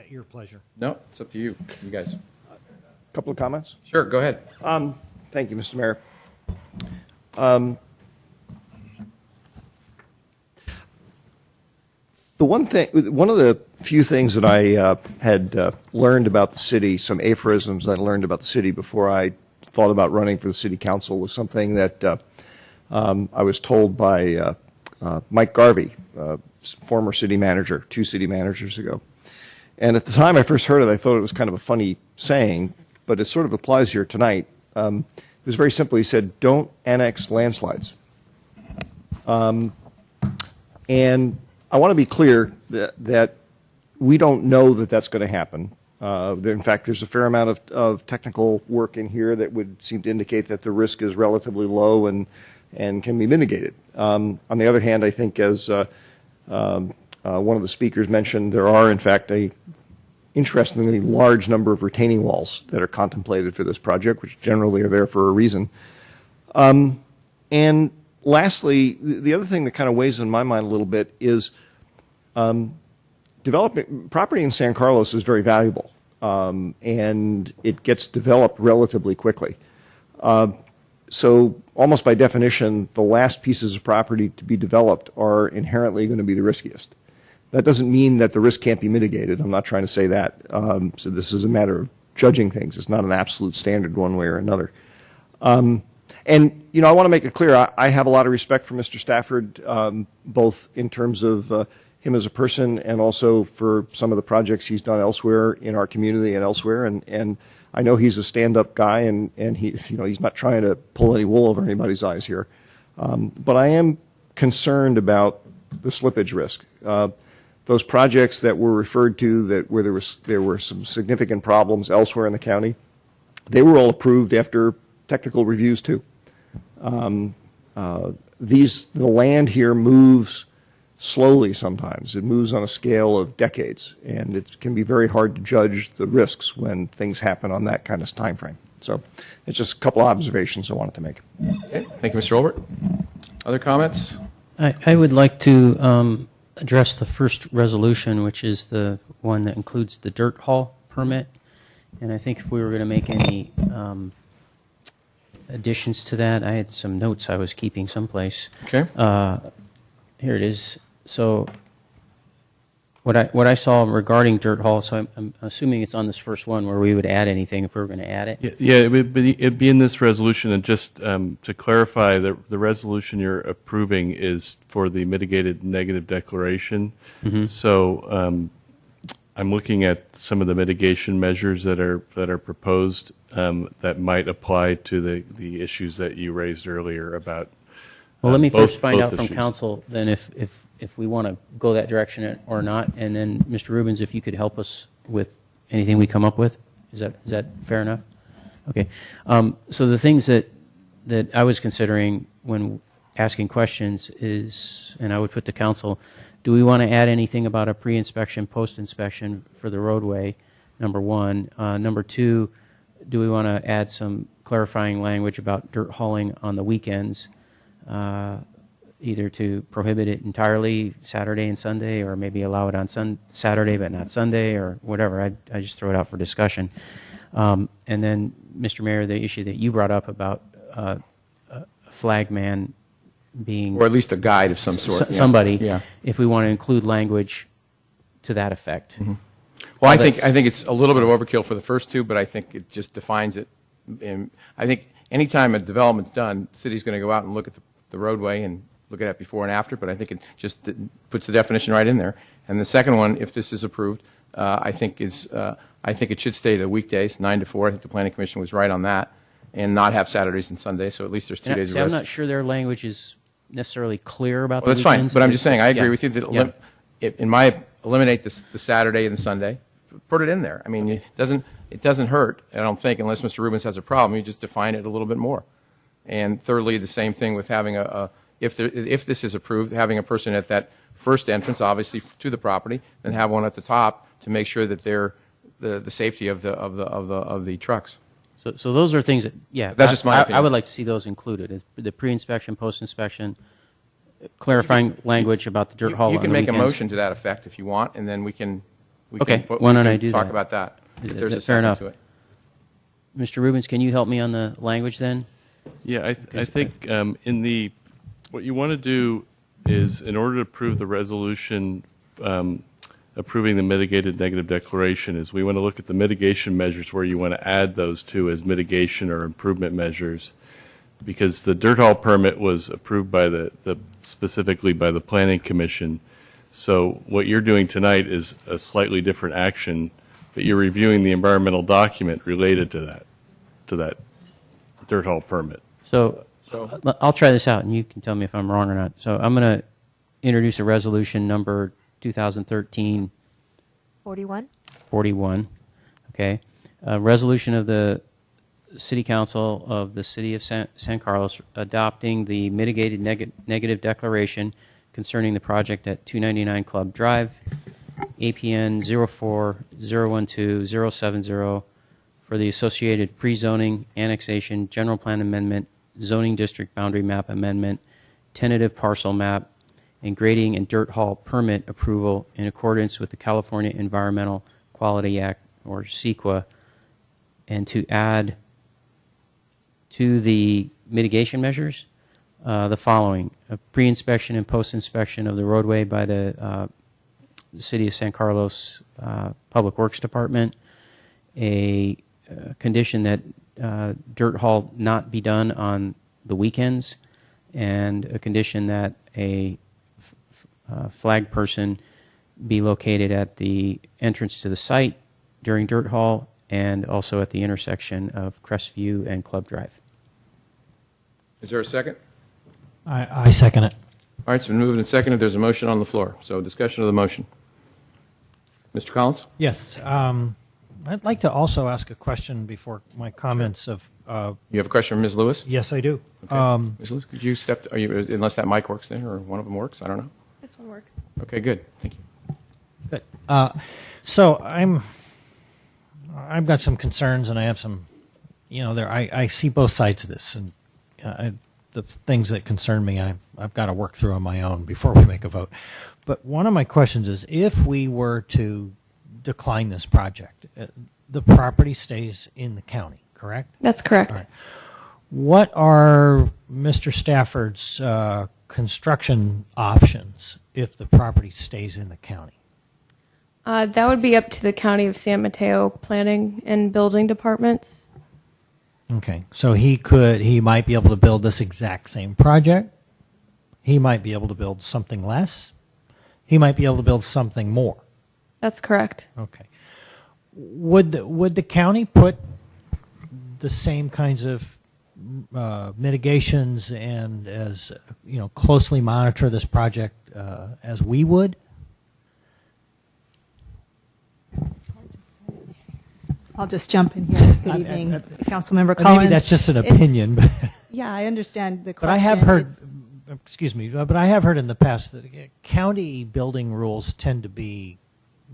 at your pleasure. No, it's up to you, you guys. Couple of comments? Sure, go ahead. Thank you, Mr. Mayor. One of the few things that I had learned about the city, some aphorisms that I learned about the city before I thought about running for the city council, was something that I was told by Mike Garvey, former city manager, 2 city managers ago. And at the time I first heard it, I thought it was kind of a funny saying, but it sort of applies here tonight. It was very simple. He said, "Don't annex landslides." And I want to be clear that we don't know that that's going to happen. In fact, there's a fair amount of technical work in here that would seem to indicate that the risk is relatively low and can be mitigated. On the other hand, I think as one of the speakers mentioned, there are in fact a interestingly large number of retaining walls that are contemplated for this project, which generally are there for a reason. And lastly, the other thing that kind of weighs on my mind a little bit is developing property in San Carlos is very valuable, and it gets developed relatively quickly. So almost by definition, the last pieces of property to be developed are inherently going to be the riskiest. That doesn't mean that the risk can't be mitigated. I'm not trying to say that. So this is a matter of judging things. It's not an absolute standard one way or another. And, you know, I want to make it clear, I have a lot of respect for Mr. Stafford, both in terms of him as a person and also for some of the projects he's done elsewhere in our community and elsewhere. And I know he's a stand-up guy, and he, you know, he's not trying to pull any wool over anybody's eyes here. But I am concerned about the slippage risk. Those projects that were referred to where there were some significant problems elsewhere in the county, they were all approved after technical reviews too. The land here moves slowly sometimes. It moves on a scale of decades, and it can be very hard to judge the risks when things happen on that kind of time frame. So it's just a couple of observations I wanted to make. Okay. Thank you, Mr. Olbert. Other comments? I would like to address the first resolution, which is the one that includes the dirt haul permit. And I think if we were going to make any additions to that, I had some notes I was keeping someplace. Okay. Here it is. So what I saw regarding dirt haul, so I'm assuming it's on this first one where we would add anything if we were going to add it. Yeah, it'd be in this resolution. And just to clarify, the resolution you're approving is for the mitigated negative declaration. Mm-hmm. So I'm looking at some of the mitigation measures that are proposed that might apply to the issues that you raised earlier about. Well, let me first find both out from issues. council then if we want to go that direction or not, and then Mr. Rubens, if you could help us with anything we come up with. Is that fair enough? Okay. So the things that I was considering when asking questions is, and I would put to council, do we want to add anything about a pre-inspection, post-inspection for the roadway, number one? Number two, do we want to add some clarifying language about dirt hauling on the weekends, either to prohibit it entirely Saturday and Sunday, or maybe allow it on Saturday but not Sunday, or whatever? I just throw it out for discussion. And then, Mr. Mayor, the issue that you brought up about a flag man being... Or at least a guide of some sort. Yeah. Somebody, Yeah. if we want to include language to that effect. Mm-hmm. Well, I think it's a little bit of overkill for the first two, but I think it just defines it. And I think anytime a development's done, the city's going to go out and look at the roadway and look at it before and after, but I think it just puts the definition right in there. And the second one, if this is approved, I think it should stay to weekdays, 9 to 4. I think the Planning Commission was right on that, and not have Saturdays and Sundays, so at least there's 2 days of rest. I'm not sure their language is necessarily clear about Well, the that's fine, weekends. but I'm just saying, I agree Yeah. with you that Yeah. eliminate the Saturday and the Sunday, put it in there. I mean, it doesn't hurt, I don't think, unless Mr. Rubens has a problem. You just define it a little bit more. And thirdly, the same thing with having if this is approved, having a person at that first entrance, obviously to the property, then have one at the top to make sure that they're the safety of the trucks. So those are things that, yeah. That's just my I opinion. would like to see those included, is the pre-inspection, post-inspection, clarifying language about the dirt haul You on can the make a weekends. motion to that effect if you want, and then we can Okay, we why don't can I do talk that? about that if Is there's that a fair second enough? to it. Mr. Rubens, can you help me on the language then? Yeah, I think in the, what you want to do is, in order to approve the resolution approving the mitigated negative declaration, is we want to look at the mitigation measures where you want to add those two as mitigation or improvement measures. Because the dirt haul permit was approved by specifically by the Planning Commission. So what you're doing tonight is a slightly different action, but you're reviewing the environmental document related to that dirt haul permit. So I'll try this out, and you can tell me if I'm wrong or not. So I'm going to introduce a resolution number 2013 41. Okay, a resolution of the City Council of the City of San Carlos adopting the mitigated negative declaration concerning the project at 299 Club Drive, APN 04012070 for the associated pre-zoning, annexation, general plan amendment, zoning district boundary map amendment, tentative parcel map, and grading and dirt haul permit approval in accordance with the California Environmental Quality Act, or CEQA, and to add to the mitigation measures the following: a pre-inspection and post-inspection of the roadway by the City of San Carlos Public Works Department, a condition that dirt haul not be done on the weekends, and a condition that a flag person be located at the entrance to the site during dirt haul and also at the intersection of Crestview and Club Drive. Is there a second? I second it. All right, it's been moved and seconded. There's a motion on the floor. So discussion of the motion. Mr. Collins? Yes. I'd like to also ask a question before my comments of. You have a question from Ms. Lewis? Yes, I do. Okay. Ms. Lewis, could you step, unless that mic works then, or one of them works, I don't know. This one works. Okay, good. Thank you. Good. So I've got some concerns, and I have some, I see both sides of this, and the things that concern me, I've got to work through on my own before we make a vote. But one of my questions is, if we were to decline this project, the property stays in the county, correct? That's correct. All right. What are Mr. Stafford's construction options if the property stays in the county? That would be up to the County of San Mateo Planning and Building Departments. Okay, so he might be able to build this exact same project. He might be able to build something less. He might be able to build something more. That's correct. Okay. Would the county put the same kinds of mitigations and as closely monitor this project as we would? I'll just jump in here. Good evening, Councilmember Collins. Maybe that's just an opinion. But yeah, I understand the question. But I have heard, excuse me, but I have heard in the past that county building rules tend to be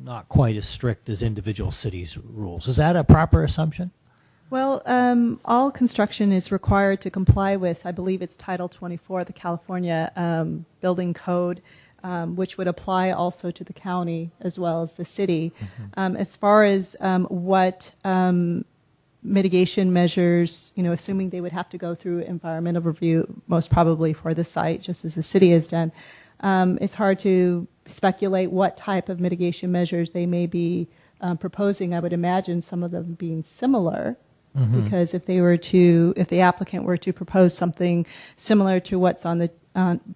not quite as strict as individual cities' rules. Is that a proper assumption? Well, all construction is required to comply with, I believe it's Title 24 of the California Building Code, which would apply also to the county as well as the city. Mm-hmm. As far as what mitigation measures, assuming they would have to go through environmental review, most probably for the site, just as the city has done, it's hard to speculate what type of mitigation measures they may be proposing. I would imagine some of them being similar. Mm-hmm. Because if the applicant were to propose something similar to what's on the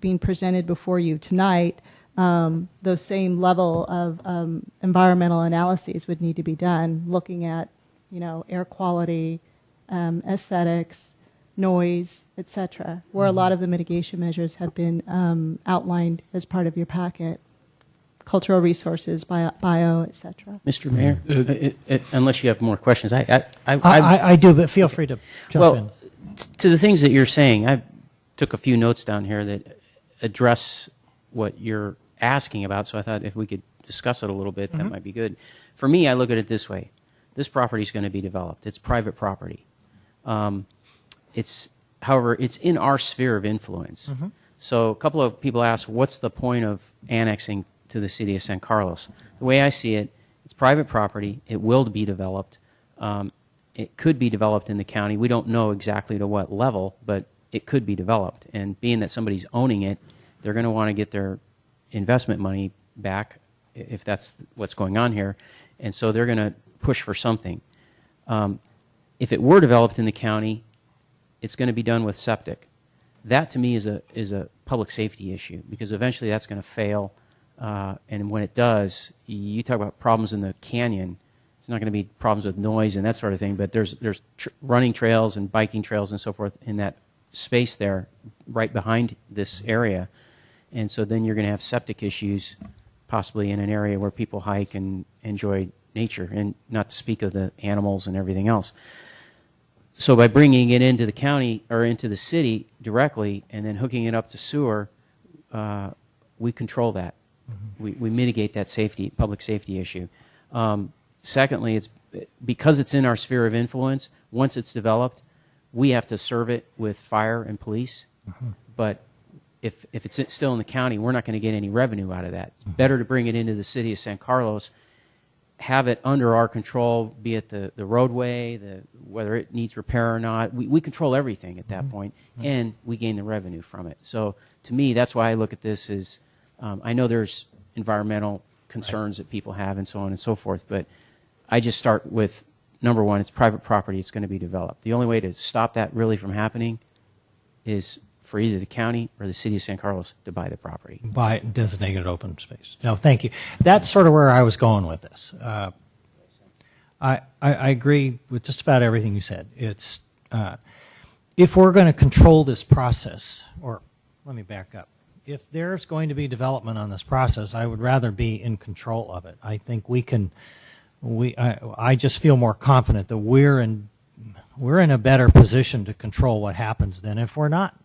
being presented before you tonight, those same level of environmental analyses would need to be done, looking at air quality, aesthetics, noise, etc., where a lot of the mitigation measures have been outlined as part of your packet. Cultural resources, bio, etc. Mr. Mayor, unless you have more questions, I do, but feel free to jump in. To the things that you're saying, I took a few notes down here that address what you're asking about, so I thought if we could discuss it a little bit, that might be good. For me, I look at it this way. This property is going to be developed. It's private property. However, it's in our sphere of influence. Mhm. So a couple of people asked, what's the point of annexing to the city of San Carlos? The way I see it, it's private property. It will be developed. It could be developed in the county. We don't know exactly to what level, but it could be developed. And being that somebody's owning it, they're going to want to get their investment money back if that's what's going on here. And so they're going to push for something. If it were developed in the county, it's going to be done with septic. That to me is a public safety issue, because eventually that's going to fail. And when it does, you talk about problems in the canyon. It's not going to be problems with noise and that sort of thing, but there's running trails and biking trails and so forth in that space there right behind this area. And so then you're going to have septic issues possibly in an area where people hike and enjoy nature, and not to speak of the animals and everything else. So by bringing it into the county or into the city directly and then hooking it up to sewer, we control that. We mitigate that public safety issue. Secondly, it's because it's in our sphere of influence. Once it's developed, we have to serve it with fire and police. But if it's still in the county, we're not going to get any revenue out of that. It's better to bring it into the city of San Carlos, have it under our control, be it the roadway, whether it needs repair or not. We control everything at that point, and we gain the revenue from it. So to me, that's why I look at this as, I know there's environmental concerns that people have and so on and so forth, but I just start with, number one, it's private property, it's going to be developed. The only way to stop that really from happening is for either the county or the city of San Carlos to buy the property. By designated open space. No, thank you. That's sort of where I was going with this. I agree with just about everything you said. It's if we're going to control this process, or let me back up. If there's going to be development on this process, I would rather be in control of it. I think we can. I just feel more confident that we're in a better position to control what happens than if we're not.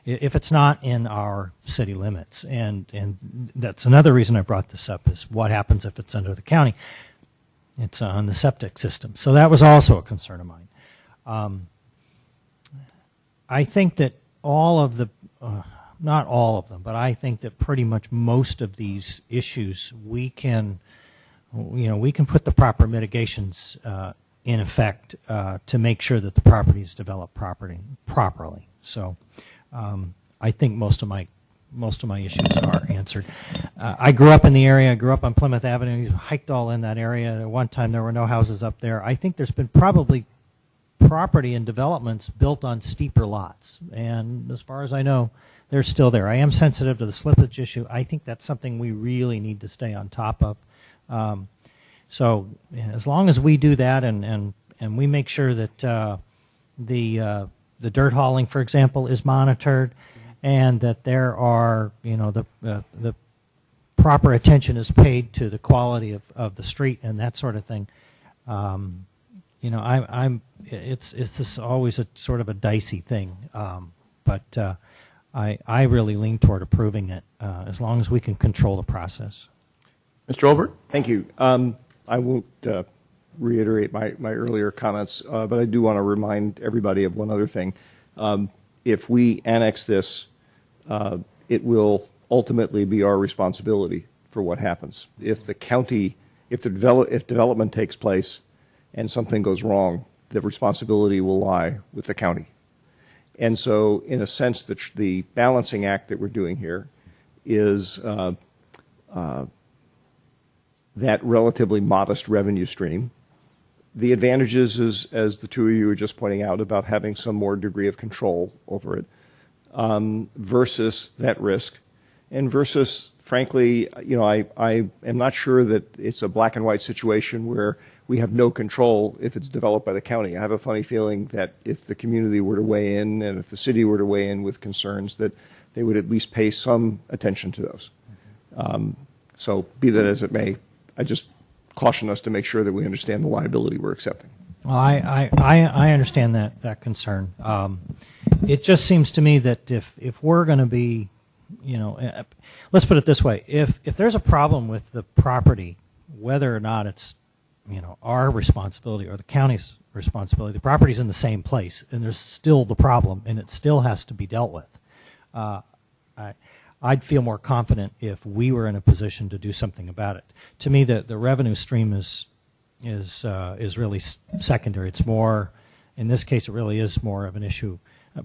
If it's not in our city limits, and that's another reason I brought this up, is what happens if it's under the county. It's on the septic system. So that was also a concern of mine. I think that all of the, not all of them, but I think that pretty much most of these issues we can put the proper mitigations in effect to make sure that the property is developed properly. So I think most of my issues are answered. I grew up in the area. I grew up on Plymouth Avenue. Hiked all in that area. At one time, there were no houses up there. I think there's been probably property and developments built on steeper lots. And as far as I know, they're still there. I am sensitive to the slippage issue. I think that's something we really need to stay on top of. So as long as we do that and we make sure that the dirt hauling, for example, is monitored, and that there are, the proper attention is paid to the quality of the street and that sort of thing. It's just always a sort of a dicey thing, but I really lean toward approving it as long as we can control the process. Mr. Olbert? Thank you. I won't reiterate my earlier comments, but I do want to remind everybody of one other thing. If we annex this, it will ultimately be our responsibility for what happens. If the county, if development takes place and something goes wrong, the responsibility will lie with the county. And so, in a sense, the balancing act that we're doing here is that relatively modest revenue stream. The advantages is, as the two of you were just pointing out, about having some more degree of control over it, versus that risk, and versus, frankly, I am not sure that it's a black and white situation where we have no control if it's developed by the county. I have a funny feeling that if the community were to weigh in, and if the city were to weigh in with concerns, that they would at least pay some attention to those. So be that as it may, I just caution us to make sure that we understand the liability we're accepting. Well, I understand that concern. It just seems to me that if we're going to be, let's put it this way: if there's a problem with the property, whether or not it's our responsibility or the county's responsibility. The property's in the same place, and there's still the problem, and it still has to be dealt with. I'd feel more confident if we were in a position to do something about it. To me, the revenue stream is really secondary. It's more, in this case, it really is more of an issue.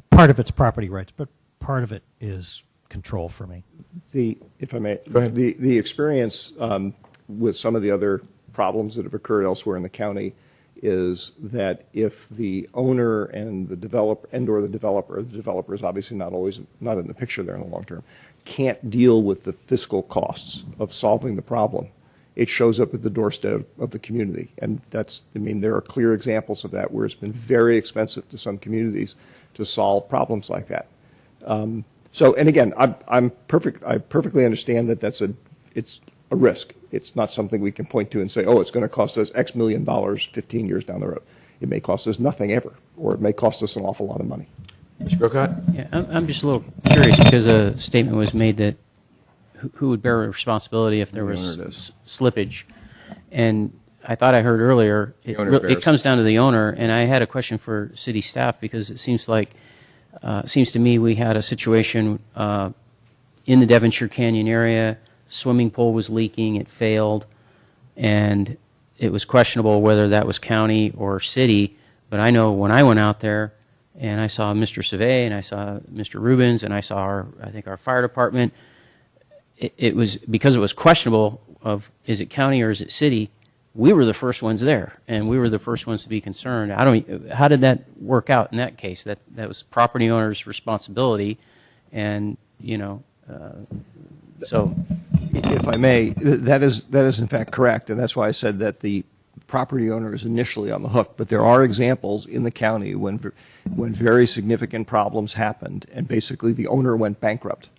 Part of it's property rights, but part of it is control for me. If I may, the experience with some of the other problems that have occurred elsewhere in the county is that if the owner and the developer or the developer is obviously not in the picture there in the long term, can't deal with the fiscal costs of solving the problem, it shows up at the doorstep of the community. And there are clear examples of that where it's been very expensive to some communities to solve problems like that. And again, I perfectly understand that it's a risk. It's not something we can point to and say, oh, it's going to cost us X million dollars 15 years down the road. It may cost us nothing ever, or it may cost us an awful lot of money. Mr. Grocott? Yeah, I'm just a little curious because a statement was made that who would bear responsibility if there was slippage. And I thought I heard earlier it comes down to the owner. And I had a question for city staff because it seems to me we had a situation in the Devonshire Canyon area. Swimming pool was leaking, it failed, and it was questionable whether that was county or city. But I know when I went out there and I saw Mr. Savay and I saw Mr. Rubens and I saw our fire department, it was because it was questionable of is it county or is it city. We were the first ones there, and we were the first ones to be concerned. How did that work out in that case? That was property owner's responsibility, and so. If I may, that is in fact correct, and that's why I said that the property owner is initially on the hook. But there are examples in the county when very significant problems happened, and basically the owner went bankrupt.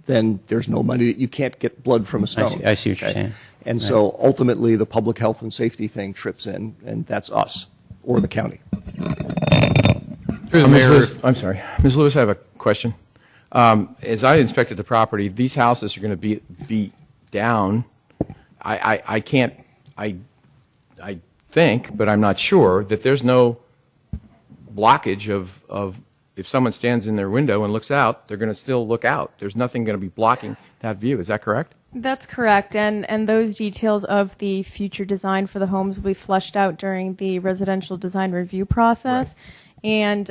Then there's no money. You can't get blood from a stone. I see what you're saying. And so ultimately the public health and safety thing trips in, and that's us or the county. I'm sorry. Ms. Lewis, I have a question. As I inspected the property, these houses are going to be down. I think, but I'm not sure, that there's no blockage of if someone stands in their window and looks out, they're going to still look out. There's nothing going to be blocking that view. Is that correct? That's correct, and those details of the future design for the homes will be fleshed out during the residential design review process. Right. And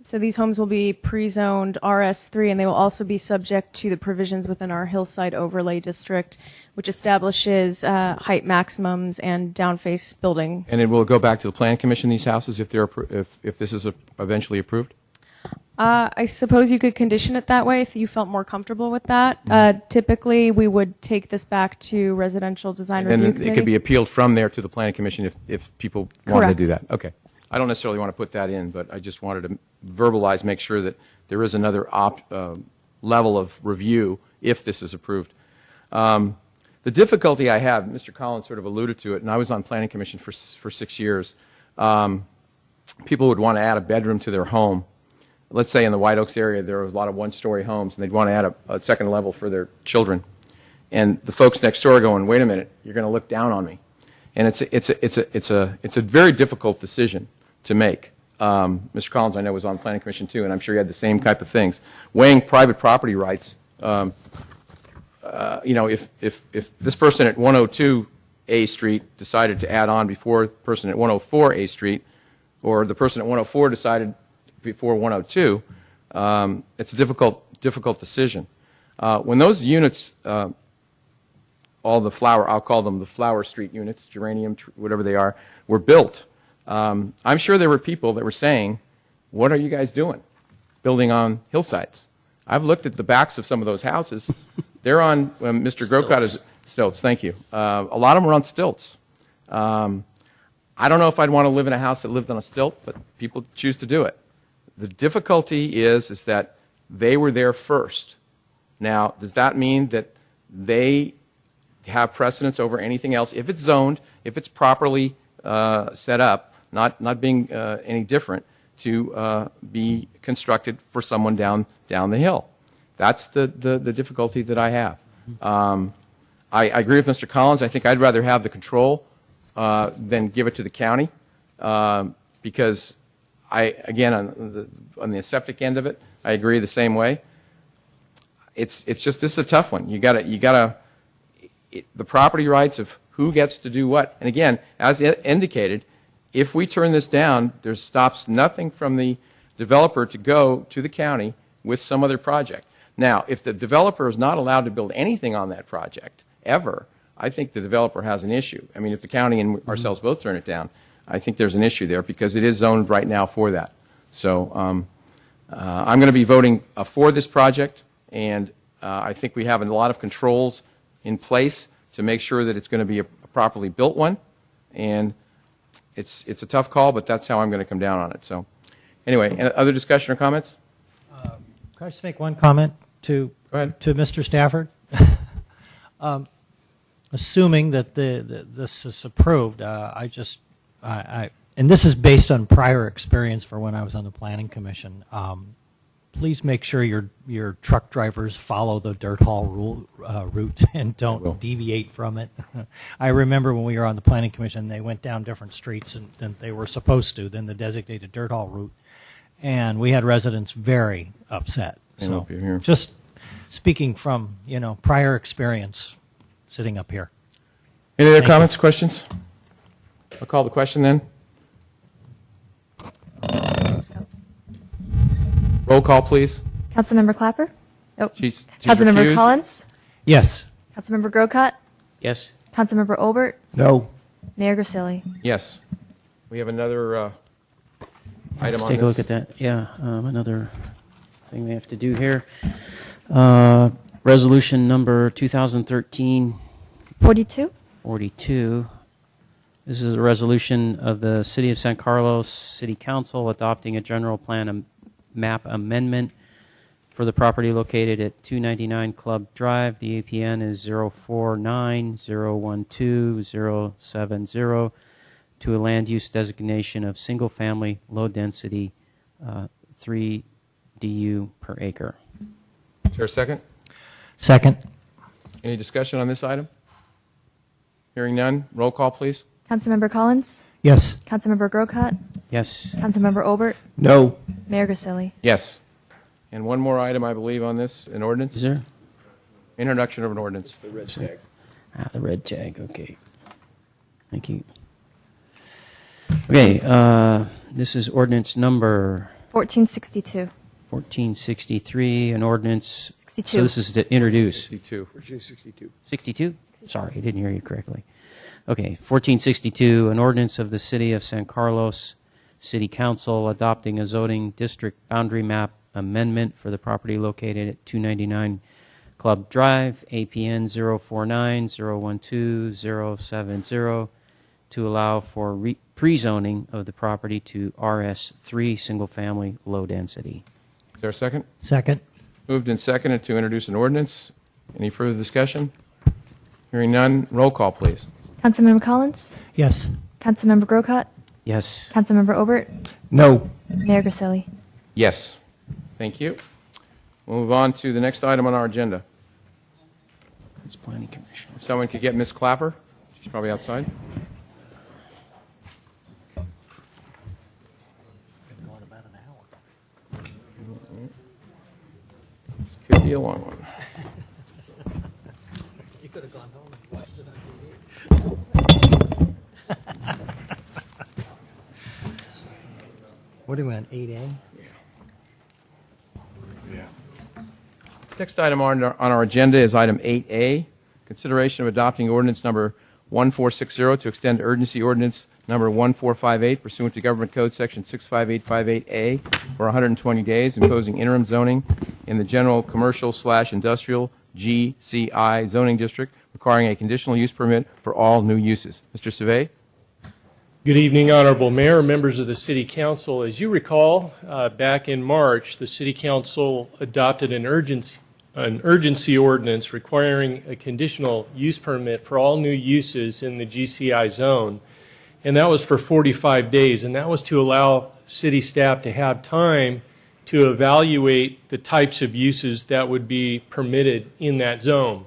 so these homes will be pre-zoned RS3, and they will also be subject to the provisions within our Hillside Overlay District, which establishes height maximums and downface building. And it will go back to the Plan Commission, these houses, if this is eventually approved? I suppose you could condition it that way if you felt more comfortable with that. Typically, we would take this back to Residential Design Review Committee. And it could be appealed from there to the Planning Commission if people wanted to do that. Okay. I don't necessarily want to put that in, but I just wanted to verbalize, make sure that there is another level of review if this is approved. The difficulty I have, Mr. Collins sort of alluded to it, and I was on Planning Commission for 6 years. People would want to add a bedroom to their home. Let's say in the White Oaks area there are a lot of one-story homes, and they'd want to add a second level for their children. And the folks next door are going, wait a minute, you're going to look down on me. And it's a very difficult decision to make. Mr. Collins, I know, was on Planning Commission too, and I'm sure he had the same type of things. Weighing private property rights, if this person at 102 A Street decided to add on before the person at 104 A Street, or the person at 104 decided before 102, it's a difficult decision. When those units, all the flower, I'll call them the Flower Street units, geranium, whatever they are, were built, I'm sure there were people that were saying, what are you guys doing, building on hillsides? I've looked at the backs of some of those houses. They're on, Mr. Grocott is, stilts, thank you. A lot of them are on stilts. I don't know if I'd want to live in a house that lived on a stilt, but people choose to do it. The difficulty is that they were there first. Now, does that mean that they have precedence over anything else? If it's zoned, if it's properly set up, not being any different, to be constructed for someone down the hill. That's the difficulty that I have. I agree with Mr. Collins. I think I'd rather have the control than give it to the county. because again, on the septic end of it, I agree the same way. This is a tough one. The property rights of who gets to do what. And again, as indicated, if we turn this down, there stops nothing from the developer to go to the county with some other project. Now, if the developer is not allowed to build anything on that project ever, I think the developer has an issue. I mean, if the county and ourselves both turn it down, I think there's an issue there because it is zoned right now for that. So I'm going to be voting for this project, and I think we have a lot of controls in place to make sure that it's going to be a properly built one. And it's a tough call, but that's how I'm going to come down on it. So anyway, other discussion or comments? Can I just make one comment to Mr. Stafford? Assuming that this is approved, and this is based on prior experience for when I was on the Planning Commission. Please make sure your truck drivers follow the dirt haul route and don't deviate from it. I remember when we were on the Planning Commission, they went down different streets than they were supposed to, than the designated dirt haul route, and we had residents very upset. So just speaking from prior experience, sitting up here. Any other comments, questions? I'll call the question then. Roll call, please. Councilmember Clapper? Oh. She's Councilmember recused. Collins? Yes. Councilmember Grocott? Yes. Councilmember Olbert? No. Mayor Grisilli? Yes. We have another item Let's on take this. a look at that. Yeah, another thing we have to do here. Resolution number 2013 42. This is a resolution of the City of San Carlos City Council adopting a general plan map amendment for the property located at 299 Club Drive. The APN is 049012070 to a land use designation of single family low density 3 DU per acre. Is there a second? Second. Any discussion on this item? Hearing none. Roll call, please. Councilmember Collins? Yes. Councilmember Grocott? Yes. Councilmember Olbert? No. Mayor Grisilli? Yes. And one more item, I believe, on this, an ordinance? Is there? Introduction of an ordinance. The red tag. The red tag. Okay. Thank you. Okay. This is ordinance number 1462. 1463, an ordinance. 62. So this is to introduce. 62. 62. 62? Sorry, I didn't hear you correctly. Okay, 1462, an ordinance of the City of San Carlos City Council adopting a zoning district boundary map amendment for the property located at 299 Club Drive, APN 049012070, to allow for pre-zoning of the property to RS3 single-family low density. Is there a second? Second. Moved and seconded to introduce an ordinance. Any further discussion? Hearing none. Roll call, please. Councilmember Collins? Yes. Councilmember Grocott? Yes. Councilmember Olbert? No. Mayor Grisilli? Yes. Thank you. We'll move on to the next item on our agenda. It's Planning Commission. If someone could get Ms. Clapper. She's probably outside. This could be a long one. You could have gone home and watched it on TV. What do you want, 8A? Next item on our agenda is item 8A, consideration of adopting ordinance number 1460 to extend urgency ordinance number 1458 pursuant to Government Code Section 65858A for 120 days, imposing interim zoning in the general commercial/industrial GCI zoning district, requiring a conditional use permit for all new uses. Mr. Savay? Good evening, Honorable Mayor, members of the City Council. As you recall, back in March, the City Council adopted an urgency ordinance requiring a conditional use permit for all new uses in the GCI zone, and that was for 45 days, and that was to allow city staff to have time to evaluate the types of uses that would be permitted in that zone.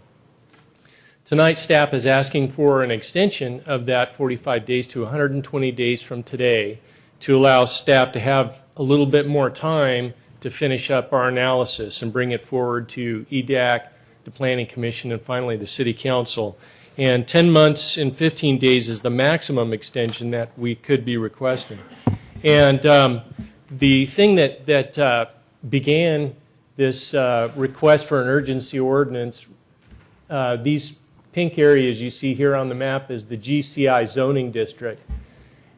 Tonight, staff is asking for an extension of that 45 days to 120 days from today to allow staff to have a little bit more time to finish up our analysis and bring it forward to EDAC, the Planning Commission, and finally the City Council. And 10 months and 15 days is the maximum extension that we could be requesting. And the thing that began this request for an urgency ordinance, these pink areas you see here on the map is the GCI zoning district.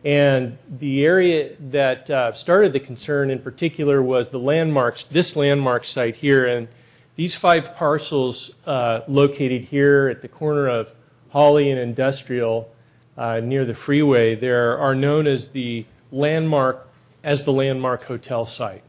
And the area that started the concern in particular was the landmarks, this landmark site here. And these 5 parcels located here at the corner of Holly and Industrial near the freeway there are known as the landmark hotel site.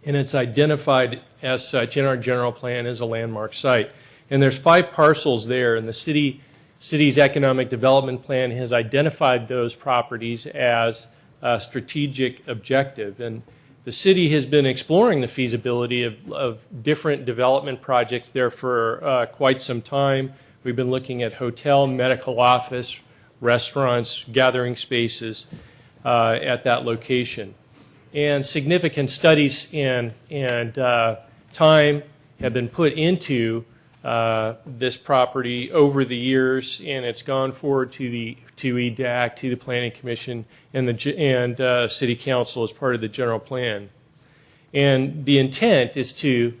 And it's identified as such in our general plan as a landmark site. And there's 5 parcels there, and the city's economic development plan has identified those properties as a strategic objective. And the city has been exploring the feasibility of different development projects there for quite some time. We've been looking at hotel, medical office, restaurants, gathering spaces at that location. And significant studies and time have been put into this property over the years, and it's gone forward to EDAC, to the Planning Commission, and City Council as part of the general plan. And the intent is to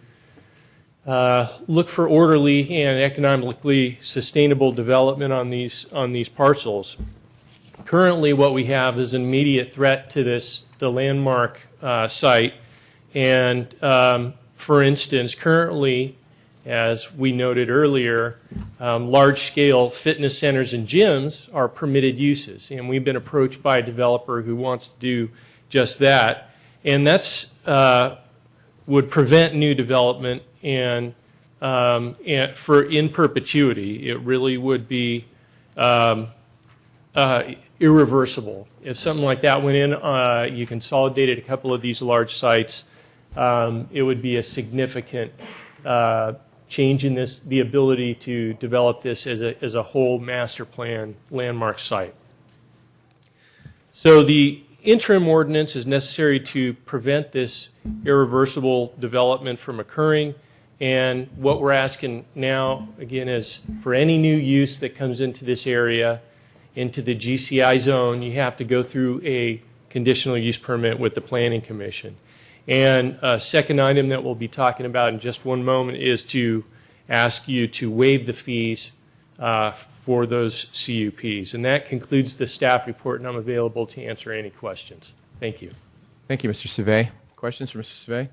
look for orderly and economically sustainable development on these parcels. Currently, what we have is an immediate threat to the landmark site, and for instance, currently, as we noted earlier, large-scale fitness centers and gyms are permitted uses, and we've been approached by a developer who wants to do just that, and that's would prevent new development and for in perpetuity. It really would be irreversible. If something like that went in, you consolidated a couple of these large sites, it would be a significant change in the ability to develop this as a whole master plan landmark site. So the interim ordinance is necessary to prevent this irreversible development from occurring. And what we're asking now, again, is for any new use that comes into this area, into the GCI zone, you have to go through a conditional use permit with the Planning Commission. And a second item that we'll be talking about in just one moment is to ask you to waive the fees for those CUPs. And that concludes the staff report, and I'm available to answer any questions. Thank you. Thank you, Mr. Savay. Questions for Mr. Savay?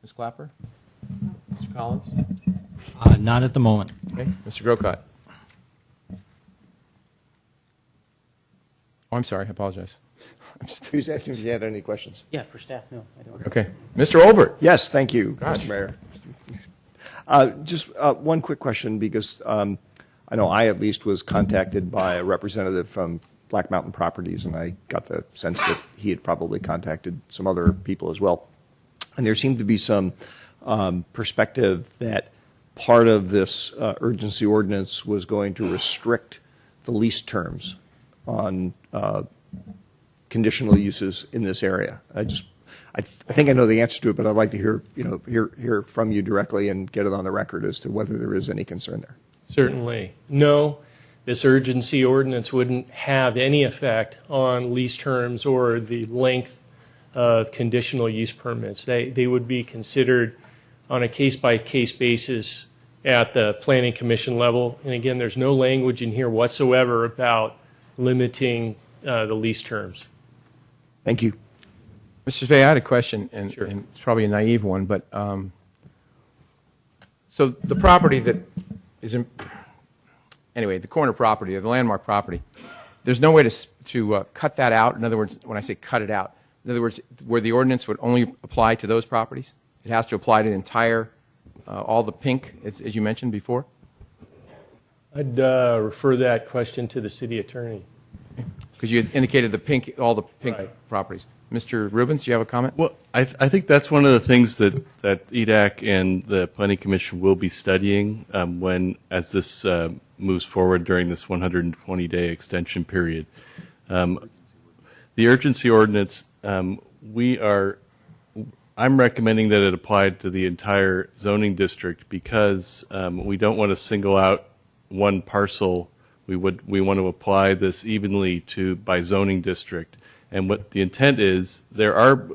Ms. Clapper? Mr. Collins? Not at the moment. Okay. Mr. Grocott? Oh, I'm sorry. I apologize. He was asking if you had any questions. Yeah, for staff, no, I don't. Okay. Mr. Olbert? Yes, thank you, Gosh. Mr. Mayor. Just one quick question, because I know I at least was contacted by a representative from Black Mountain Properties, and I got the sense that he had probably contacted some other people as well. And there seemed to be some perspective that part of this urgency ordinance was going to restrict the lease terms on conditional uses in this area. I think I know the answer to it, but I'd like to hear from you directly and get it on the record as to whether there is any concern there. Certainly. No, this urgency ordinance wouldn't have any effect on lease terms or the length of conditional use permits. They would be considered on a case-by-case basis at the Planning Commission level. And again, there's no language in here whatsoever about limiting the lease terms. Thank you. Mr. Savay, I had a question, and it's probably a naive one, but so the property that is in, anyway, the corner property, or the landmark property, there's no way to cut that out? In other words, when I say cut it out, in other words, where the ordinance would only apply to those properties? It has to apply to the entire, all the pink, as you mentioned before? I'd refer that question to the city attorney. Because you had indicated the pink, all the pink Right. properties. Mr. Rubens, do you have a comment? Well, I think that's one of the things that EDAC and the Planning Commission will be studying as this moves forward during this 120-day extension period. The urgency ordinance, I'm recommending that it apply to the entire zoning district because we don't want to single out one parcel. We want to apply this evenly by zoning district. And what the intent is, there are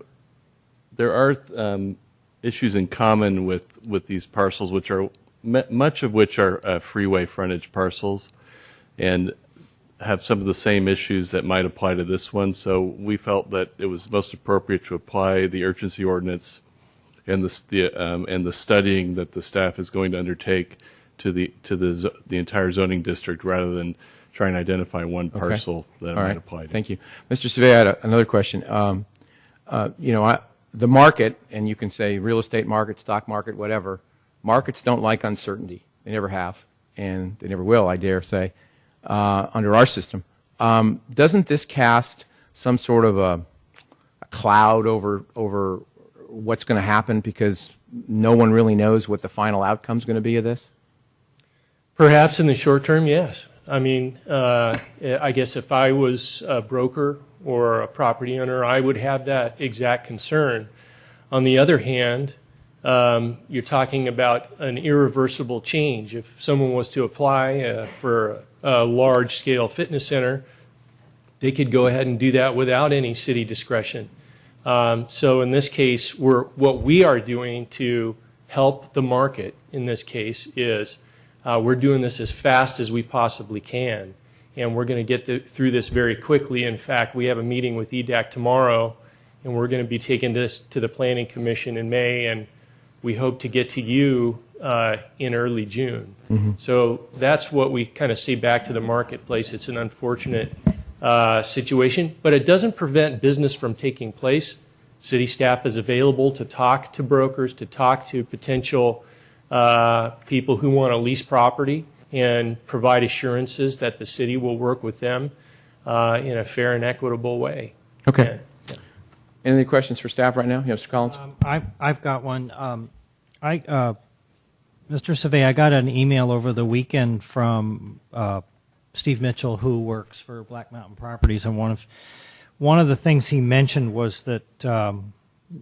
issues in common with these parcels, which are much of which are freeway frontage parcels, and have some of the same issues that might apply to this one. So we felt that it was most appropriate to apply the urgency ordinance and the studying that the staff is going to undertake to the entire zoning district, rather than trying to identify one parcel that it might apply to. Thank you, Mr. Surveyor. I had another question. The market, and you can say real estate market, stock market, whatever. Markets don't like uncertainty. They never have, and they never will, I dare say, under our system. Doesn't this cast some sort of a cloud over what's going to happen because no one really knows what the final outcome is going to be of this? Perhaps in the short term, yes. I mean, I guess if I was a broker or a property owner, I would have that exact concern. On the other hand, you're talking about an irreversible change. If someone was to apply for a large-scale fitness center, they could go ahead and do that without any city discretion. So in this case, what we are doing to help the market in this case is we're doing this as fast as we possibly can, and we're going to get through this very quickly. In fact, we have a meeting with EDAC tomorrow, and we're going to be taking this to the Planning Commission in May, and we hope to get to you in early June. Mm-hmm. So that's what we kind of see back to the marketplace. It's an unfortunate situation, but it doesn't prevent business from taking place. City staff is available to talk to brokers, to talk to potential people who want to lease property, and provide assurances that the city will work with them in a fair and equitable way. Okay. Yeah. Any questions for staff right now? Mr. Collins? I've got one. Mr. Surveyor, I got an email over the weekend from Steve Mitchell, who works for Black Mountain Properties, and one of the things he mentioned was that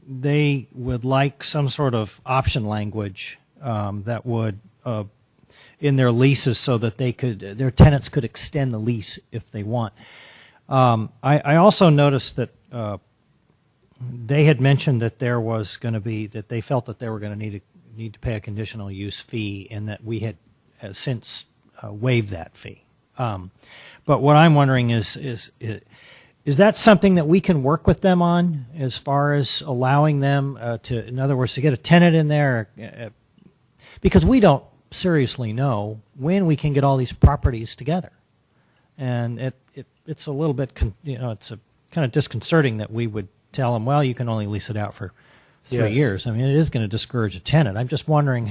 they would like some sort of option language that would in their leases, so that their tenants could extend the lease if they want. I also noticed that they had mentioned that there was going to be, that they felt that they were going to need to pay a conditional use fee, and that we had since waived that fee. But what I'm wondering is that something that we can work with them on, as far as allowing them to, in other words, to get a tenant in there? Because we don't seriously know when we can get all these properties together, and it's a little bit, it's a kind of disconcerting that we would tell them, well, you can only lease it out for 3 years. I mean, it is going to discourage a tenant. I'm just wondering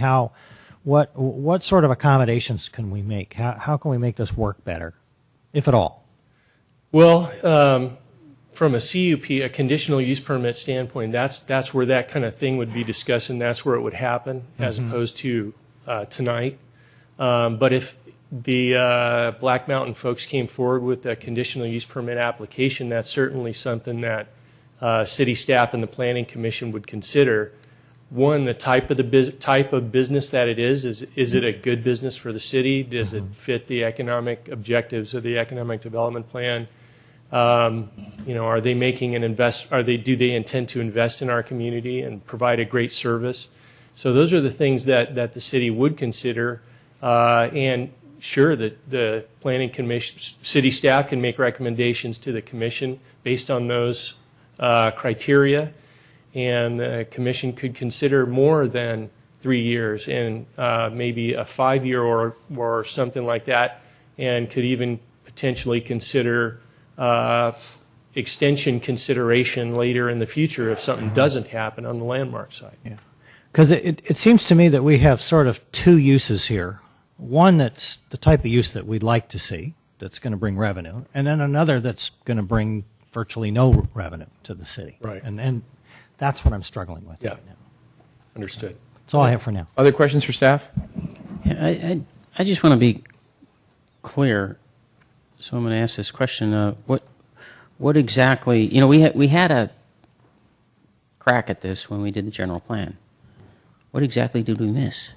what sort of accommodations can we make? How can we make this work better, if at all? Well, from a CUP, a conditional use permit standpoint, that's where that kind of thing would be discussed, and that's where it would happen, as opposed to tonight. But if the Black Mountain folks came forward with a conditional use permit application, that's certainly something that city staff and the Planning Commission would consider. One, the type of business that it is it a good business for the city? Does it fit the economic objectives of the economic development plan? Are they making an do they intend to invest in our community and provide a great service? So those are the things that the city would consider, and sure, the Planning Commission, city staff can make recommendations to the commission based on those criteria, and the commission could consider more than 3 years, and maybe a 5-year or something like that, and could even potentially consider extension consideration later in the future if something doesn't happen on the landmark side. Yeah. Because it seems to me that we have sort of two uses here. One that's the type of use that we'd like to see, that's going to bring revenue, and then another that's going to bring virtually no revenue to the city. Right. And that's what I'm struggling with right now. Understood. That's all I have for now. Other questions for staff? Yeah, I just want to be clear, so I'm going to ask this question. What what exactly, we had a crack at this when we did the general plan. What exactly did we miss?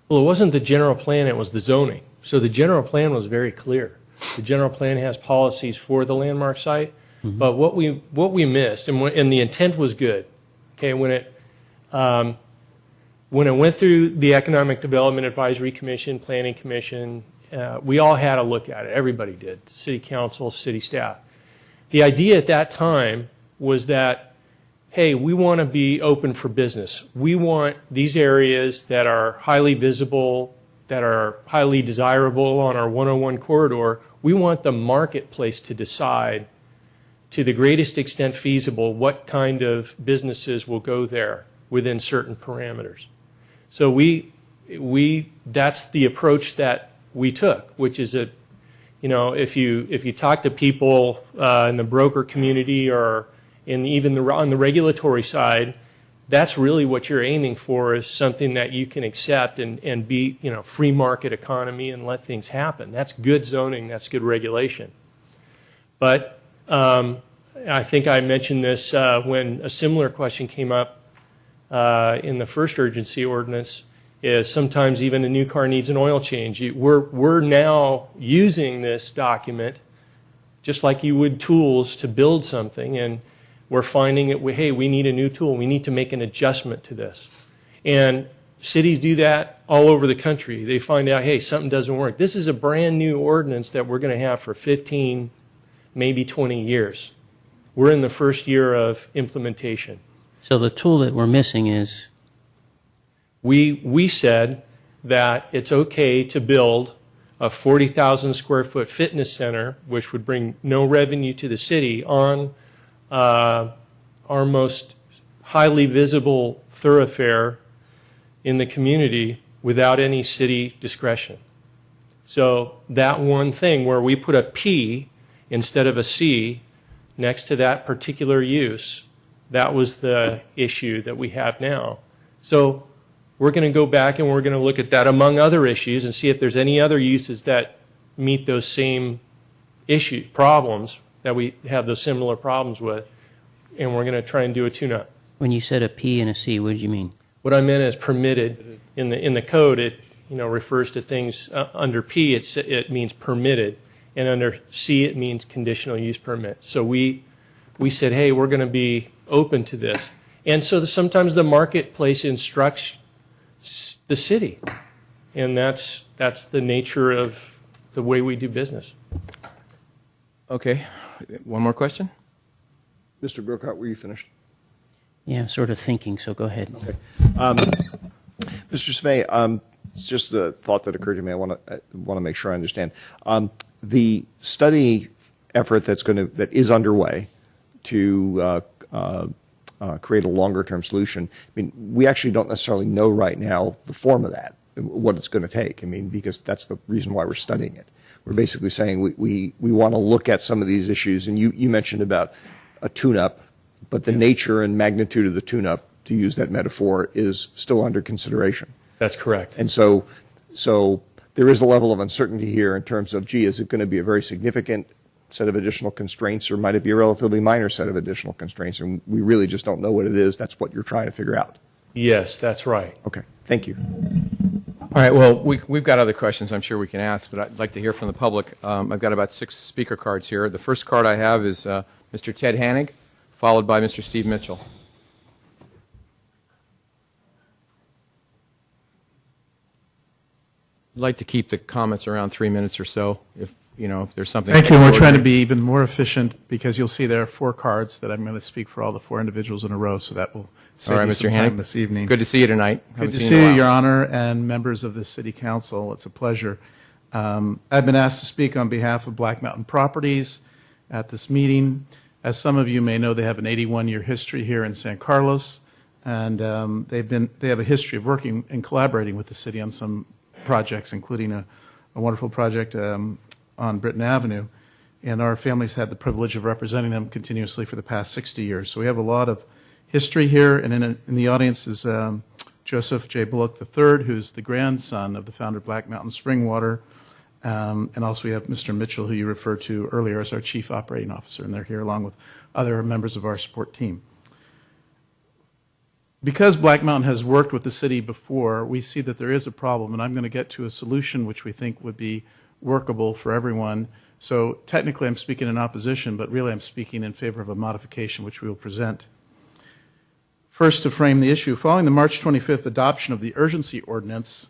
Well, it wasn't the general plan, it was the zoning. So the general plan was very clear. The general plan has policies for the landmark site, but what we missed, and the intent was good, okay, when it went through the Economic Development Advisory Commission, Planning Commission, we all had a look at it. Everybody did, city council, city staff. The idea at that time was that, hey, we want to be open for business. We want these areas that are highly visible, that are highly desirable on our 101 corridor, we want the marketplace to decide to the greatest extent feasible what kind of businesses will go there within certain parameters. So that's the approach that we took, which is if you talk to people in the broker community or even on the regulatory side, that's really what you're aiming for, is something that you can accept and be, free market economy and let things happen. That's good zoning, that's good regulation. But I think I mentioned this when a similar question came up in the first urgency ordinance, is sometimes even a new car needs an oil change. We're now using this document just like you would tools to build something, and we're finding that, hey, we need a new tool. We need to make an adjustment to this. And cities do that all over the country. They find out, hey, something doesn't work. This is a brand new ordinance that we're going to have for 15, maybe 20 years. We're in the first year of implementation. So the tool that we're missing is? We said that it's okay to build a 40,000 square foot fitness center, which would bring no revenue to the city, on our most highly visible thoroughfare in the community without any city discretion. So that one thing where we put a P instead of a C next to that particular use, that was the issue that we have now. So we're going to go back and we're going to look at that among other issues and see if there's any other uses that meet those same problems that we have those similar problems with, and we're going to try and do a tune-up. When you said a P and a C, what did you mean? What I meant is permitted. In the code, it refers to things under P. It means permitted, and under C it means conditional use permit. So we said, hey, we're going to be open to this, and so sometimes the marketplace instructs the city, and that's the nature of the way we do business. Okay. One more question? Mr. Grocott, were you finished? Yeah, I'm sort of thinking, so go ahead. Okay. Mr. Svay, it's just the thought that occurred to me. I want to make sure I understand. The study effort that is underway to create a longer-term solution, I mean, we actually don't necessarily know right now the form of that, what it's going to take. I mean, because that's the reason why we're studying it. We're basically saying we want to look at some of these issues, and you mentioned about a tune-up, but the nature and magnitude of the tune-up, to use that metaphor, is still under consideration. That's correct. And so there is a level of uncertainty here in terms of, gee, is it going to be a very significant set of additional constraints, or might it be a relatively minor set of additional constraints? And we really just don't know what it is. That's what you're trying to figure out. Yes, that's right. Okay, thank you. All right, well, we've got other questions I'm sure we can ask, but I'd like to hear from the public. I've got about 6 speaker cards here. The first card I have is Mr. Ted Hanig, followed by Mr. Steve Mitchell. I'd like to keep the comments around 3 minutes or so, if there's something. Thank you. We're trying to be even more efficient because you'll see there are 4 cards that I'm going to speak for all the 4 individuals in a row, so that will save you some time this evening. Good to see you tonight. Good to see you, Your Honor, and members of the City Council. It's a pleasure. I've been asked to speak on behalf of Black Mountain Properties at this meeting. As some of you may know, they have an 81-year history here in San Carlos, and they have a history of working and collaborating with the city on some projects, including a wonderful project on Britton Avenue, and our family's had the privilege of representing them continuously for the past 60 years. So we have a lot of history here, and in the audience is Joseph J. Bullock III, who's the grandson of the founder of Black Mountain Spring Water, And also we have Mr. Mitchell, who you referred to earlier as our Chief Operating Officer, and they're here along with other members of our support team. Because Black Mountain has worked with the city before, we see that there is a problem, and I'm going to get to a solution which we think would be workable for everyone. So technically I'm speaking in opposition, but really I'm speaking in favor of a modification which we will present. First, to frame the issue, following the March 25th adoption of the urgency ordinance,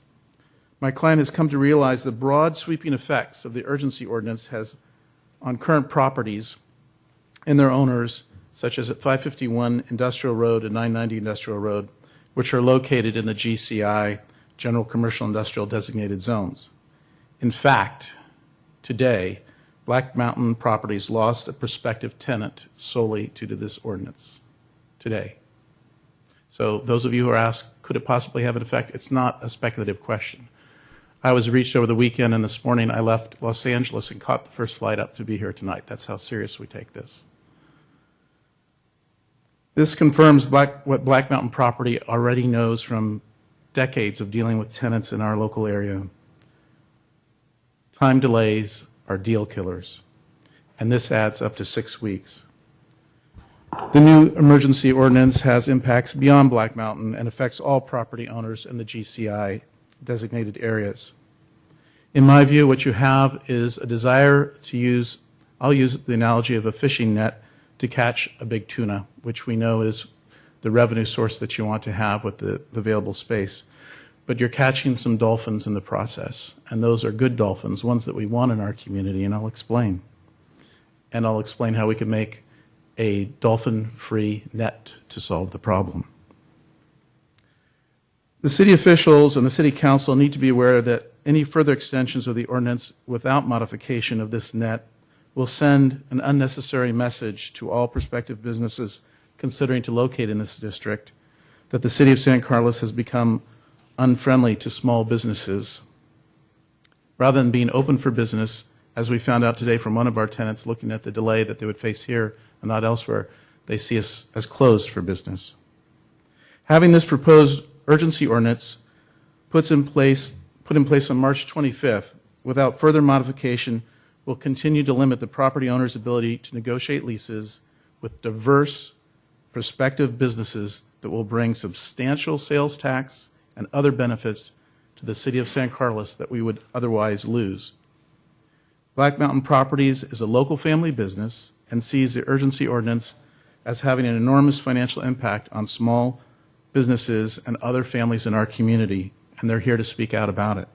my client has come to realize the broad sweeping effects of the urgency ordinance has on current properties and their owners, such as at 551 Industrial Road and 990 Industrial Road, which are located in the GCI, General Commercial Industrial Designated Zones. In fact, today, Black Mountain Properties lost a prospective tenant solely due to this ordinance. Today. So those of you who are asked, could it possibly have an effect? It's not a speculative question. I was reached over the weekend, and this morning I left Los Angeles and caught the first flight up to be here tonight. That's how serious we take this. This confirms what Black Mountain Property already knows from decades of dealing with tenants in our local area. Time delays are deal killers, and this adds up to 6 weeks. The new emergency ordinance has impacts beyond Black Mountain and affects all property owners in the GCI designated areas. In my view, what you have is a desire to use, I'll use the analogy of a fishing net to catch a big tuna, which we know is the revenue source that you want to have with the available space. But you're catching some dolphins in the process, and those are good dolphins, ones that we want in our community, and I'll explain. And I'll explain how we can make a dolphin-free net to solve the problem. The city officials and the city council need to be aware that any further extensions of the ordinance without modification of this net will send an unnecessary message to all prospective businesses considering to locate in this district that the city of San Carlos has become unfriendly to small businesses. Rather than being open for business, as we found out today from one of our tenants looking at the delay that they would face here and not elsewhere, they see us as closed for business. Having this proposed urgency ordinance put in place on March 25th without further modification will continue to limit the property owner's ability to negotiate leases with diverse prospective businesses that will bring substantial sales tax and other benefits to the city of San Carlos that we would otherwise lose. Black Mountain Properties is a local family business and sees the urgency ordinance as having an enormous financial impact on small businesses and other families in our community, and they're here to speak out about it.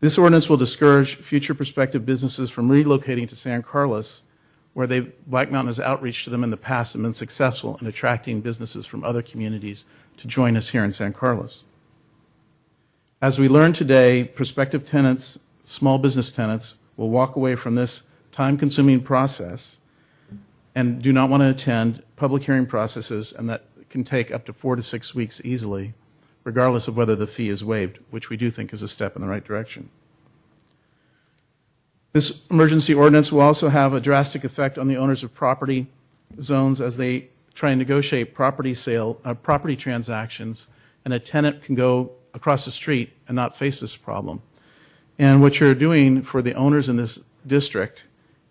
This ordinance will discourage future prospective businesses from relocating to San Carlos, where Black Mountain has outreach to them in the past and been successful in attracting businesses from other communities to join us here in San Carlos. As we learned today, prospective tenants, small business tenants, will walk away from this time-consuming process and do not want to attend public hearing processes, and that can take up to 4 to 6 weeks easily, regardless of whether the fee is waived, which we do think is a step in the right direction. This emergency ordinance will also have a drastic effect on the owners of property zones as they try and negotiate property transactions, and a tenant can go across the street and not face this problem. And what you're doing for the owners in this district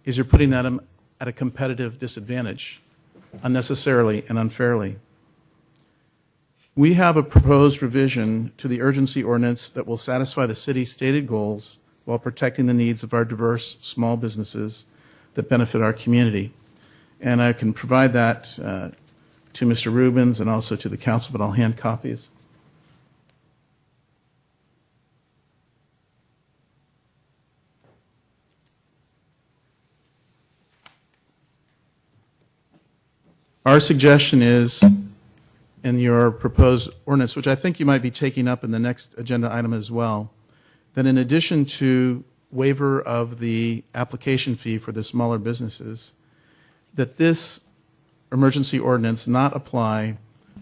is you're putting them at a competitive disadvantage, unnecessarily and unfairly. We have a proposed revision to the urgency ordinance that will satisfy the city's stated goals while protecting the needs of our diverse small businesses that benefit our community. And I can provide that to Mr. Rubens and also to the council, but I'll hand copies. Our suggestion is, in your proposed ordinance, which I think you might be taking up in the next agenda item as well, that in addition to waiver of the application fee for the smaller businesses, that this emergency ordinance not apply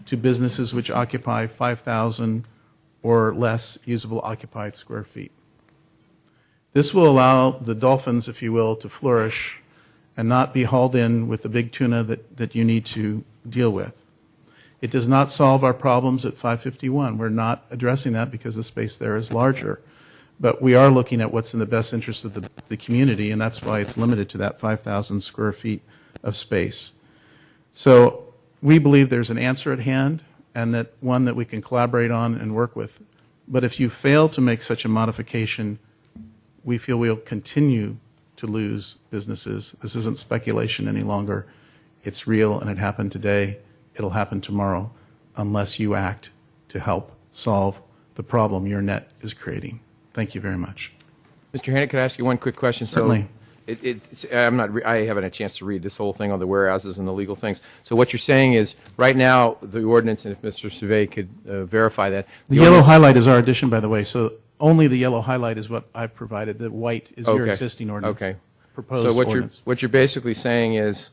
to businesses which occupy 5,000 or less usable occupied square feet. This will allow the dolphins, if you will, to flourish and not be hauled in with the big tuna that you need to deal with. It does not solve our problems at 551. We're not addressing that because the space there is larger. But we are looking at what's in the best interest of the community, and that's why it's limited to that 5,000 square feet of space. So we believe there's an answer at hand, and that one that we can collaborate on and work with. But if you fail to make such a modification, we feel we'll continue to lose businesses. This isn't speculation any longer. It's real, and it happened today. It'll happen tomorrow, unless you act to help solve the problem your net is creating. Thank you very much. Mr. Haney, could I ask you one quick question? Certainly. So I haven't had a chance to read this whole thing on the whereases and the legal things. So what you're saying is, right now, the ordinance, and if Mr. Survey could verify that. The yellow highlight is our addition, by the way, so only the yellow highlight is what I've provided. The white is your existing ordinance. Okay. Proposed so ordinance. What you're basically saying is,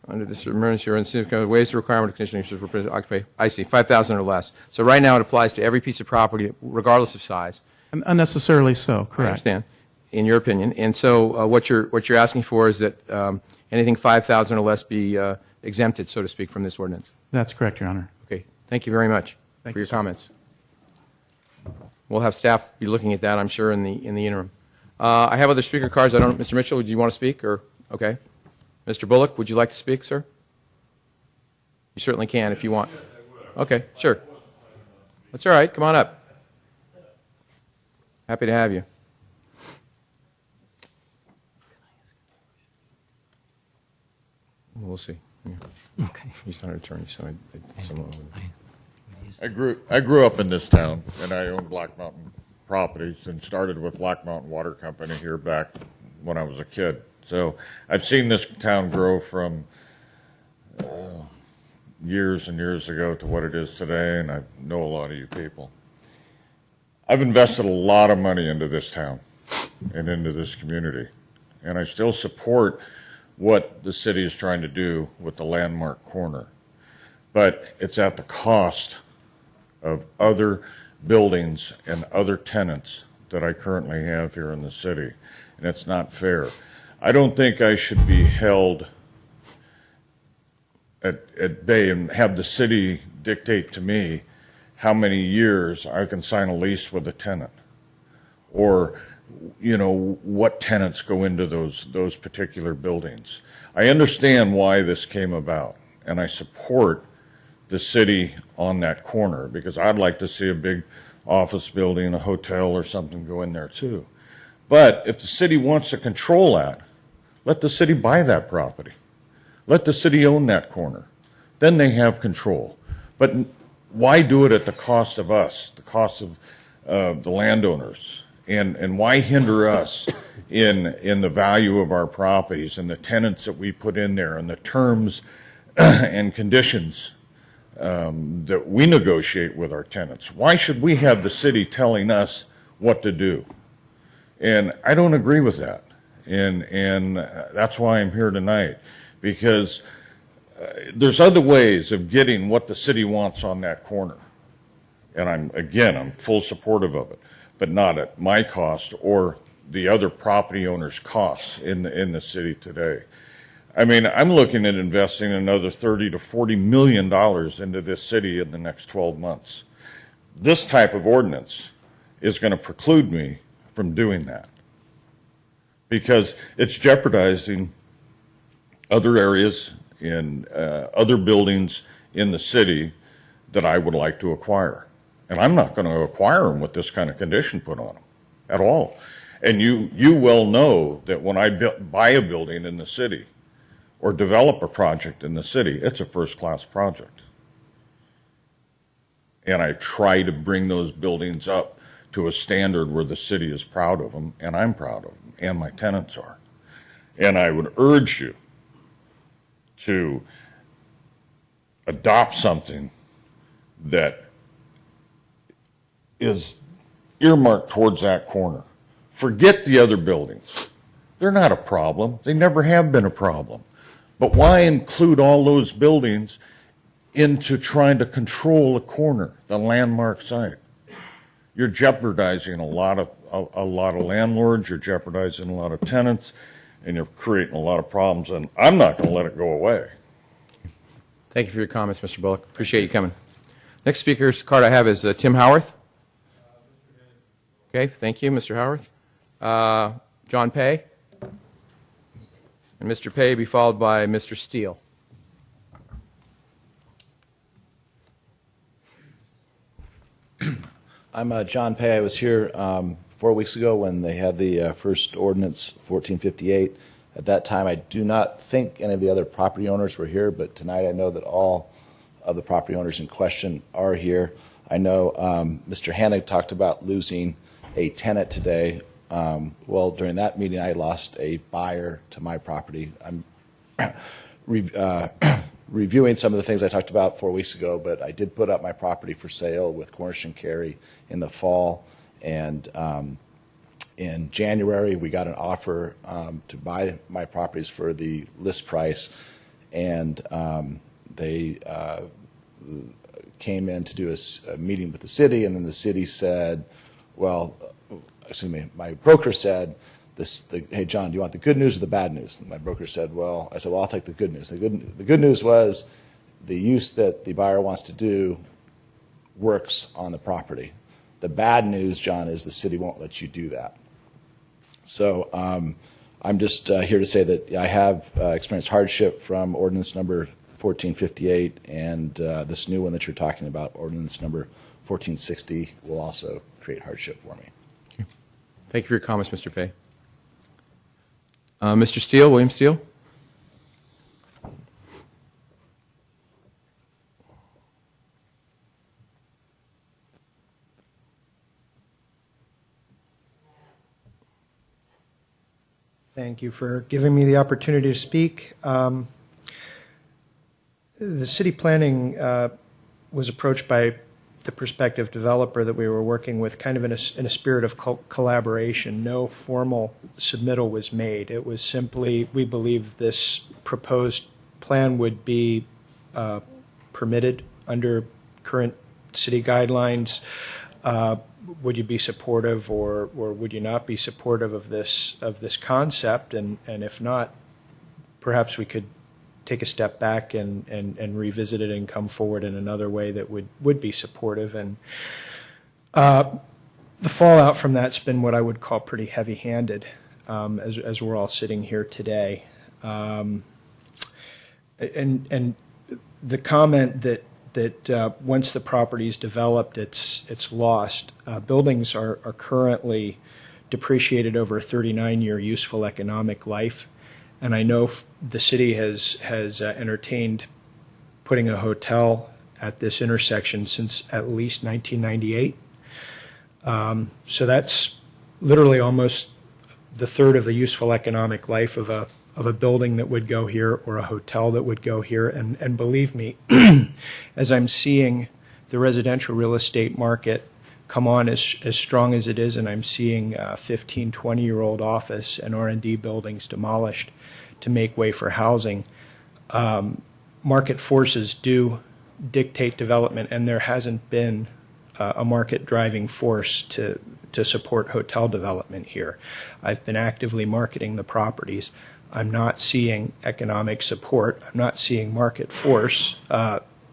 under this emergency ordinance, waives the requirement of conditional uses for occupy. I see, 5,000 or less. So right now it applies to every piece of property, regardless of size. Unnecessarily so, correct. I understand, in your opinion. And so what you're asking for is that anything 5,000 or less be exempted, so to speak, from this ordinance. That's correct, Your Honor. Okay. Thank you very much for your comments. We'll have staff be looking at that, I'm sure, in the interim. I have other speaker cards. I don't. Mr. Mitchell, would you want to speak? Or okay. Mr. Bullock, would you like to speak, sir? You certainly can if you want. Okay, sure. That's all right. Come on up. Happy to have you. We'll see. Yeah. Okay. He's not an attorney, so I grew up in this town, and I owned Black Mountain Properties and started with Black Mountain Water Company here back when I was a kid. So I've seen this town grow from years and years ago to what it is today, and I know a lot of you people. I've invested a lot of money into this town and into this community, and I still support what the city is trying to do with the landmark corner. But it's at the cost of other buildings and other tenants that I currently have here in the city, and it's not fair. I don't think I should be held at bay and have the city dictate to me how many years I can sign a lease with a tenant, or what tenants go into those particular buildings. I understand why this came about, and I support the city on that corner, because I'd like to see a big office building, a hotel or something go in there too. But if the city wants to control that, let the city buy that property. Let the city own that corner. Then they have control. But why do it at the cost of us, the cost of the landowners? And why hinder us in the value of our properties and the tenants that we put in there and the terms and conditions that we negotiate with our tenants? Why should we have the city telling us what to do? And I don't agree with that. And that's why I'm here tonight, because there's other ways of getting what the city wants on that corner. And I'm full supportive of it, but not at my cost or the other property owners' costs in the city today. I mean, I'm looking at investing another $30 to $40 million into this city in the next 12 months. This type of ordinance is going to preclude me from doing that, because it's jeopardizing other areas in other buildings in the city that I would like to acquire. And I'm not going to acquire them with this kind of condition put on them at all. And you well know that when I buy a building in the city or develop a project in the city, it's a first-class project. And I try to bring those buildings up to a standard where the city is proud of them, and I'm proud of them, and my tenants are. And I would urge you to adopt something that is earmarked towards that corner. Forget the other buildings. They're not a problem. They never have been a problem. But why include all those buildings into trying to control a corner, the landmark site? You're jeopardizing a lot of landlords, you're jeopardizing a lot of tenants, and you're creating a lot of problems, and I'm not going to let it go away. Thank you for your comments, Mr. Bullock. Appreciate you coming. Next speaker's card I have is Tim Howarth. Okay, thank you, Mr. Howarth. John Pay? And Mr. Pay be followed by Mr. Steele. I'm John Pay. I was here 4 weeks ago when they had the first ordinance, 1458. At that time, I do not think any of the other property owners were here, but tonight I know that all of the property owners in question are here. I know Mr. Hannig talked about losing a tenant today. Well, during that meeting, I lost a buyer to my property. I'm reviewing some of the things I talked about 4 weeks ago, but I did put up my property for sale with Cornish and Carey in the fall. And in January, we got an offer to buy my properties for the list price. And they came in to do a meeting with the city, and then the city said, well, excuse me, my broker said, hey, John, do you want the good news or the bad news? And my broker said, I said, I'll take the good news. The good news was the use that the buyer wants to do works on the property. The bad news, John, is the city won't let you do that. So I'm just here to say that I have experienced hardship from ordinance number 1458, and this new one that you're talking about, ordinance number 1460, will also create hardship for me. Okay. Thank you for your comments, Mr. Pay. Mr. Steele, William Steele. Thank you for giving me the opportunity to speak. The city planning was approached by the prospective developer that we were working with kind of in a spirit of collaboration. No formal submittal was made. It was simply, we believe this proposed plan would be permitted under current city guidelines. Would you be supportive or would you not be supportive of this concept? And if not, perhaps we could take a step back and revisit it and come forward in another way that would be supportive. And the fallout from that's been what I would call pretty heavy-handed as we're all sitting here today. And the comment that once the property is developed, it's lost. Buildings are currently depreciated over a 39-year useful economic life. And I know the city has entertained putting a hotel at this intersection since at least 1998. So that's literally almost the third of the useful economic life of a building that would go here or a hotel that would go here. And believe me, as I'm seeing the residential real estate market come on as strong as it is, and I'm seeing 15, 20-year-old office and R&D buildings demolished to make way for housing, market forces do dictate development, and there hasn't been a market driving force to support hotel development here. I've been actively marketing the properties. I'm not seeing economic support. I'm not seeing market force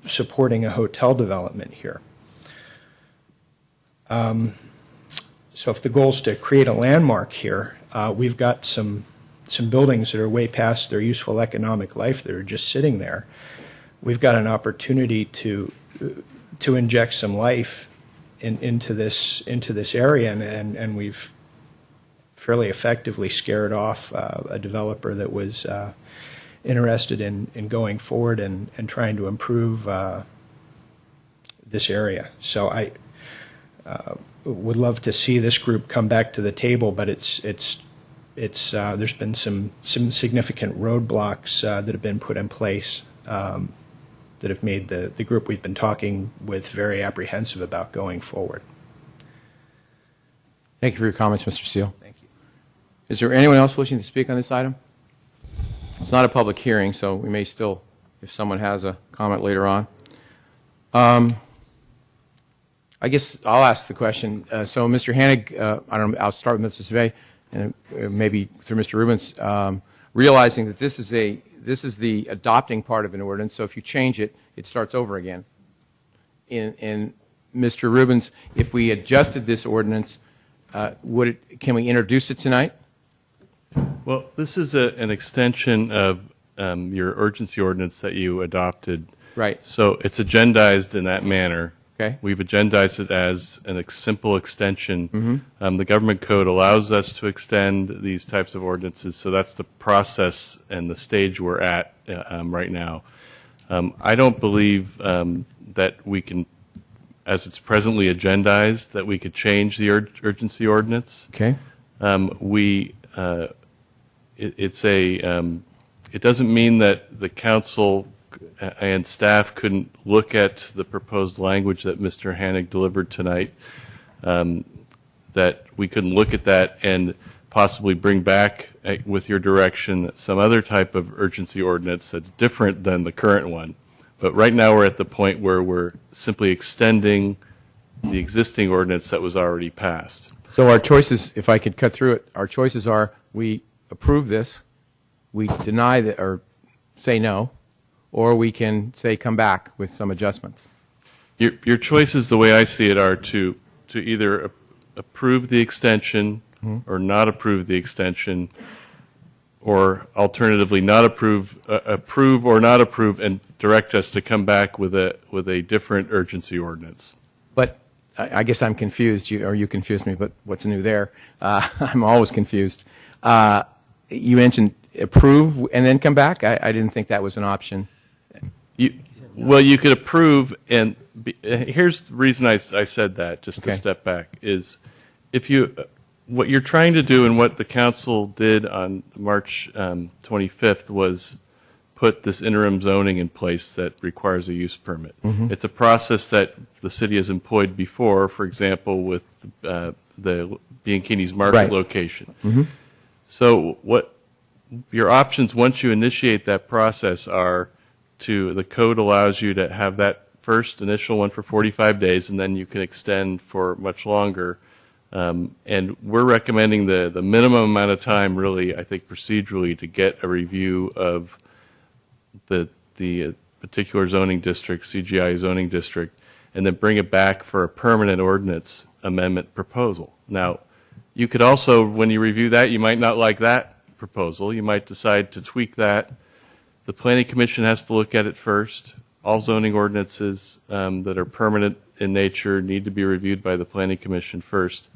supporting a hotel development here. So if the goal is to create a landmark here, we've got some buildings that are way past their useful economic life that are just sitting there. We've got an opportunity to inject some life into this area, and we've fairly effectively scared off a developer that was interested in going forward and trying to improve this area. So I would love to see this group come back to the table, but there's been some significant roadblocks that have been put in place that have made the group we've been talking with very apprehensive about going forward. Thank you for your comments, Mr. Steele. Thank you. Is there anyone else wishing to speak on this item? It's not a public hearing, so we may still, if someone has a comment later on. I guess I'll ask the question. So, Mr. Hannig, I don't know, I'll start with Mr. Survey, and maybe through Mr. Rubens, realizing that this is the adopting part of an ordinance, so if you change it, it starts over again. And Mr. Rubens, if we adjusted this ordinance can we introduce it tonight? Well, this is an extension of your urgency ordinance that you adopted. Right. So it's agendized in that manner. Okay. We've agendized it as a simple extension. The government code allows us to extend these types of ordinances, so that's the process and the stage we're at right now. I don't believe that we can, as it's presently agendized, that we could change the urgency ordinance. Okay. It doesn't mean that the council and staff couldn't look at the proposed language that Mr. Hanig delivered tonight, that we couldn't look at that and possibly bring back, with your direction, some other type of urgency ordinance that's different than the current one. But right now we're at the point where we're simply extending the existing ordinance that was already passed. So our choices, if I could cut through it, our choices are we approve this, we deny that or say no, or we can say come back with some adjustments. Your choices, the way I see it, are to either approve the extension or not approve the extension, or alternatively not approve or not approve, and direct us to come back with a different urgency ordinance. But I guess I'm confused, or you confused me, but what's new there? I'm always confused. You mentioned approve and then come back? I didn't think that was an option. Well, you could approve, and here's the reason I said that, just to step back, is what you're trying to do and what the council did on March 25th was put this interim zoning in place that requires a use permit. It's a process that the city has employed before, for example, with the Bianchini's Market location. So what your options once you initiate that process are the code allows you to have that first initial one for 45 days, and then you can extend for much longer. And we're recommending the minimum amount of time, really, I think, procedurally, to get a review of the particular zoning district, CGI zoning district, and then bring it back for a permanent ordinance amendment proposal. Now, you could also, when you review that, you might not like that proposal. You might decide to tweak that. The Planning Commission has to look at it first. All zoning ordinances that are permanent in nature need to be reviewed by the Planning Commission first.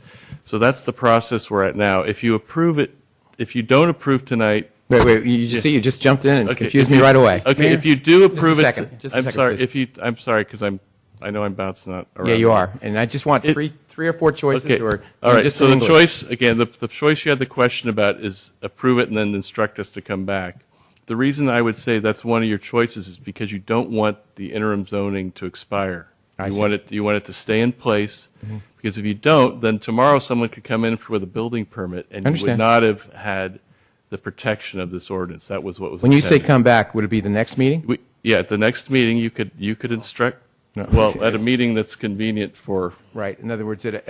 So that's the process we're at now. If you approve it, if you don't approve tonight... Wait, you just jumped in and confused me right away. Okay, Mayor? If you do approve just a second, I'm sorry, because I know I'm bouncing out around. Yeah, you are. And I just want three or four choices. Okay. Or all right, just so in the English. choice, again, the choice you had the question about is approve it and then instruct us to come back. The reason I would say that's one of your choices is because you don't want the interim zoning to expire. You want it to stay in place, because if you don't, then tomorrow someone could come in with a building permit and you would not have had the protection of this ordinance. That was what was When you say intended. come back, would it be the next meeting? Yeah, at the next meeting you could instruct. No. Well, at a meeting that's convenient for. Right. In other words, at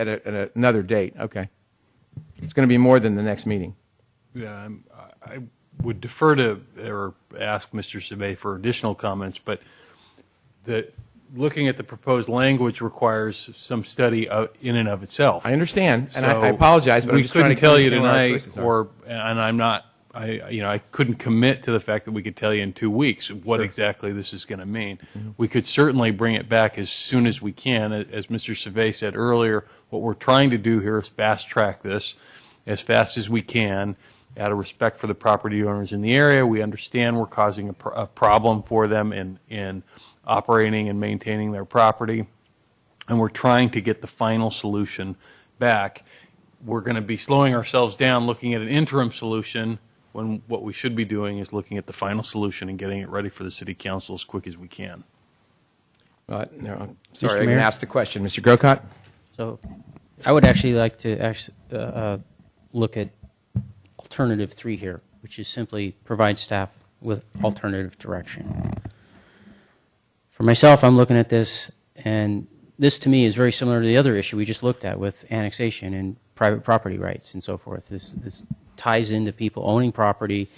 another date. Okay. It's going to be more than the next meeting. Yeah, I would defer to or ask Mr. Sabay for additional comments, but looking at the proposed language requires some study in and of itself. I understand, and I apologize, but I'm just trying to tell you understand what our tonight, choices are. and I'm not. I couldn't commit to the fact that we could tell you in 2 weeks what exactly this is going to mean. We could certainly bring it back as soon as we can. As Mr. Sabay said earlier, what we're trying to do here is fast track this as fast as we can, out of respect for the property owners in the area. We understand we're causing a problem for them in operating and maintaining their property, and we're trying to get the final solution back. We're going to be slowing ourselves down looking at an interim solution when what we should be doing is looking at the final solution and getting it ready for the City Council as quick as we can. No, sorry, Mr. I'm going Mayor? to ask the question. Mr. Grocott? So I would actually like to look at alternative 3 here, which is simply provide staff with alternative direction. For myself, I'm looking at this, and this to me is very similar to the other issue we just looked at with annexation and private property rights and so forth. This ties into people owning property,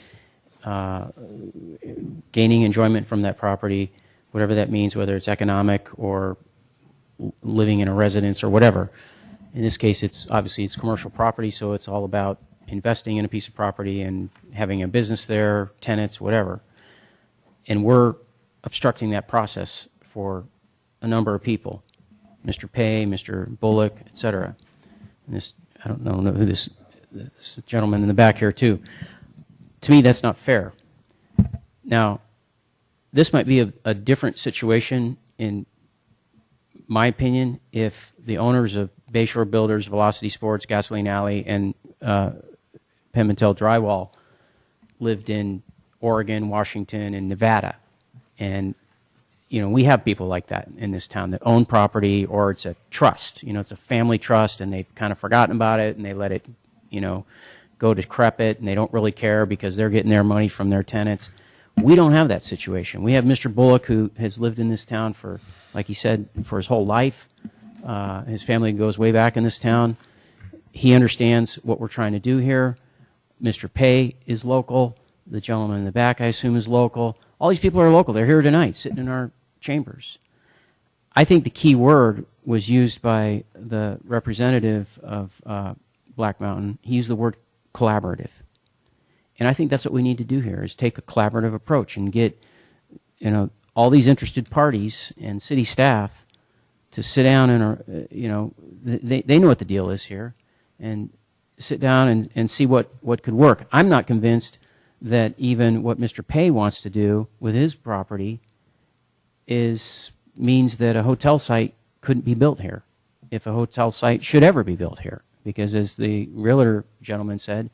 gaining enjoyment from that property, whatever that means, whether it's economic or living in a residence or whatever. In this case, it's obviously it's commercial property, so it's all about investing in a piece of property and having a business there, tenants, whatever. And we're obstructing that process for a number of people, Mr. Pay, Mr. Bullock, et cetera. And this, I don't know who this gentleman in the back here too. To me, that's not fair. Now, this might be a different situation, in my opinion, if the owners of Bayshore Builders, Velocity Sports, Gasoline Alley, and Pimentel Drywall lived in Oregon, Washington, and Nevada. And, you know, we have people like that in this town that own property, or it's a trust. You know, it's a family trust, and they've kind of forgotten about it, and they let it, you know, go decrepit, and they don't really care because they're getting their money from their tenants. We don't have that situation. We have Mr. Bullock, who has lived in this town for, like he said, for his whole life. His family goes way back in this town. He understands what we're trying to do here. Mr. Pay is local. The gentleman in the back, I assume, is local. All these people are local. They're here tonight, sitting in our chambers. I think the key word was used by the representative of Black Mountain. He used the word collaborative. And I think that's what we need to do here, is take a collaborative approach and get, you know, all these interested parties and city staff to sit down and, you know, they know what the deal is here, and sit down and see what could work. I'm not convinced that even what Mr. Pay wants to do with his property means that a hotel site couldn't be built here, if a hotel site should ever be built here. Because as the realtor gentleman said,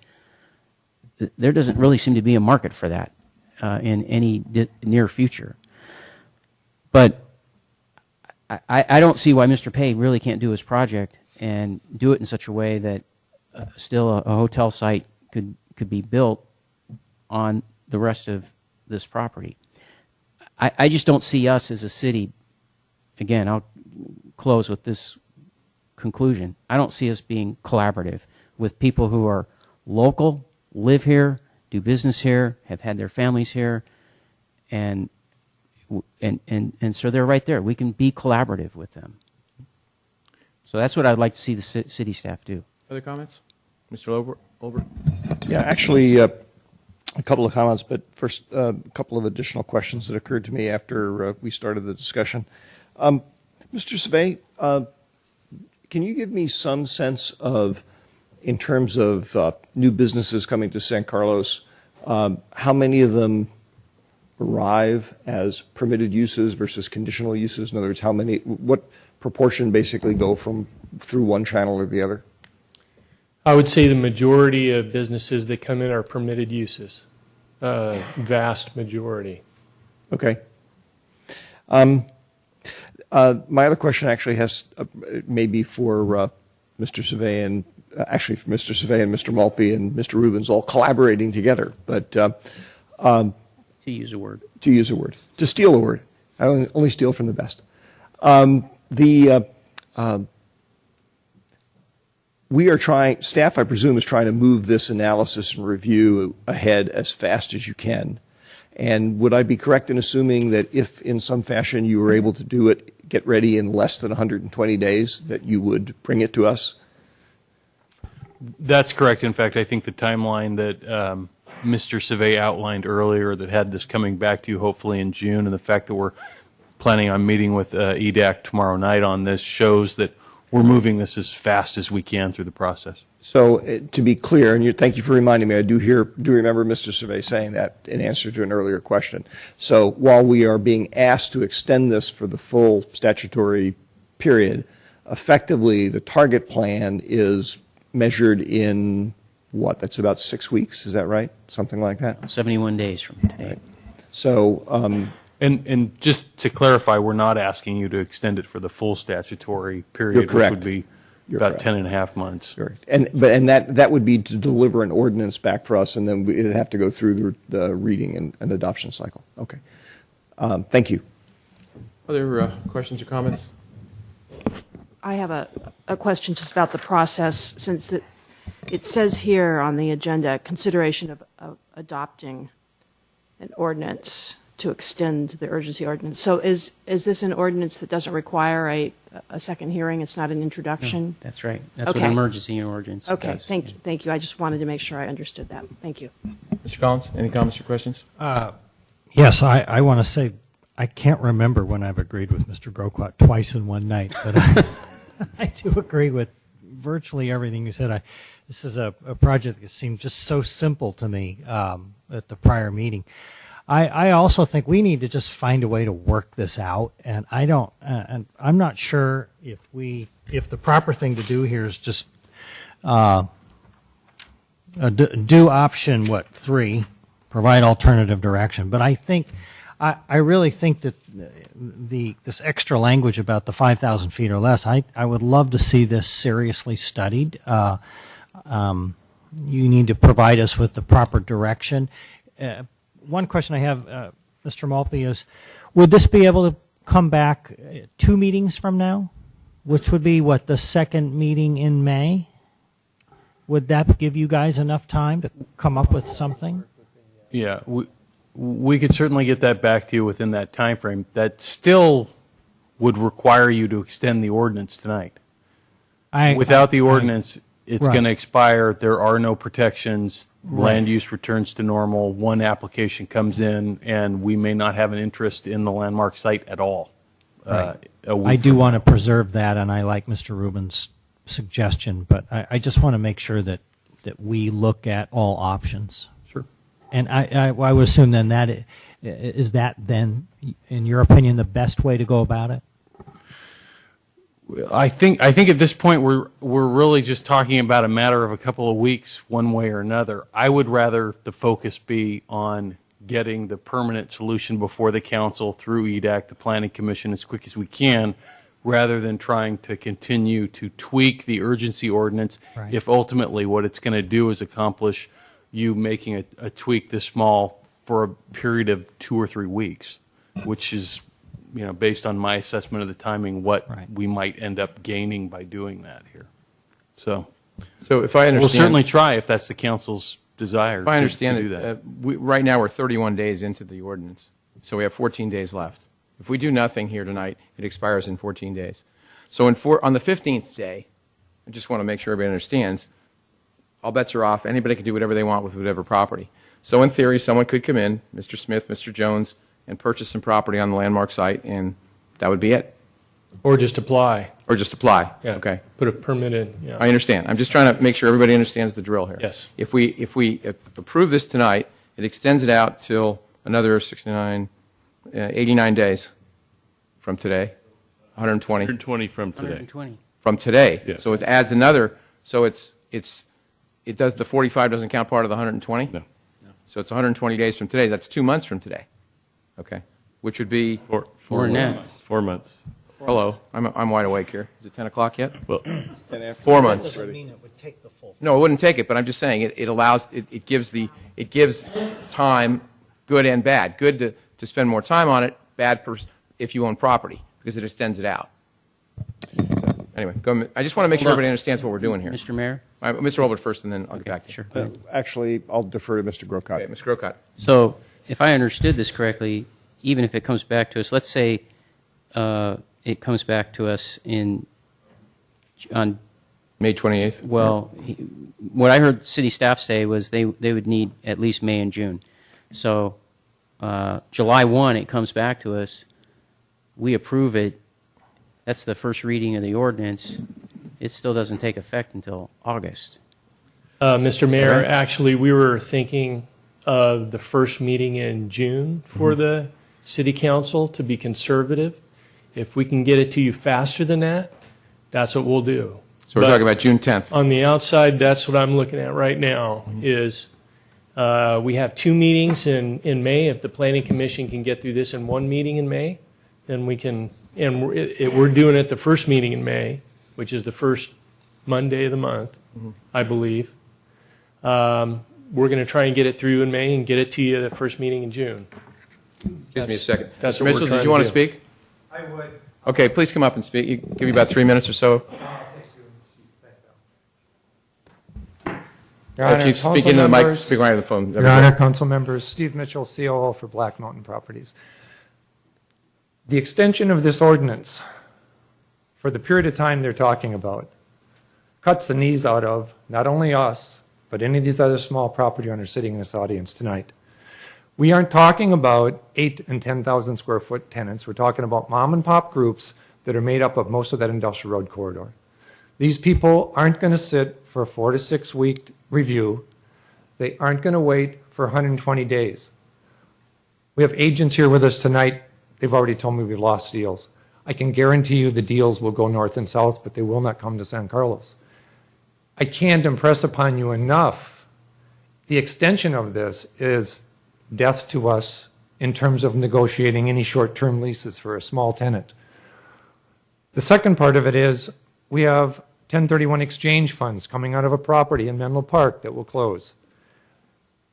there doesn't really seem to be a market for that in any near future. But I don't see why Mr. Pay really can't do his project and do it in such a way that still a hotel site could be built on the rest of this property. I just don't see us as a city, again, I'll close with this conclusion. I don't see us being collaborative with people who are local, live here, do business here, have had their families here, and so they're right there. We can be collaborative with them. So that's what I'd like to see the city staff do. Other comments? Mr. Olbert? Yeah, actually, a couple of comments, but first, a couple of additional questions that occurred to me after we started the discussion. Mr. Survey, can you give me some sense of, in terms of new businesses coming to San Carlos, how many of them arrive as permitted uses versus conditional uses? In other words, what proportion basically go through one channel or the other? I would say the majority of businesses that come in are permitted uses, vast majority. Okay. My other question actually has maybe for Mr. Survey and actually for Mr. Survey and Mr. Maltby and Mr. Rubens all collaborating together, but to use a word, to steal a word. I only steal from the best. We are trying, staff I presume is trying to move this analysis and review ahead as fast as you can. And would I be correct in assuming that if in some fashion you were able to do it, get ready in less than 120 days, that you would bring it to us? That's correct. In fact, I think the timeline that Mr. Survey outlined earlier, that had this coming back to you hopefully in June, and the fact that we're planning on meeting with EDAC tomorrow night on this, shows that we're moving this as fast as we can through the process. So to be clear, and thank you for reminding me, I do remember Mr. Survey saying that in answer to an earlier question. So while we are being asked to extend this for the full statutory period, effectively the target plan is measured in what? That's about 6 weeks, is that right? Something like that? 71 days from today. Right. So and just to clarify, we're not asking you to extend it for the full statutory period, You're correct. which would be You're about correct. 10 and a half months. Correct. And that would be to deliver an ordinance back for us, and then it'd have to go through the reading and adoption cycle. Okay. Thank you. Other questions or comments? I have a question just about the process, since it says here on the agenda, consideration of adopting an ordinance. to extend the urgency ordinance. So is this an ordinance that doesn't require a second hearing? It's not an introduction? That's right. That's what Okay. an emergency ordinance Okay, does. thank you. I just wanted to make sure I understood that. Thank you. Mr. Collins, any comments or questions? Yes, I want to say I can't remember when I've agreed with Mr. Grocott twice in one night, but I do agree with virtually everything you said. This is a project that seemed just so simple to me at the prior meeting. I also think we need to just find a way to work this out, and and I'm not sure if the proper thing to do here is just do option 3, provide alternative direction. But I really think that this extra language about the 5,000 feet or less, I would love to see this seriously studied. You need to provide us with the proper direction. One question I have, Mr. Maltby, is would this be able to come back 2 meetings from now, which would be, the second meeting in May? Would that give you guys enough time to come up with something? Yeah, we could certainly get that back to you within that time frame. That still would require you to extend the ordinance tonight. Without the ordinance, it's Right. going to expire. There are no protections. Land use returns to normal. One application comes in, and we may not have an interest in the landmark site at all. Right. A week I do from want now. to preserve that, and I like Mr. Rubin's suggestion, but I just want to make sure that we look at all options. Sure. And I would assume then is that then, in your opinion, the best way to go about it? I think at this point we're really just talking about a matter of a couple of weeks, one way or another. I would rather the focus be on getting the permanent solution before the council through EDAC, the Planning Commission, as quick as we can, rather than trying to continue to tweak the urgency ordinance. Right. If ultimately what it's going to do is accomplish you making a tweak this small for a period of 2 or 3 weeks, which is, based on my assessment of the timing, what we might end up gaining by doing that here. So if I understand, we'll certainly try if that's the council's desire. If I understand to do it, that. right now we're 31 days into the ordinance, so we have 14 days left. If we do nothing here tonight, it expires in 14 days. So on the 15th day, I just want to make sure everybody understands, all bets are off. Anybody can do whatever they want with whatever property. So in theory, someone could come in, Mr. Smith, Mr. Jones, and purchase some property on the landmark site, and that would be it. Or just apply. Or just apply. Yeah. Okay. Put a permit in. Yeah. I understand. I'm just trying to make sure everybody understands the drill here. Yes. If we approve this tonight, it extends it out till another 89 days from today, 120. 120 from today. 120. From today. Yes. So it adds another. So it does, the 45 doesn't count part of the 120? No. So it's 120 days from today. That's 2 months from today. Okay. Which would be 4 Four months. 4 months. Hello. I'm wide awake here. Is it 10 o'clock yet? Well, 4 months. Doesn't mean it would take the full. No, it wouldn't take it, but I'm just saying it gives time, good and bad. Good to spend more time on it, bad if you own property, because it extends it out. So, anyway, I just want to make sure Hold on. everybody understands what we're doing here. Mr. Mayor? Mr. Olbert first, and then I'll get back to you. Sure. Actually, I'll defer to Mr. Grocott. Okay, Mr. Grocott. So if I understood this correctly, even if it comes back to us, let's say it comes back to us on May 28th? Well, what I heard city staff say was they would need at least May and June. So July 1, it comes back to us. We approve it. That's the first reading of the ordinance. It still doesn't take effect until August. Mr. Mayor, Right. actually, we were thinking of the first meeting in June for the city council to be conservative. If we can get it to you faster than that, that's what we'll do. So we're talking about June 10th. On the outside, that's what I'm looking at right now, is we have 2 meetings in May. If the Planning Commission can get through this in 1 meeting in May, then we can, and we're doing it the first meeting in May, which is the first Monday of the month, I believe. We're going to try and get it through in May and get it to you the first meeting in June. Give me a second. That's Mr. what we're Mitchell, trying did you want to do. speak? I would. Okay, please come up and speak. Give you about 3 minutes or so. Your Honor, If you speak into the mic, speak right into the phone. Your Honor, council members, Steve Mitchell, COO for Black Mountain Properties. The extension of this ordinance for the period of time they're talking about cuts the knees out of not only us, but any of these other small property owners sitting in this audience tonight. We aren't talking about 8 and 10,000 square foot tenants. We're talking about mom and pop groups that are made up of most of that industrial road corridor. These people aren't going to sit for a 4 to 6 week review. They aren't going to wait for 120 days. We have agents here with us tonight. They've already told me we've lost deals. I can guarantee you the deals will go north and south, but they will not come to San Carlos. I can't impress upon you enough. The extension of this is death to us in terms of negotiating any short-term leases for a small tenant. The second part of it is we have 1031 exchange funds coming out of a property in Menlo Park that will close.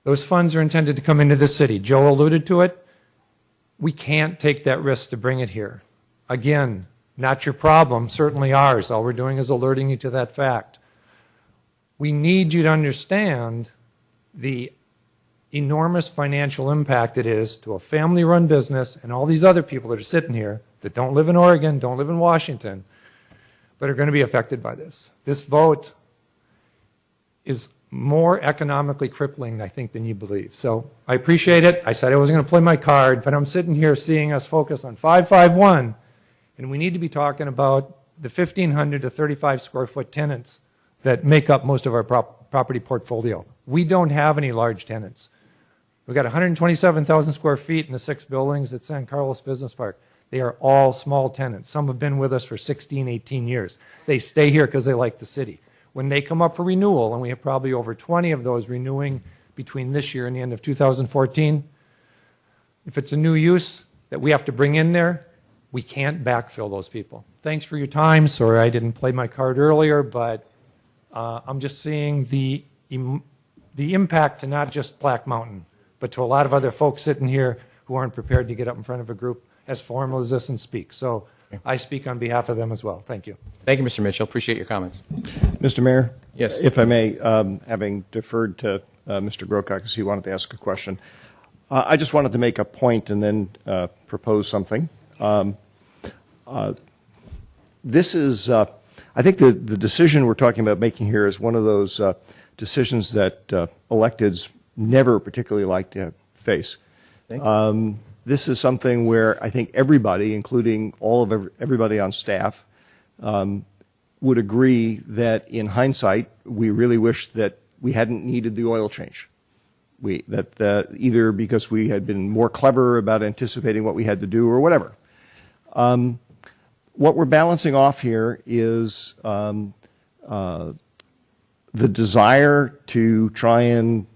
Those funds are intended to come into the city. Joe alluded to it. We can't take that risk to bring it here. Again, not your problem, certainly ours. All we're doing is alerting you to that fact. We need you to understand the enormous financial impact it is to a family-run business and all these other people that are sitting here that don't live in Oregon, don't live in Washington, but are going to be affected by this. This vote is more economically crippling, I think, than you believe. So I appreciate it. I said I wasn't going to play my card, but I'm sitting here seeing us focus on 551, and we need to be talking about the 1,500 to 35 square foot tenants that make up most of our property portfolio. We don't have any large tenants. We've got 127,000 square feet in the 6 buildings at San Carlos Business Park. They are all small tenants. Some have been with us for 16, 18 years. They stay here because they like the city. When they come up for renewal, and we have probably over 20 of those renewing between this year and the end of 2014, if it's a new use that we have to bring in there, we can't backfill those people. Thanks for your time. Sorry I didn't play my card earlier, but I'm just seeing the impact to not just Black Mountain, but to a lot of other folks sitting here who aren't prepared to get up in front of a group as formal as this and speak. So I speak on behalf of them as well. Thank you. Thank you, Mr. Mitchell. Appreciate your comments. Mr. Mayor? Yes. If I may, having deferred to Mr. Grocott because he wanted to ask a question, I just wanted to make a point and then propose something. This is, I think the decision we're talking about making here is one of those decisions that electeds never particularly like to face. This is something where I think everybody, including everybody on staff, would agree that in hindsight, we really wish that we hadn't needed the oil change. Either because we had been more clever about anticipating what we had to do or whatever. What we're balancing off here is the desire to try and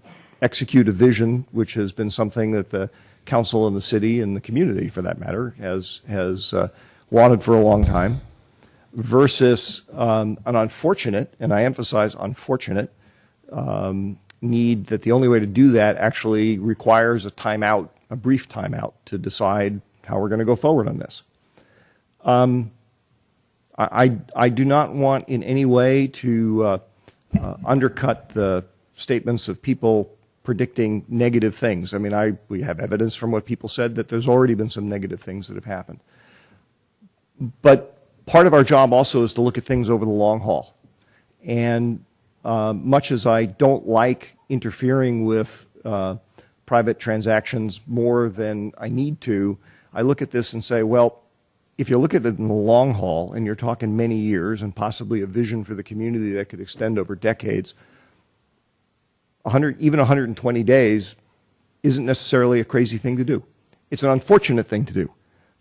execute a vision, which has been something that the council and the city and the community, for that matter, has wanted for a long time, versus an unfortunate, and I emphasize unfortunate, need that the only way to do that actually requires a timeout, a brief timeout, to decide how we're going to go forward on this. I do not want in any way to undercut the statements of people predicting negative things. I mean, we have evidence from what people said that there's already been some negative things that have happened. But part of our job also is to look at things over the long haul. And much as I don't like interfering with private transactions more than I need to, I look at this and say, well, if you look at it in the long haul and you're talking many years and possibly a vision for the community that could extend over decades, even 120 days isn't necessarily a crazy thing to do. It's an unfortunate thing to do,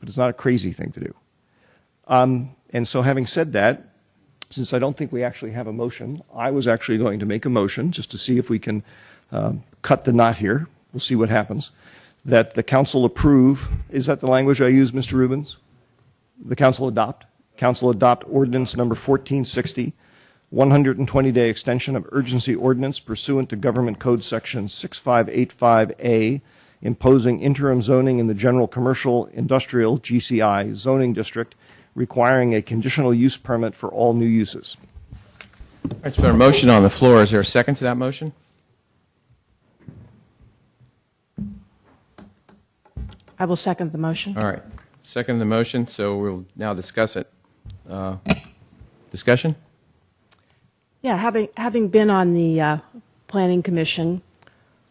but it's not a crazy thing to do. And so having said that, since I don't think we actually have a motion, I was actually going to make a motion just to see if we can cut the knot here. We'll see what happens. That the council approve, is that the language I use, Mr. Rubens? The council adopt? Council adopt ordinance number 1460, 120-day extension of urgency ordinance pursuant to Government Code Section 6585A, imposing interim zoning in the General Commercial Industrial GCI zoning district, requiring a conditional use permit for all new uses. There's been a motion on the floor. Is there a second to that motion? I will second the motion. All right. Second the motion, so we'll now discuss it. Discussion? Yeah, having been on the Planning Commission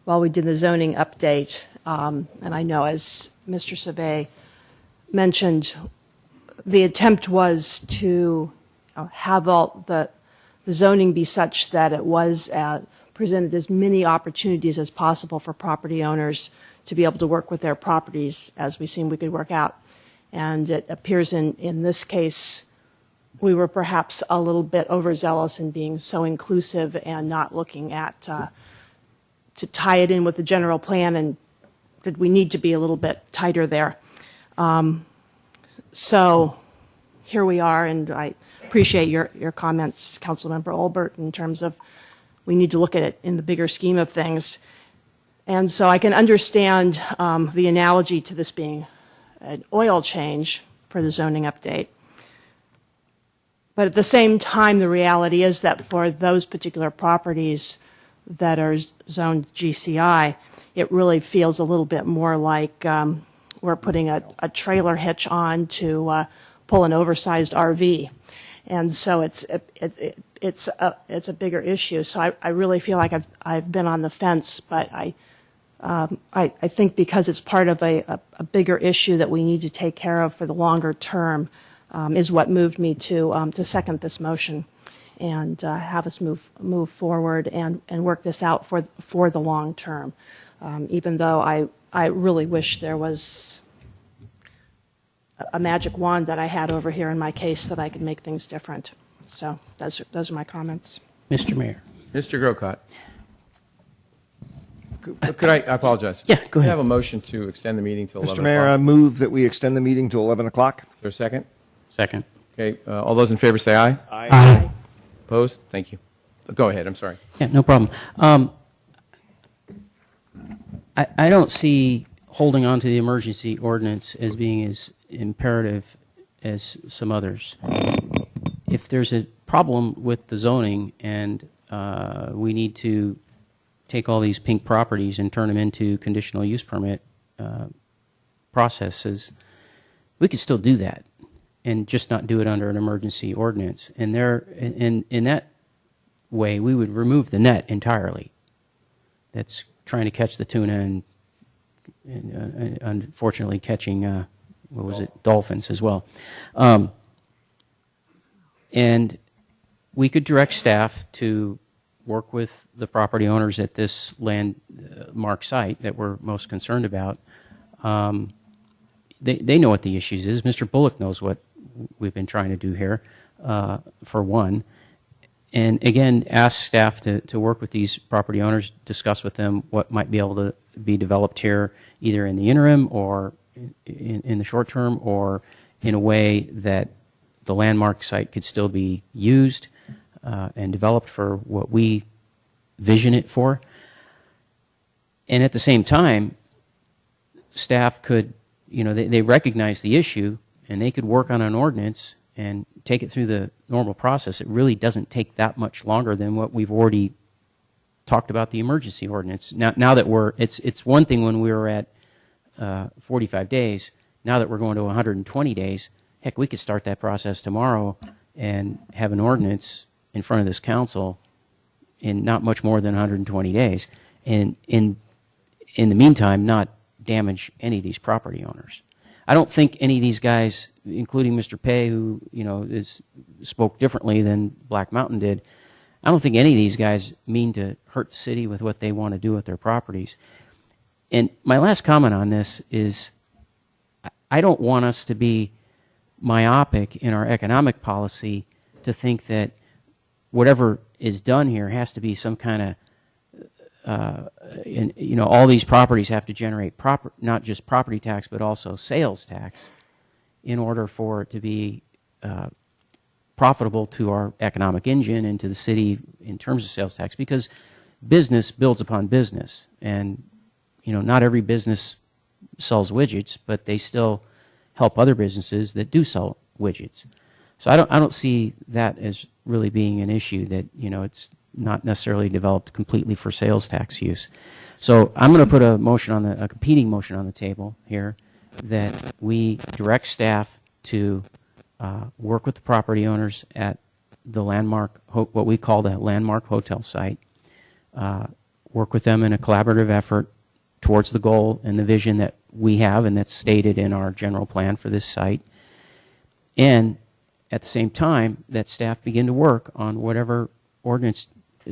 while we did the zoning update, and I know as Mr. Savé mentioned, the attempt was to have all the zoning be such that it was presented as many opportunities as possible for property owners to be able to work with their properties as we seem we could work out. And it appears in this case, we were perhaps a little bit overzealous in being so inclusive and not looking at to tie it in with the general plan, and that we need to be a little bit tighter there. So here we are, and I appreciate your comments, Councilmember Olbert, in terms of we need to look at it in the bigger scheme of things. And so I can understand the analogy to this being an oil change for the zoning update. But at the same time, the reality is that for those particular properties that are zoned GCI, it really feels a little bit more like we're putting a trailer hitch on to pull an oversized RV. And so it's a bigger issue. So I really feel like I've been on the fence, but I think because it's part of a bigger issue that we need to take care of for the longer term is what moved me to second this motion and have us move forward and work this out for the long term. Even though I really wish there was a magic wand that I had over here in my case that I could make things different. So those are my comments. Mr. Mayor. Mr. Grocott. Could I apologize? Yeah, go ahead. I have a motion to extend the meeting till 11 Mr. Mayor, I move that we extend the meeting to 11 o'clock. Is there a second? Second. Okay, all those in favor say aye. Aye. Opposed? Thank you. Go ahead, I'm sorry. Yeah, no problem. I don't see holding on to the emergency ordinance as being as imperative as some others. If there's a problem with the zoning and we need to take all these pink properties and turn them into conditional use permit processes, we could still do that and just not do it under an emergency ordinance. And in that way, we would remove the net entirely. That's trying to catch the tuna and unfortunately catching, dolphins as well. And we could direct staff to work with the property owners at this landmark site that we're most concerned about. They know what the issues is. Mr. Bullock knows what we've been trying to do here, for one. And again, ask staff to work with these property owners, discuss with them what might be able to be developed here, either in the interim or in the short term, or in a way that the landmark site could still be used and developed for what we vision it for. And at the same time, staff could, they recognize the issue and they could work on an ordinance and take it through the normal process. It really doesn't take that much longer than what we've already talked about the emergency ordinance. Now that it's one thing when we were at 45 days. Now that we're going to 120 days, heck, we could start that process tomorrow and have an ordinance in front of this council in not much more than 120 days. And in the meantime, not damage any of these property owners. I don't think any of these guys, including Mr. Pei, who spoke differently than Black Mountain did, I don't think any of these guys mean to hurt the city with what they want to do with their properties. And my last comment on this is I don't want us to be myopic in our economic policy to think that whatever is done here has to be some kind of all these properties have to generate not just property tax, but also sales tax in order for it to be profitable to our economic engine and to the city in terms of sales tax, because business builds upon business. And, not every business sells widgets, but they still help other businesses that do sell widgets. So I don't see that as really being an issue, that, you know, it's not necessarily developed completely for sales tax use. So I'm going to put a competing motion on the table here, that we direct staff to work with the property owners at the landmark, what we call the landmark hotel site, work with them in a collaborative effort towards the goal and the vision that we have and that's stated in our general plan for this site. And at the same time, that staff begin to work on whatever ordinance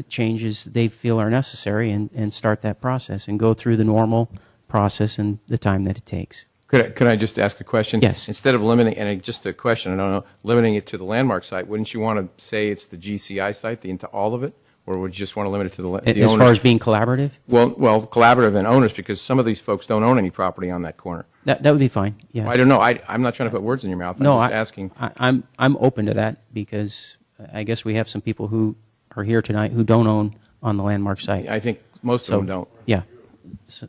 changes they feel are necessary, and start that process and go through the normal process and the time that it takes. Could I just ask a question? Yes. Instead of limiting, and just a question, I don't know, limiting it to the landmark site, wouldn't you want to say it's the GCI site, all of it? Or would you just want to limit it to the As owners? far as being collaborative? Well, collaborative and owners, because some of these folks don't own any property on that corner. That would be fine, yeah. Well, I don't know. I'm not trying to put words in your mouth. I'm No, just asking. I'm open to that, because I guess we have some people who are here tonight who don't own on the landmark site. I think most of them don't. Yeah.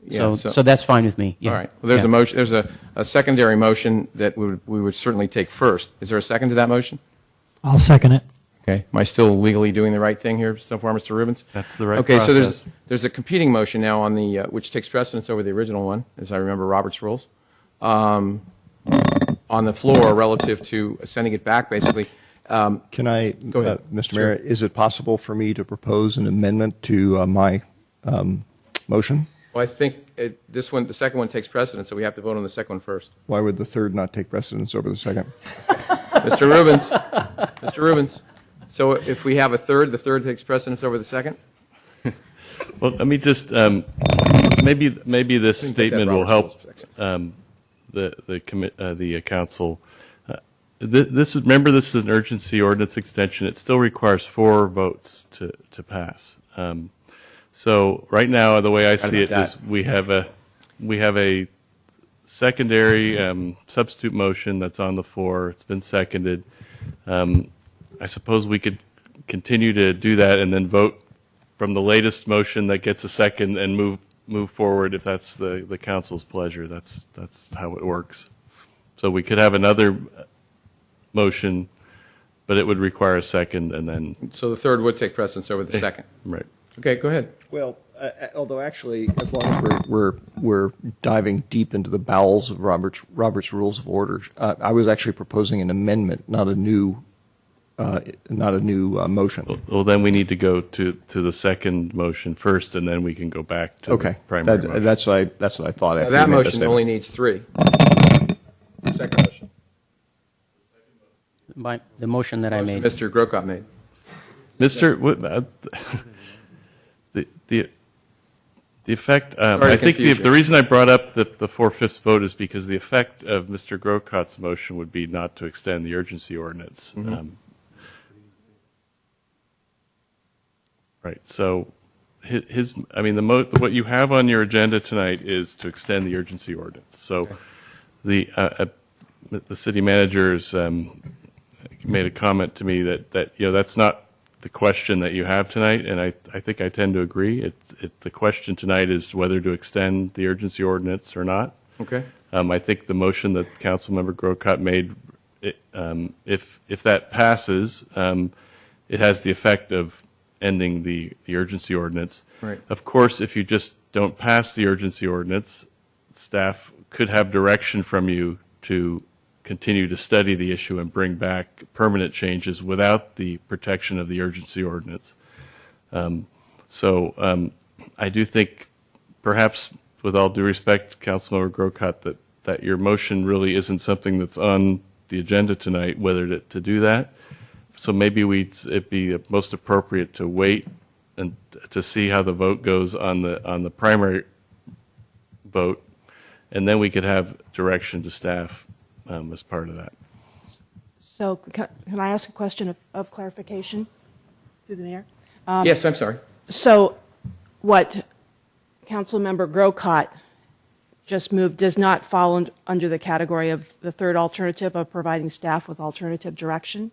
Yeah, So that's fine with me. Yeah. All right. Well, there's a motion. There's a secondary motion that we would certainly take first. Is there a second to that motion? I'll second it. Okay. Am I still legally doing the right thing here so far, Mr. Rubens? That's the right okay, process. so there's a competing motion now on the which takes precedence over the original one, as I remember Robert's rules, on the floor relative to sending it back, basically. Can I, Go ahead. Mr. Sure. Mayor, is it possible for me to propose an amendment to my motion? Well, I think this one, the second one takes precedence, so we have to vote on the second one first. Why would the third not take precedence over the second? Mr. Rubens, Mr. Rubens. So if we have a third, the third takes precedence over the second? Well, let me just, maybe this statement will help the council. Remember, this is an urgency ordinance extension. It still requires 4 votes to pass. So right now, the way I see it is we have a secondary substitute motion that's on the floor. It's been seconded. I suppose we could continue to do that and then vote from the latest motion that gets a second and move forward if that's the council's pleasure. That's how it works. So we could have another motion, but it would require a second, and then. So the third would take precedence over the second. Right. Okay, go ahead. Well, although actually, as long as we're diving deep into the bowels of Robert's Rules of Order, I was actually proposing an amendment, not a new motion. Well, then we need to go to the second motion first, and then we can go back to the primary motion. That's what I thought. Now, after that you made motion statement. only needs 3. The second motion. The motion that I made. Mr. Grocott made. The effect, Sorry to I think confuse you. the reason I brought up the 4/5 vote is because the effect of Mr. Grocott's motion would be not to extend the urgency ordinance. Mm-hmm. Right. So what you have on your agenda tonight is to extend the urgency ordinance. So the city managers made a comment to me that that's not the question that you have tonight, and I think I tend to agree. The question tonight is whether to extend the urgency ordinance or not. Okay. I think the motion that Councilmember Grocott made, if that passes, it has the effect of ending the urgency ordinance. Right. Of course, if you just don't pass the urgency ordinance, staff could have direction from you to continue to study the issue and bring back permanent changes without the protection of the urgency ordinance. So I do think, perhaps with all due respect, Councilmember Grocott, that your motion really isn't something that's on the agenda tonight, whether to do that. So maybe it'd be most appropriate to wait and to see how the vote goes on the primary vote, and then we could have direction to staff as part of that. So can I ask a question of clarification through the mayor? Yes, I'm sorry. So what Councilmember Grocott just moved does not fall under the category of the third alternative of providing staff with alternative direction?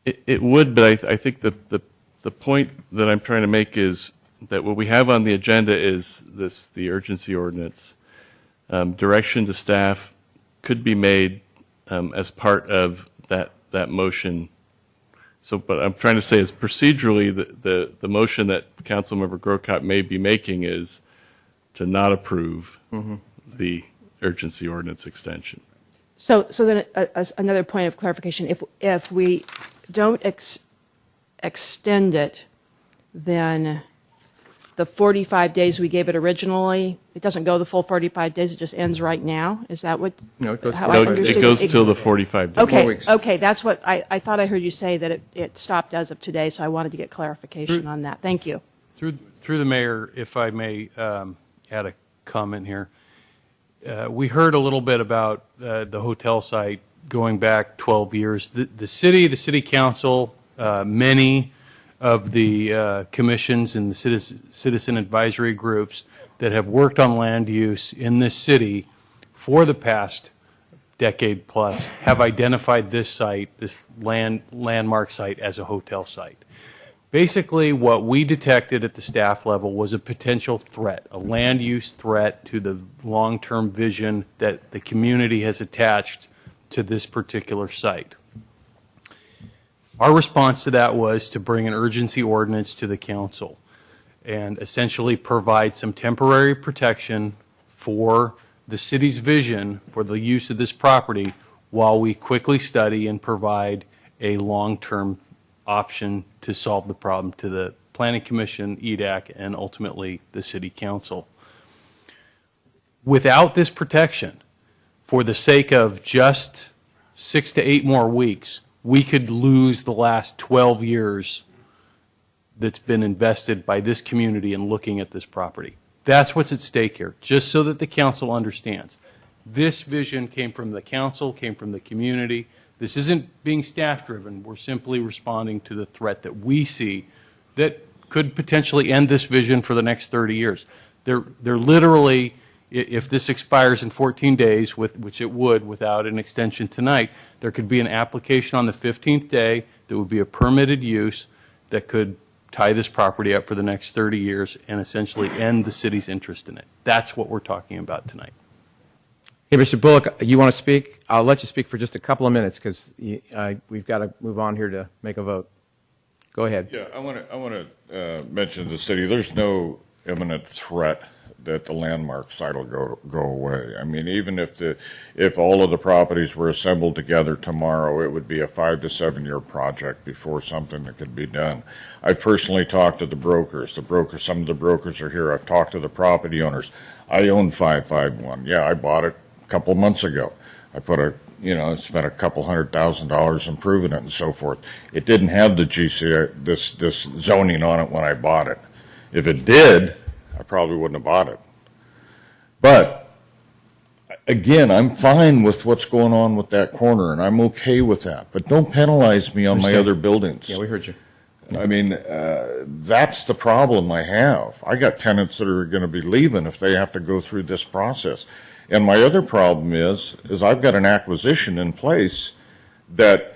It would, but I think the point that I'm trying to make is that what we have on the agenda is the urgency ordinance. Direction to staff could be made as part of that motion So, but I'm trying to say is procedurally, the motion that Councilmember Grocott may be making is to not approve the urgency ordinance extension. So then another point of clarification, if we don't extend it, then the 45 days we gave it originally, it doesn't go the full 45 days, it just ends right now? Is that what? No, it goes how I understood it goes till the 45 days. Okay, okay, that's what, I thought I heard you say that it stopped as of today, so I wanted to get clarification on that. Thank you. Through the mayor, if I may add a comment here. We heard a little bit about the hotel site going back 12 years. The city council, many of the commissions and the citizen advisory groups that have worked on land use in this city for the past decade plus have identified this site, this landmark site, as a hotel site. Basically, what we detected at the staff level was a potential threat, a land use threat to the long-term vision that the community has attached to this particular site. Our response to that was to bring an urgency ordinance to the council and essentially provide some temporary protection for the city's vision for the use of this property while we quickly study and provide a long-term option to solve the problem to the Planning Commission, EDAC, and ultimately the City Council. Without this protection, for the sake of just 6 to 8 more weeks, we could lose the last 12 years that's been invested by this community in looking at this property. That's what's at stake here, just so that the council understands. This vision came from the council, came from the community. This isn't being staff-driven. We're simply responding to the threat that we see that could potentially end this vision for the next 30 years. They're literally, if this expires in 14 days, which it would without an extension tonight, there could be an application on the 15th day that would be a permitted use that could tie this property up for the next 30 years and essentially end the city's interest in it. That's what we're talking about tonight. Hey, Mr. Bullock, you want to speak? I'll let you speak for just a couple of minutes because we've got to move on here to make a vote. Go ahead. Yeah, I want to mention to the city, there's no imminent threat that the landmark site will go away. I mean, even if all of the properties were assembled together tomorrow, it would be a 5 to 7 year project before something that could be done. I've personally talked to the brokers. Some of the brokers are here. I've talked to the property owners. I own 551. Yeah, I bought it a couple of months ago. I spent a couple $100,000 improving it and so forth. It didn't have the this zoning on it when I bought it. If it did, I probably wouldn't have bought it. But again, I'm fine with what's going on with that corner, and I'm okay with that. But don't penalize me on my other buildings. Yeah, we heard you. I mean, that's the problem I have. I got tenants that are going to be leaving if they have to go through this process. And my other problem is I've got an acquisition in place that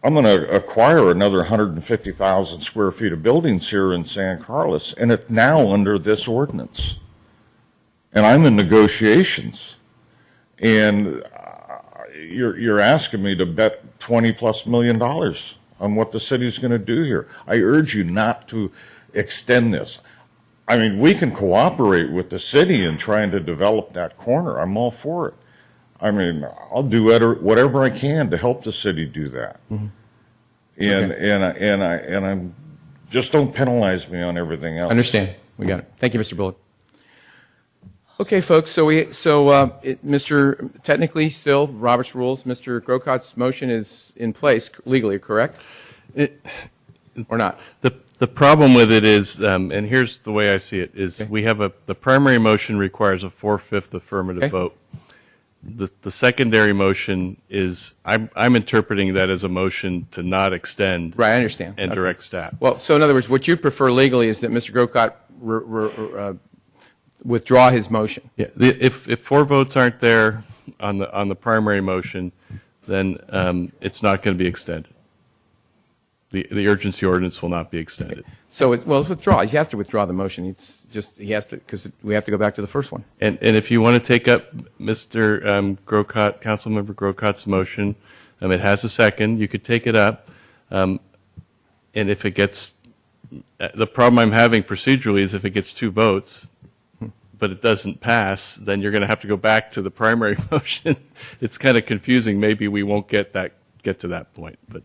I'm going to acquire another 150,000 square feet of buildings here in San Carlos, and it's now under this ordinance. And I'm in negotiations. And you're asking me to bet $20+ million on what the city's going to do here. I urge you not to extend this. I mean, we can cooperate with the city in trying to develop that corner. I'm all for it. I mean, I'll do whatever I can to help the city do that. Mm-hmm. And I'm just don't penalize me on everything else. Understand. We got it. Thank you, Mr. Bullock. Okay, folks. Technically, still Robert's rules. Mr. Grocott's motion is in place legally, correct? Or not? The problem with it is, and here's the way I see it, is we have the primary motion requires a 4/5 affirmative vote. The secondary motion is, I'm interpreting that as a motion to not extend. Right, I understand. And direct staff. Well, so in other words, what you prefer legally is that Mr. Grocott withdraw his motion. Yeah, if 4 votes aren't there on the primary motion, then it's not going to be extended. The urgency ordinance will not be extended. Okay. So it's withdraw. He has to withdraw the motion. He has to, because we have to go back to the first one. And if you want to take up Mr. Grocott, Councilmember Grocott's motion, it has a second. You could take it up. And if it gets, the problem I'm having procedurally is if it gets 2 votes, but it doesn't pass, then you're going to have to go back to the primary motion. It's kind of confusing. Maybe we won't get to that point, but.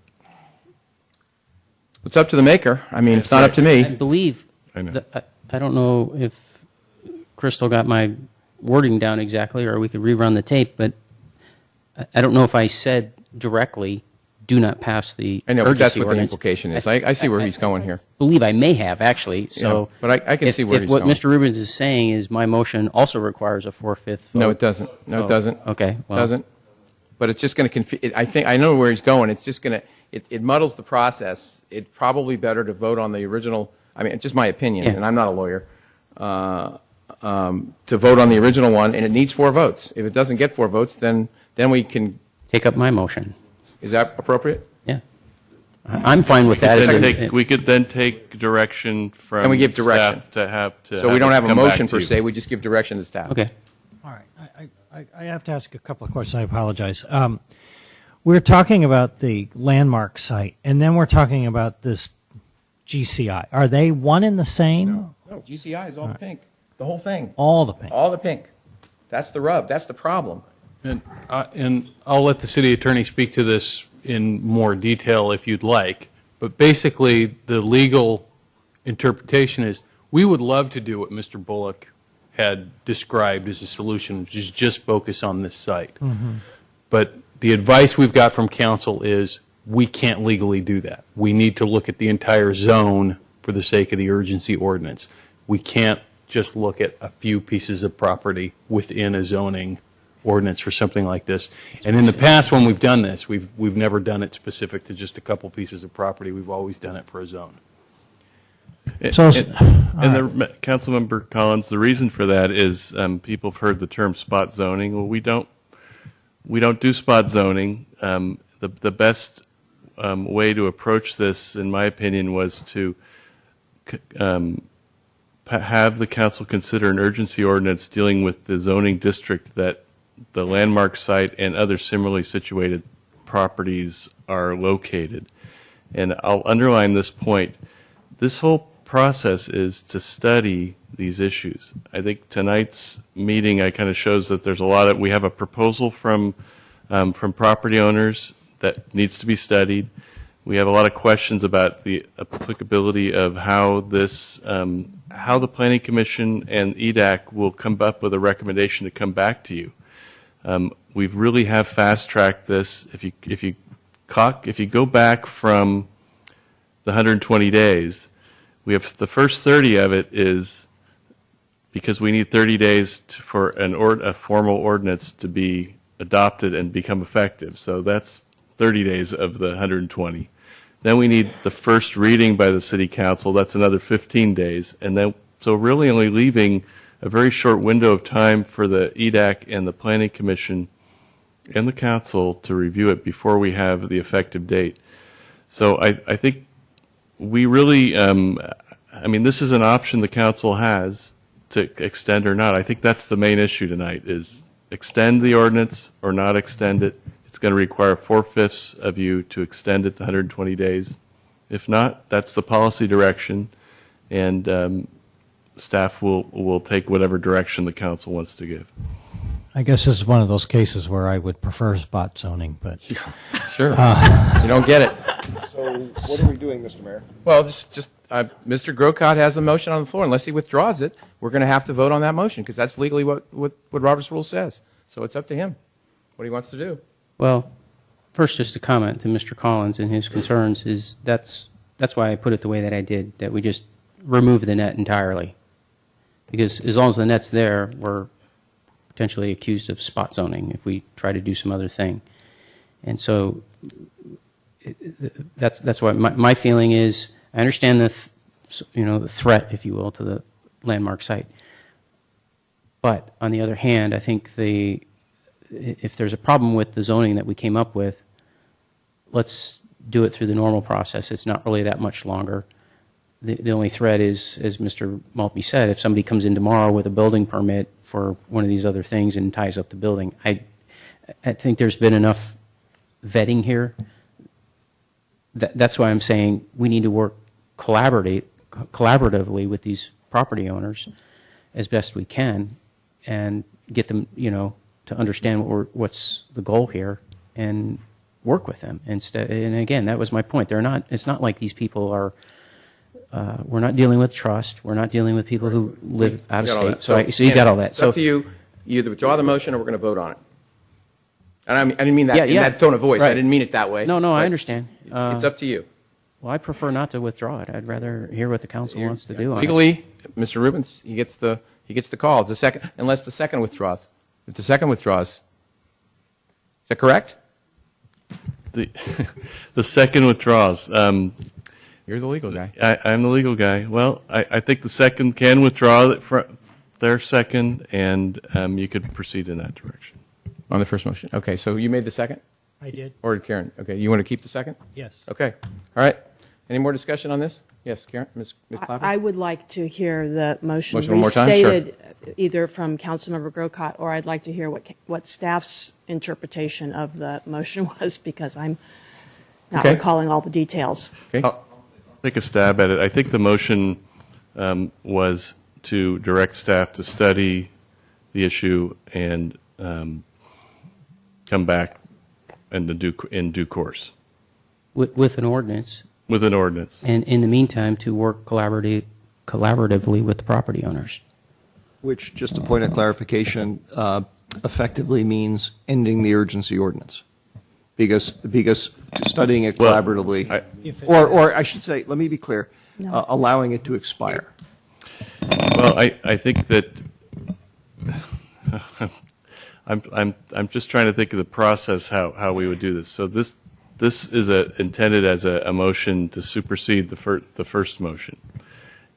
It's up to the maker. I mean, it's not up to me. I believe, I know. I don't know if Crystal got my wording down exactly, or we could rerun the tape, but I don't know if I said directly, do not pass the I know, but that's urgency what the ordinance. implication is. I see where he's going here. Believe I may have, actually, so. Yeah, but I can see where if he's what going. Mr. Rubens is saying is my motion also requires a 4/5 vote. No, it doesn't. No, it doesn't. Okay, well. Doesn't. But it's just going to confuse, I know where he's going. It's just going to, it muddles the process. It's probably better to vote on the original, I mean, it's just my opinion, Yeah. and I'm not a lawyer, to vote on the original one, and it needs 4 votes. If it doesn't get 4 votes, then we can. Take up my motion. Is that appropriate? Yeah. I'm fine with that. We could then take direction from And we give direction. staff to have to. So we don't us have a come back motion to per you. se, we just give direction to staff. Okay. All right. I have to ask a couple of questions. I apologize. We're talking about the landmark site, and then we're talking about this GCI. Are they one and the same? No, GCI is all the pink. The whole thing. All the pink. All the pink. That's the rub. That's the problem. And I'll let the city attorney speak to this in more detail if you'd like. But basically, the legal interpretation is we would love to do what Mr. Bullock had described as a solution, which is just focus on this site. But the advice we've got from council is we can't legally do that. We need to look at the entire zone for the sake of the urgency ordinance. We can't just look at a few pieces of property within a zoning ordinance for something like this. And in the past, when we've done this, we've never done it specific to just a couple pieces of property. We've always done it for a zone. So- Councilmember Collins, the reason for that is people have heard the term spot zoning. Well, we don't do spot zoning. The best way to approach this, in my opinion, was to have the council consider an urgency ordinance dealing with the zoning district that the landmark site and other similarly situated properties are located. And I'll underline this point. This whole process is to study these issues. I think tonight's meeting kind of shows that there's a lot of, we have a proposal from property owners that needs to be studied. We have a lot of questions about the applicability of how this, how the Planning Commission and EDAC will come up with a recommendation to come back to you. We really have fast-tracked this. If you go back from the 120 days, we have the first 30 of it is because we need 30 days for a formal ordinance to be adopted and become effective. So that's 30 days of the 120. Then we need the first reading by the City Council. That's another 15 days. And then, so really only leaving a very short window of time for the EDAC and the Planning Commission and the Council to review it before we have the effective date. So I think we really, I mean, this is an option the Council has to extend or not. I think that's the main issue tonight is extend the ordinance or not extend it. It's going to require 4/5 of you to extend it to 120 days. If not, that's the policy direction, and staff will take whatever direction the council wants to give. I guess this is one of those cases where I would prefer spot zoning, but. Sure. You don't get it. So what are we doing, Mr. Mayor? Well, Mr. Grocott has a motion on the floor. Unless he withdraws it, we're going to have to vote on that motion because that's legally what Robert's rule says. So it's up to him what he wants to do. Well, first, just a comment to Mr. Collins and his concerns is that's why I put it the way that I did, that we just remove the net entirely. Because as long as the net's there, we're potentially accused of spot zoning if we try to do some other thing. And so that's why my feeling is I understand the threat, if you will, to the landmark site. But on the other hand, I think if there's a problem with the zoning that we came up with, let's do it through the normal process. It's not really that much longer. The only threat is, as Mr. Maltby said, if somebody comes in tomorrow with a building permit for one of these other things and ties up the building. I think there's been enough vetting here that's why I'm saying we need to work collaboratively with these property owners as best we can and get them, to understand what's the goal here and work with them. And again, that was my point. It's not like these people are, we're not dealing with trust. We're not dealing with people who live out of state. So you got all that. It's up to you. You either withdraw the motion or we're going to vote on it. And I didn't mean that in that tone of voice. Right. I didn't mean it that way. No, but I understand. It's up to you. Well, I prefer not to withdraw it. I'd rather hear what the council wants to do on it. Legally, Mr. Rubens, he gets the call. It's the second, unless the second withdraws. If the second withdraws, is that correct? The second withdraws. You're the legal guy. I'm the legal guy. Well, I think the second can withdraw their second, and you could proceed in that direction. On the first motion. Okay, so you made the second? I did. Or did Karen? Okay, you want to keep the second? Yes. Okay. All right. Any more discussion on this? Yes, Karen? Ms. Clapper? I would like to hear the motion Motion one more time? Sure. restated, either from Councilmember Grocott, or I'd like to hear what staff's interpretation of the motion was, because I'm not recalling all the details. Okay. I'll take a stab at it. I think the motion was to direct staff to study the issue and come back in due course. With an ordinance. With an ordinance. And in the meantime, to work collaboratively with the property owners. Which, just a point of clarification, effectively means ending the urgency ordinance. Because studying it collaboratively, or I should say, let me be clear, allowing it to expire. Well, I think that I'm just trying to think of the process how we would do this. So this is intended as a motion to supersede the first motion,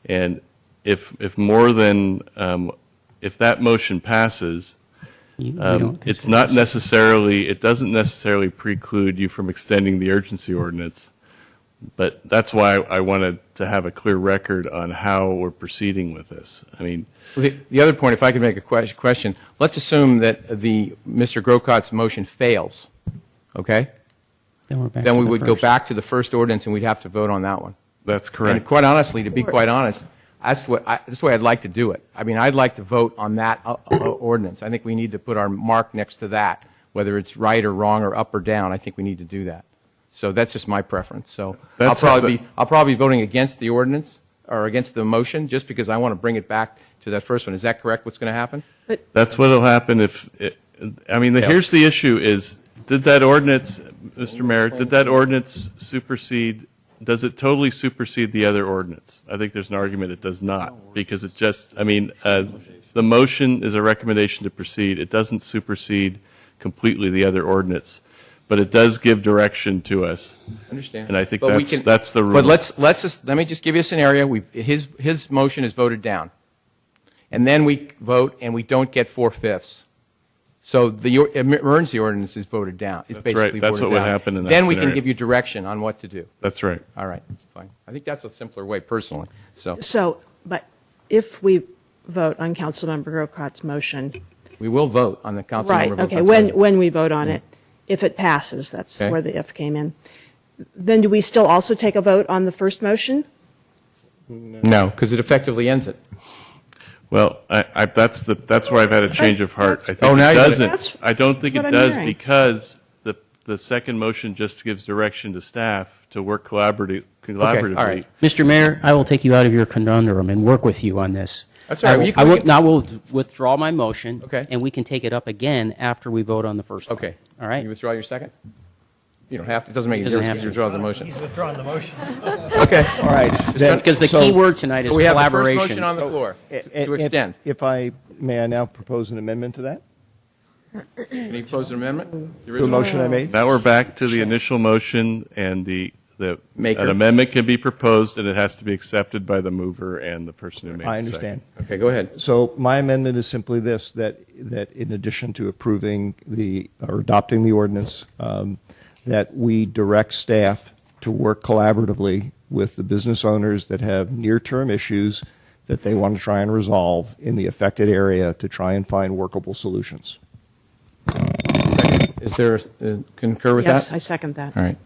and if more than if that motion passes, it doesn't necessarily preclude you from extending the urgency ordinance. But that's why I wanted to have a clear record on how we're proceeding with this. I mean, the other point, if I could make a question, let's assume that Mr. Grocott's motion fails, okay? Then we would go back to the first ordinance and we'd have to vote on that one. That's correct. And quite honestly, to be quite honest, that's the way I'd like to do it. I mean, I'd like to vote on that ordinance. I think we need to put our mark next to that, whether it's right or wrong or up or down. I think we need to do that. So that's just my preference. So I'll probably be voting against the ordinance or against the motion just because I want to bring it back to that first one. Is that correct? What's going to happen? That's what will happen here's the issue is, did that ordinance, Mr. Mayor, did that ordinance supersede, does it totally supersede the other ordinance? I think there's an argument it does not, because it just, the motion is a recommendation to proceed. It doesn't supersede completely the other ordinance. But it does give direction to us. I understand. And I think that's the rule. But let me just give you a scenario. His motion is voted down. And then we vote and we don't get 4/5. So the emergency ordinance is voted down. It's That's right. That's what would happen in that Then we scenario. can give you direction on what to do. That's right. All right. That's fine. I think that's a simpler way personally. But if we vote on Councilmember Grocott's motion. We will vote on the Councilmember Right, Grocott's okay, motion. when we vote on it. If it passes, that's where the if came in. Then do we still also take a vote on the first motion? No, because it effectively ends it. Well, that's where I've had a change of heart. I think now it you're doesn't. I don't think it what I'm does hearing. because the second motion just gives direction to staff to work collaboratively. all right. Mr. Mayor, I will take you out of your conundrum and work with you on this. That's all right. I will withdraw my motion. Okay. And we can take it up again after we vote on the first one. Okay. All right? You withdraw your second? You don't have to. It doesn't make any Doesn't difference have because to. you withdraw the motion. He's withdrawing the motions. Okay. All right. Because the key word tonight is we have the first collaboration. motion on the floor to extend. May I now propose an amendment to that? Can you propose an amendment? The To a motion I made? Now we're back to the initial motion, and an Maker. amendment can be proposed, and it has to be accepted by the mover and the person who made I the second. understand. Okay, go ahead. So my amendment is simply this, that in addition to approving or adopting the ordinance, that we direct staff to work collaboratively with the business owners that have near-term issues that they want to try and resolve in the affected area to try and find workable solutions. Second. Is there, concur with that? Yes, I second that. All right.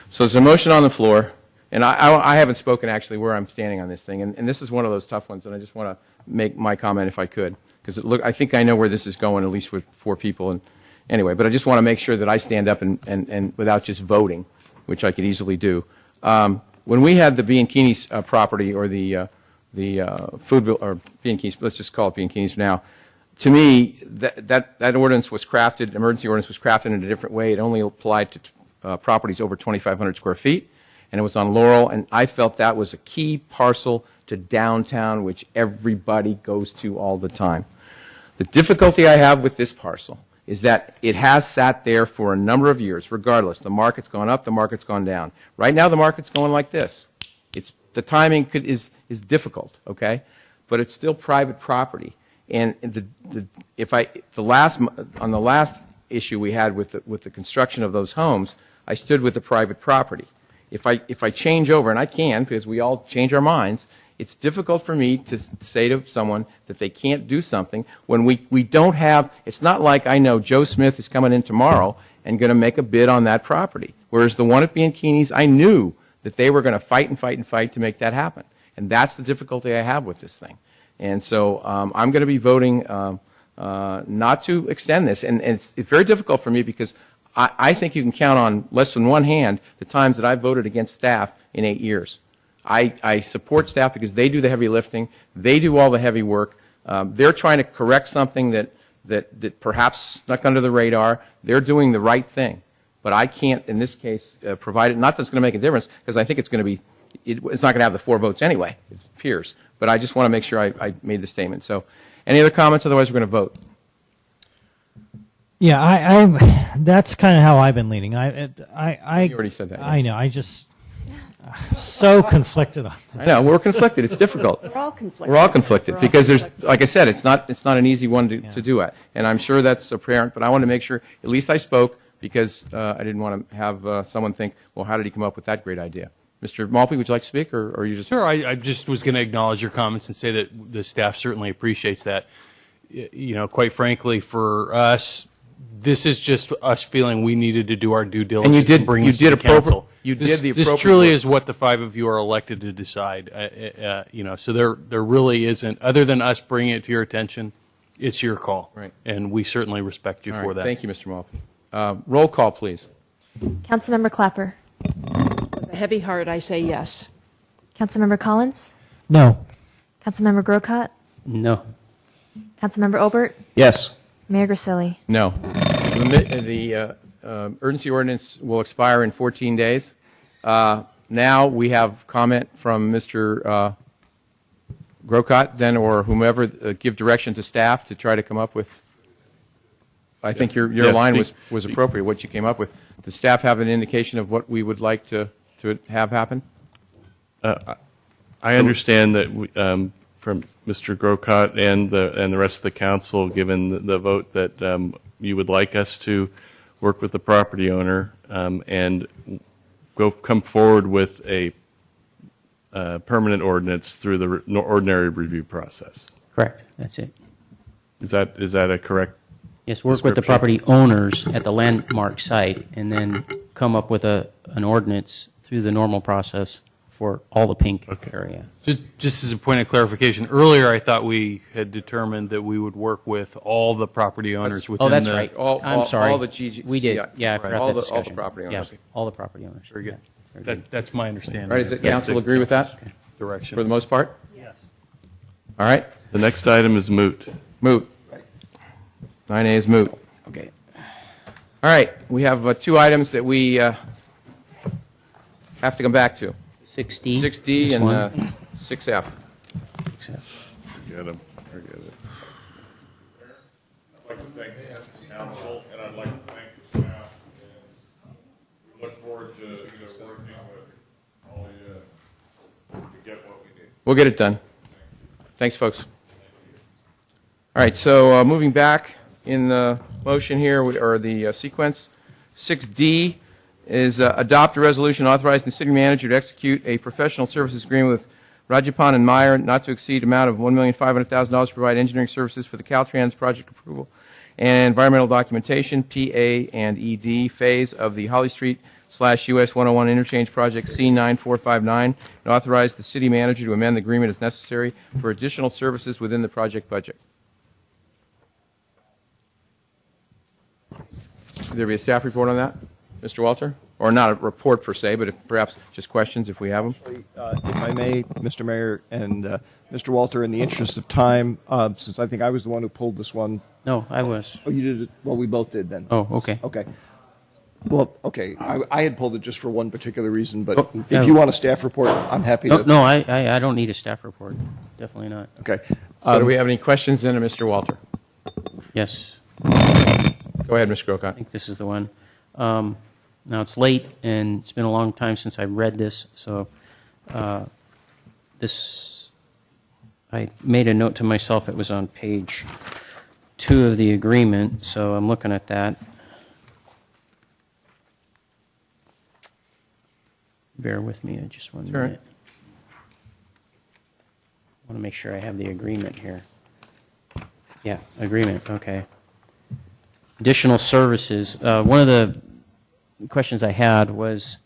So there's a motion on the floor, and I haven't spoken actually where I'm standing on this thing, and this is one of those tough ones, and I just want to make my comment if I could, because I think I know where this is going, at least with 4 people. And anyway, but I just want to make sure that I stand up and without just voting, which I could easily do. When we had the Bianchini's property, or the Foodville, or Bianchini's, let's just call it Bianchini's now, to me, that ordinance was crafted, emergency ordinance was crafted in a different way. It only applied to properties over 2,500 square feet, and it was on Laurel, and I felt that was a key parcel to downtown, which everybody goes to all the time. The difficulty I have with this parcel is that it has sat there for a number of years, regardless. The market's gone up, the market's gone down. Right now, the market's going like this. The timing is difficult, okay? But it's still private property. And on the last issue we had with the construction of those homes, I stood with the private property. If I change over, and I can because we all change our minds, it's difficult for me to say to someone that they can't do something when we don't have. It's not like I know Joe Smith is coming in tomorrow and going to make a bid on that property. Whereas the one at Bianchini's, I knew that they were going to fight and fight and fight to make that happen. And that's the difficulty I have with this thing. And so I'm going to be voting not to extend this. And it's very difficult for me because I think you can count on less than one hand the times that I've voted against staff in 8 years. I support staff because they do the heavy lifting. They do all the heavy work. They're trying to correct something that perhaps snuck under the radar. They're doing the right thing. But I can't, in this case, provide it. Not that it's going to make a difference, because I think it's going to be, it's not going to have the 4 votes anyway. It appears. But I just want to make sure I made the statement. So any other comments? Otherwise, we're going to vote. Yeah, that's kind of how I've been leaning. I You already said that. Yeah. I know. I just so conflicted on this. I know we're conflicted. It's difficult. We're all conflicted. We're all conflicted because there's, like I said, it's not an easy one to do it, and I'm sure that's apparent. But I want to make sure at least I spoke because I didn't want to have someone think, well, how did he come up with that great idea? Mr. Malpe, would you like to speak, or are you just? Sure. I just was going to acknowledge your comments and say that the staff certainly appreciates that. You know, quite frankly, for us, this is just us feeling we needed to do our due diligence. And you did. Bring You this did to the council. This truly work. is what the 5 of you are elected to decide. You know, so there really isn't, other than us bringing it to your attention, it's your call. Right. And we certainly respect you All for right. that. Thank you, Mr. Malpe. Roll call, please. Councilmember Clapper. With a heavy heart, I say yes. Councilmember Collins. No. Councilmember Grocott. No. Councilmember Obert. Yes. Mayor Grisilli. No. So the urgency ordinance will expire in 14 days. Now we have comment from Mr. Grocott, then, or whomever, give direction to staff to try to come up with. I think your Yes, line was appropriate. What you came up with. Does staff have an indication of what we would like to have happen? I understand that from Mr. Grocott and the rest of the council, given the vote, that you would like us to work with the property owner and come forward with a permanent ordinance through the ordinary review process. Correct. That's it. Is that a correct? Yes, work with the property owners at the landmark site and then come up with an ordinance through the normal process for all the pink area. Just as a point of clarification, earlier I thought we had determined that we would work with all the property owners within that's the... right. I'm sorry. All the GG. We did. Yeah, I forgot all that the discussion. property owners. Yeah, all the property owners. Very good. Yeah, very good. That's my understanding. Right, does the council agree with that? Direction. For the most part? Yes. All right. The next item is moot. Moot. 9A is moot. Okay. All right. We have 2 items that we have to come back to. 6D. 6D This and one. 6F. Forget them. Forget it. I'd like to thank the council, and I'd like to thank the staff. And we look forward to working with all of you to get what we need. We'll get it done. Thanks, folks. All right, so moving back in the motion here, or the sequence, 6D is adopt a resolution authorizing the city manager to execute a professional services agreement with Rajapan and Meyer, not to exceed amount of $1,500,000 to provide engineering services for the Caltrans project approval and environmental documentation, PA and ED phase of the Holly Street/US 101 interchange project C9459, and authorize the city manager to amend the agreement as necessary for additional services within the project budget. Should there be a staff report on that, Mr. Walter? Or not a report per se, but perhaps just questions if we have them. If I may, Mr. Mayor and Mr. Walter, in the interest of time, since I think I was the one who pulled this one. No, I was. Oh, you did it? Well, we both did then. Oh, okay. Okay. Well, okay. I had pulled it just for one particular reason, but Oh, if you want a staff report, I'm happy to. No, I don't need a staff report. Definitely not. Okay. So do we have any questions then of Mr. Walter? Yes. Go ahead, Mr. Grocott. I think this is the one. Now, it's late, and it's been a long time since I read this, so I made a note to myself. It was on page 2 of the agreement, so I'm looking at that. Bear with me just one Sure. minute. I want to make sure I have the agreement here. Yeah, agreement, okay. Additional services. One of the questions I had was,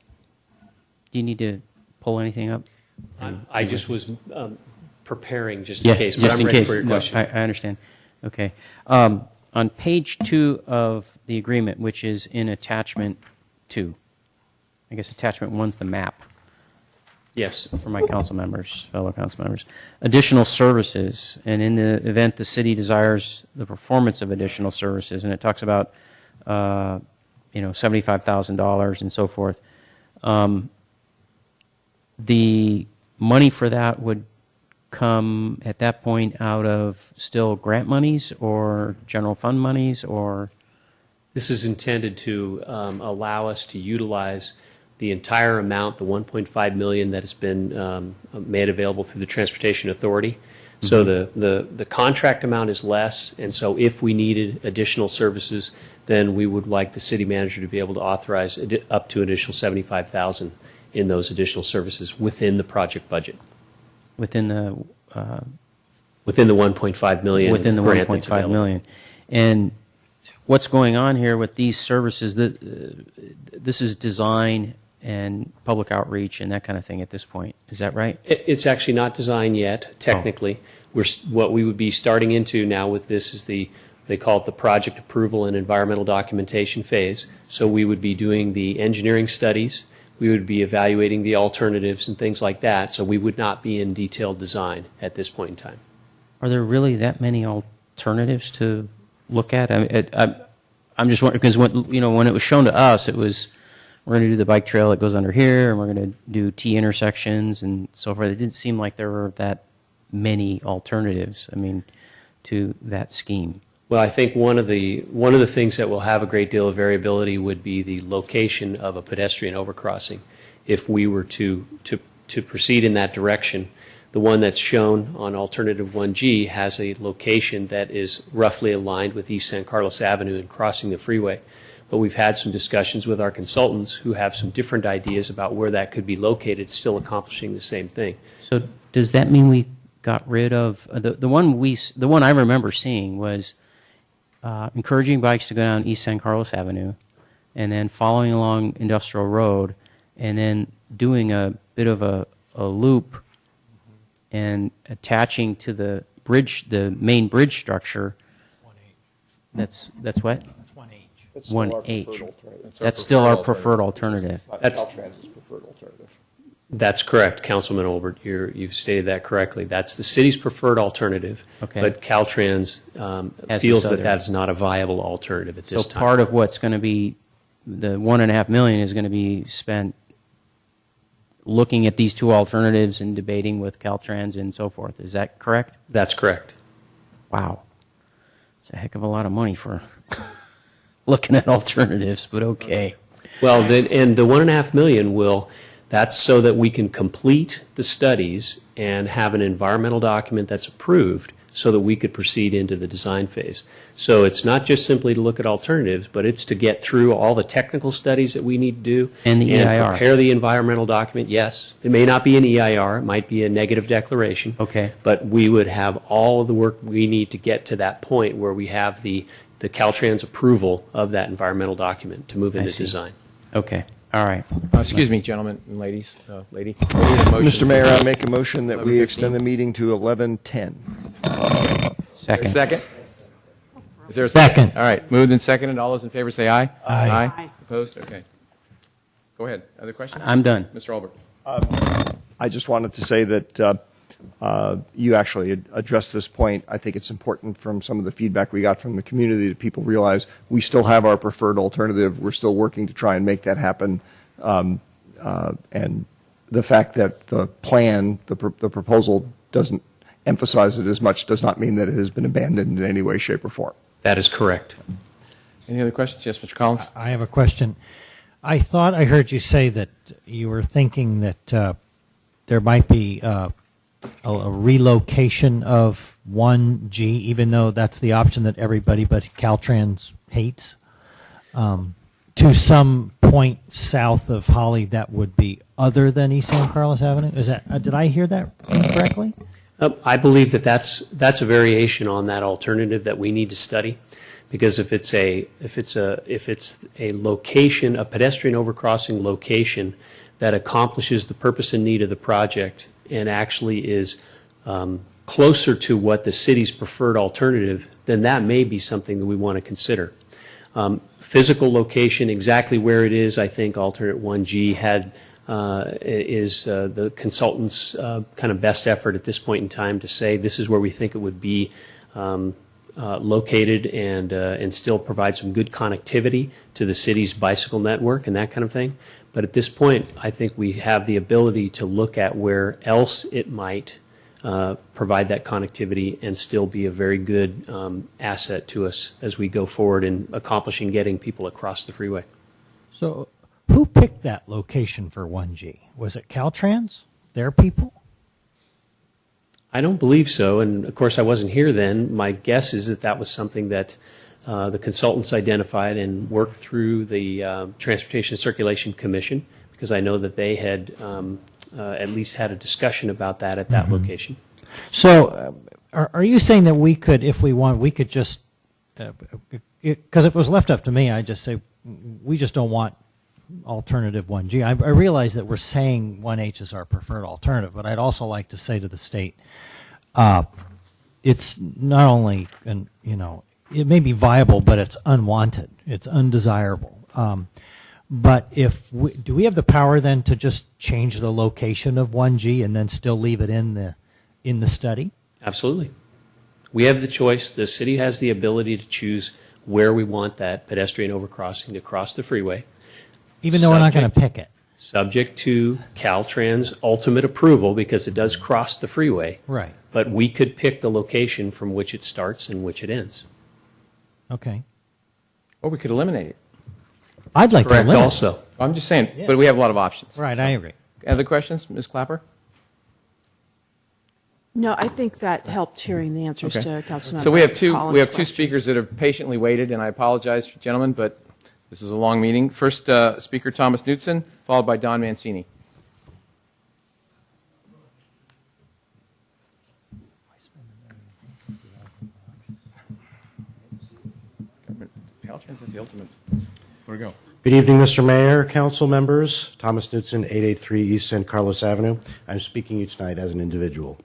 do you need to pull anything up? I just was preparing just in case, but just I'm in ready case. for your No, question. I understand. Okay. On page 2 of the agreement, which is in attachment 2, I guess attachment 1's the map. Yes. For my council members, fellow council members. Additional services, and in the event the city desires the performance of additional services, and it talks about, $75,000 and so forth. The money for that would come at that point out of still grant monies or general fund monies, or? This is intended to allow us to utilize the entire amount, the $1.5 million that has been made available through the Transportation Authority. So the contract amount is less, and so if we needed additional services, then we would like the city manager to be able to authorize up to an additional $75,000 in those additional services within the project budget. Within the 1.5 million. Within the grant that's 1.5 available. million. And what's going on here with these services, this is design and public outreach and that kind of thing at this point. Is that right? It's actually not designed yet, technically. What we would be starting into now with this is they call it the project approval and environmental documentation phase. So we would be doing the engineering studies, we would be evaluating the alternatives and things like that. So we would not be in detailed design at this point in time. Are there really that many alternatives to look at? I'm just wondering, because when it was shown to us, it was, we're going to do the bike trail that goes under here, and we're going to do T intersections and so forth. It didn't seem like there were that many alternatives, to that scheme. Well, I think one of the things that will have a great deal of variability would be the location of a pedestrian overcrossing. If we were to proceed in that direction, the one that's shown on alternative 1G has a location that is roughly aligned with East San Carlos Avenue and crossing the freeway. But we've had some discussions with our consultants who have some different ideas about where that could be located, still accomplishing the same thing. So does that mean we got rid of the one I remember seeing was encouraging bikes to go down East San Carlos Avenue, and then following along Industrial Road, and then doing a bit of a loop and attaching to the bridge, the main bridge structure. That's what? 1H. That's still our preferred alternative. That's Caltrans's preferred alternative. That's correct, Councilman Olbert. You've stated that correctly. That's the city's preferred alternative. Okay. But Caltrans feels that is not a viable alternative at this So time. part of what's going to be, the $1.5 million is going to be spent looking at these two alternatives and debating with Caltrans and so forth. Is that correct? That's correct. Wow. It's a heck of a lot of money for looking at alternatives, but okay. Well, and the $1.5 million that's so that we can complete the studies and have an environmental document that's approved so that we could proceed into the design phase. So it's not just simply to look at alternatives, but it's to get through all the technical studies that we need to do. And the EIR. Prepare the environmental document, yes. It may not be an EIR, it might be a negative declaration. Okay. But we would have all of the work we need to get to that point where we have the the Caltrans approval of that environmental document to move into see. design. Okay, all right. Excuse me, gentlemen and ladies, lady. We need a motion Mr. Mayor, for- I make a motion that we 11:15. extend the meeting to 11:10. Second. Second? Is there a Second. All right, moved and seconded. All those in favor say aye. Aye. Aye. Opposed? Okay. Go ahead. Other questions? I'm done. Mr. Albert. I just wanted to say that you actually addressed this point. I think it's important from some of the feedback we got from the community that people realize we still have our preferred alternative. We're still working to try and make that happen. And the fact that the plan, the proposal doesn't emphasize it as much does not mean that it has been abandoned in any way, shape, or form. That is correct. Any other questions? Yes, Mr. Collins? I have a question. I thought I heard you say that you were thinking that there might be a relocation of 1G, even though that's the option that everybody but Caltrans hates, to some point south of Holly that would be other than East San Carlos Avenue. Is that did I hear that correctly? I believe that that's a variation on that alternative that we need to study, because if it's a location, a pedestrian overcrossing location that accomplishes the purpose and need of the project and actually is closer to what the city's preferred alternative, then that may be something that we want to consider. Physical location, exactly where it is, I think alternate 1G is the consultant's kind of best effort at this point in time to say this is where we think it would be located and still provide some good connectivity to the city's bicycle network and that kind of thing. But at this point, I think we have the ability to look at where else it might provide that connectivity and still be a very good asset to us as we go forward in accomplishing getting people across the freeway. So who picked that location for 1G? Was it Caltrans? Their people? I don't believe so, and of course I wasn't here then. My guess is that that was something that the consultants identified and worked through the Transportation and Circulation Commission, because I know that they had at least had a discussion about that at that location. So are you saying that we could, if we want, we could just, because if it was left up to me, I'd just say we just don't want alternative 1G. I realize that we're saying 1H is our preferred alternative, but I'd also like to say to the state, it's not only, it may be viable, but it's unwanted. It's undesirable. But do we have the power then to just change the location of 1G and then still leave it in the study? Absolutely. We have the choice. The city has the ability to choose where we want that pedestrian overcrossing to cross the freeway. Even though we're not going to pick it. Subject to Caltrans' ultimate approval, because it does cross the freeway. Right. But we could pick the location from which it starts and which it ends. Okay. Or we could eliminate it. I'd like to Correct eliminate also. I'm just saying, Yeah. but we have a lot of options. Right, I agree. Other questions, Ms. Clapper? No, I think that helped hearing the answers Okay. to Councilmember So we have two Collins' speakers that have patiently waited, and I apologize, gentlemen, but this is a long meeting. First speaker, Thomas Knutson, followed by Don Mancini. Caltrans is the ultimate. Where to go? Good evening, Mr. Mayor, council members. Thomas Knutson, 883 East San Carlos Avenue. I'm speaking to you tonight as an individual.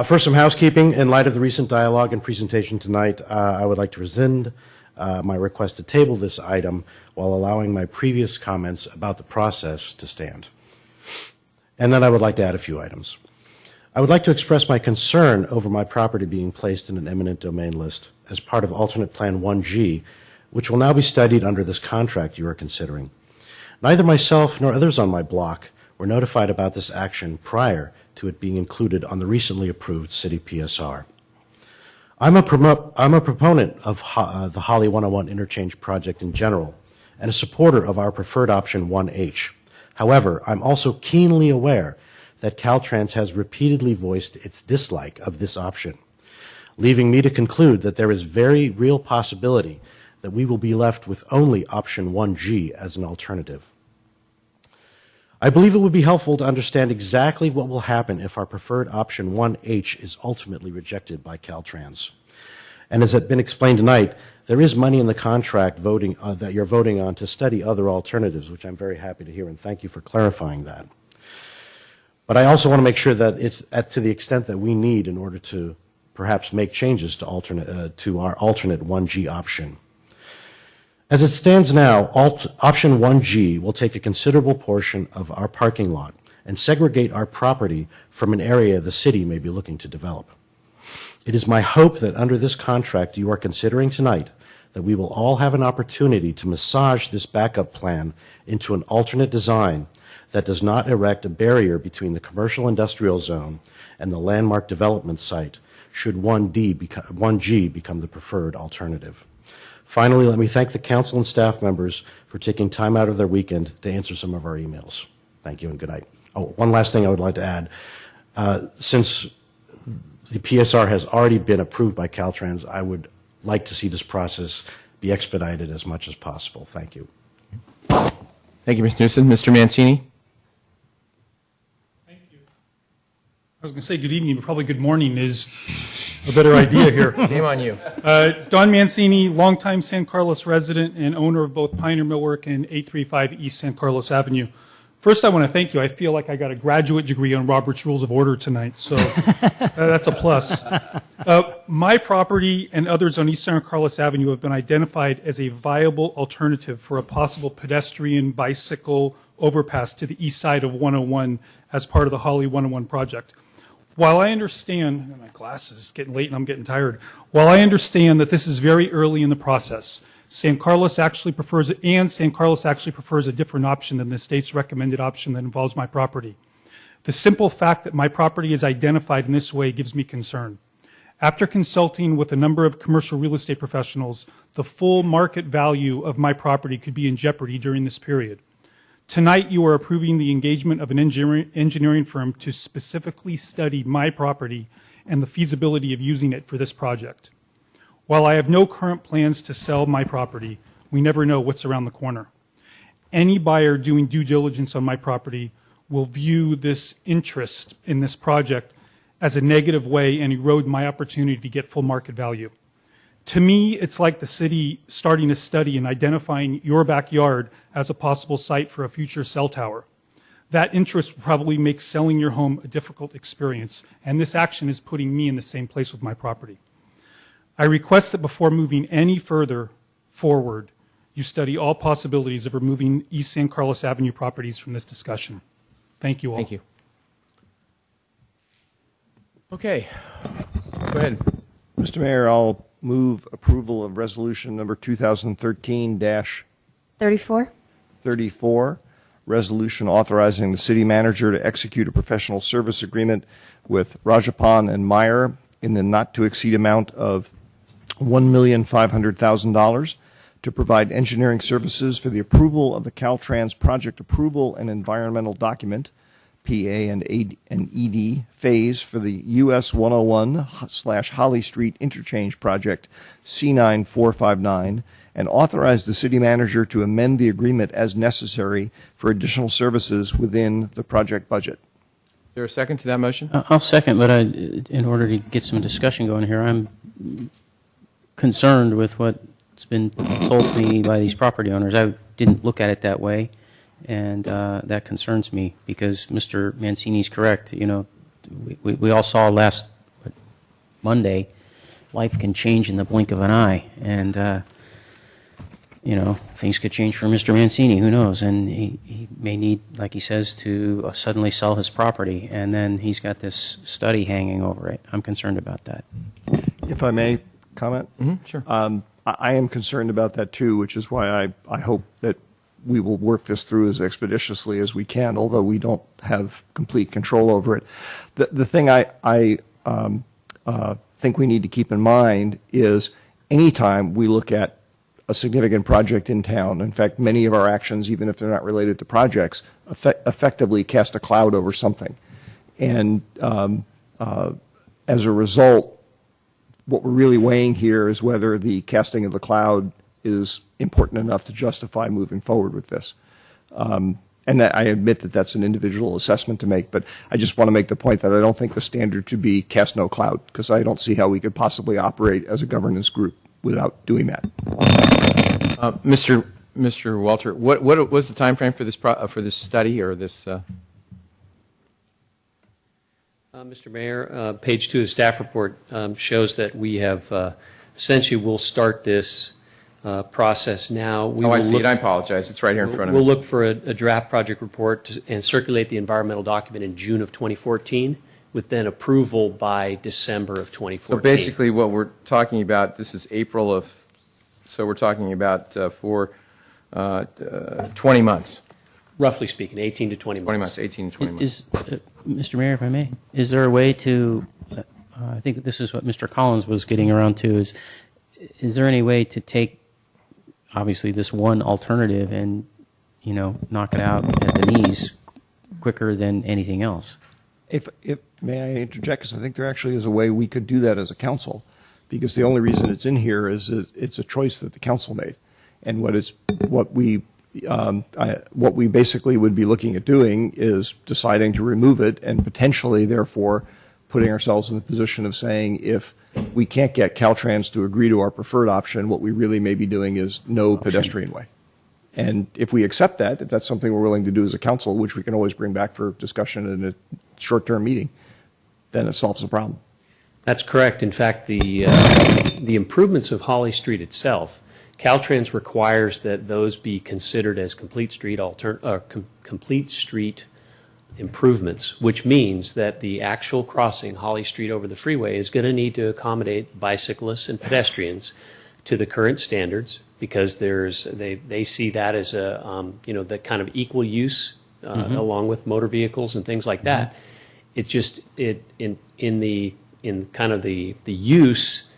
First, some housekeeping. In light of the recent dialogue and presentation tonight, I would like to rescind my request to table this item while allowing my previous comments about the process to stand. And then I would like to add a few items. I would like to express my concern over my property being placed in an eminent domain list as part of alternate plan 1G, which will now be studied under this contract you are considering. Neither myself nor others on my block were notified about this action prior to it being included on the recently approved city PSR. I'm a proponent of the Holly 101 interchange project in general and a supporter of our preferred option 1H. However, I'm also keenly aware that Caltrans has repeatedly voiced its dislike of this option, leaving me to conclude that there is very real possibility that we will be left with only option 1G as an alternative. I believe it would be helpful to understand exactly what will happen if our preferred option 1H is ultimately rejected by Caltrans. And as has been explained tonight, there is money in the contract that you're voting on to study other alternatives, which I'm very happy to hear, and thank you for clarifying that. But I also want to make sure that it's to the extent that we need in order to perhaps make changes to our alternate 1G option. As it stands now, option 1G will take a considerable portion of our parking lot and segregate our property from an area the city may be looking to develop. It is my hope that under this contract you are considering tonight that we will all have an opportunity to massage this backup plan into an alternate design that does not erect a barrier between the commercial industrial zone and the landmark development site should 1G become the preferred alternative. Finally, let me thank the council and staff members for taking time out of their weekend to answer some of our emails. Thank you and good night. Oh, one last thing I would like to add. Since the PSR has already been approved by Caltrans, I would like to see this process be expedited as much as possible. Thank you. Thank you, Mr. Newsom. Mr. Mancini? I was going to say good evening, but probably good morning is a better idea here. Shame on you. Don Mancini, longtime San Carlos resident and owner of both Pioneer Millwork and 835 East San Carlos Avenue. First, I want to thank you. I feel like I got a graduate degree on Robert's Rules of Order tonight, so that's a plus. My property and others on East San Carlos Avenue have been identified as a viable alternative for a possible pedestrian bicycle overpass to the east side of 101 as part of the Holly 101 project. While I understand, my glasses, it's getting late and I'm getting tired. While I understand that this is very early in the process, San Carlos actually prefers it, and San Carlos actually prefers a different option than the state's recommended option that involves my property. The simple fact that my property is identified in this way gives me concern. After consulting with a number of commercial real estate professionals, the full market value of my property could be in jeopardy during this period. Tonight, you are approving the engagement of an engineering firm to specifically study my property and the feasibility of using it for this project. While I have no current plans to sell my property, we never know what's around the corner. Any buyer doing due diligence on my property will view this interest in this project as a negative way and erode my opportunity to get full market value. To me, it's like the city starting a study and identifying your backyard as a possible site for a future cell tower. That interest will probably make selling your home a difficult experience, and this action is putting me in the same place with my property. I request that before moving any further forward, you study all possibilities of removing East San Carlos Avenue properties from this discussion. Thank you all. Thank you. Okay. Go ahead. Mr. Mayor, I'll move approval of resolution number 2013-34, resolution authorizing the city manager to execute a professional service agreement with Rajapan and Meyer in the not-to-exceed amount of $1,500,000 to provide engineering services for the approval of the Caltrans project approval and environmental document, PA and ED phase for the US 101/Holly Street Interchange Project C9459, and authorize the city manager to amend the agreement as necessary for additional services within the project budget. Is there a second to that motion? I'll second, but in order to get some discussion going here, I'm concerned with what's been told me by these property owners. I didn't look at it that way, and that concerns me because Mr. Mancini's correct. You know, we all saw last Monday, life can change in the blink of an eye, and you know, things could change for Mr. Mancini. Who knows? And he may need, like he says, to suddenly sell his property, and then he's got this study hanging over it. I'm concerned about that. If I may comment? Mm-hmm, sure. I am concerned about that too, which is why I hope that we will work this through as expeditiously as we can, although we don't have complete control over it. The thing I think we need to keep in mind is anytime we look at a significant project in town, in fact, many of our actions, even if they're not related to projects, effectively cast a cloud over something. And as a result, what we're really weighing here is whether the casting of the cloud is important enough to justify moving forward with this. And I admit that that's an individual assessment to make, but I just want to make the point that I don't think the standard should be cast no cloud, because I don't see how we could possibly operate as a governance group without doing that. Mr. Walter, what was the time frame for this study or this? Mr. Mayor, page 2 of the staff report shows that we have essentially we'll start this process now. I see it. I apologize. It's right here in front of me. We'll look for a draft project report and circulate the environmental document in June of 2014, with then approval by December of 2014. So basically what we're talking about, this is April of, so we're talking about for 20 months. Roughly speaking, 18 to 20 months. 20 months, 18 to 20 months. Mr. Mayor, if I may, is there a way to, I think this is what Mr. Collins was getting around to, is there any way to take, obviously, this one alternative and, knock it out at the knees quicker than anything else? If may I interject, because I think there actually is a way we could do that as a council, because the only reason it's in here is it's a choice that the council made, and what we basically would be looking at doing is deciding to remove it and potentially, therefore, putting ourselves in the position of saying if we can't get Caltrans to agree to our preferred option, what we really may be doing is no pedestrian way. And if we accept that, if that's something we're willing to do as a council, which we can always bring back for discussion in a short-term meeting, then it solves the problem. That's correct. In fact, the improvements of Holly Street itself, Caltrans requires that those be considered as complete street improvements, which means that the actual crossing Holly Street over the freeway is going to need to accommodate bicyclists and pedestrians to the current standards, because they see that as a the kind of equal use along with motor vehicles and things like that. It just in kind of the use,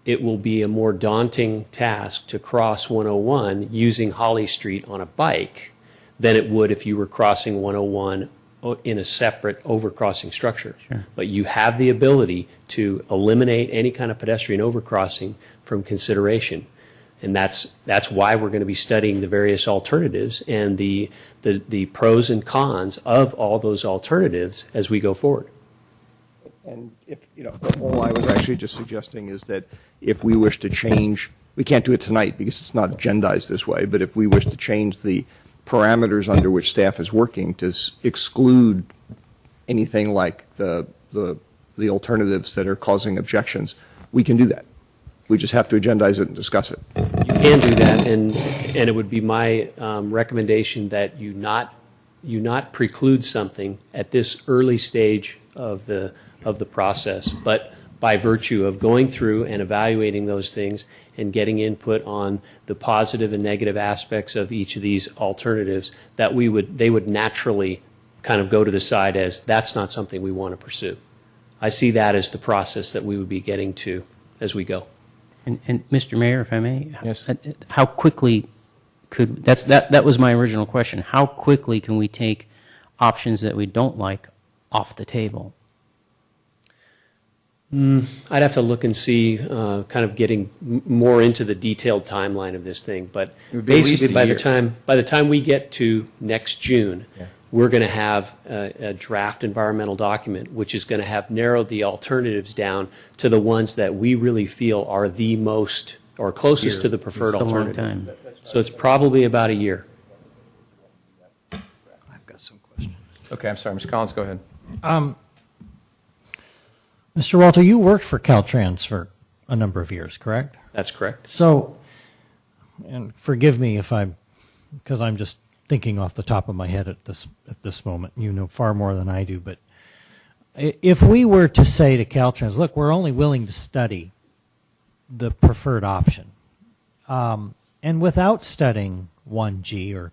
it will be a more daunting task to cross 101 using Holly Street on a bike than it would if you were crossing 101 in a separate overcrossing structure. Sure. But you have the ability to eliminate any kind of pedestrian overcrossing from consideration. And that's why we're going to be studying the various alternatives and the pros and cons of all those alternatives as we go forward. And if, all I was actually just suggesting is that if we wish to change, we can't do it tonight because it's not agendized this way, but if we wish to change the parameters under which staff is working to exclude anything like the alternatives that are causing objections, we can do that. We just have to agendize it and discuss it. You can do that, and it would be my recommendation that you not preclude something at this early stage of the process, but by virtue of going through and evaluating those things and getting input on the positive and negative aspects of each of these alternatives, that they would naturally kind of go to the side as that's not something we want to pursue. I see that as the process that we would be getting to as we go. And Mr. Mayor, if I may, yes. How quickly could that was my original question. How quickly can we take options that we don't like off the table? I'd have to look and see, kind of getting more into the detailed timeline of this thing. But basically, by the time we get to next June, we're going to have a draft environmental document, which is going to have narrowed the alternatives down to the ones that we really feel are the most or closest to the preferred alternative. So it's probably about a year. I've got some questions. Okay, I'm sorry, Mr. Collins, go ahead. Mr. Walter, you worked for Caltrans for a number of years, correct? That's correct. So, and forgive me because I'm just thinking off the top of my head at this moment. You know far more than I do, but if we were to say to Caltrans, look, we're only willing to study the preferred option, and without studying 1G or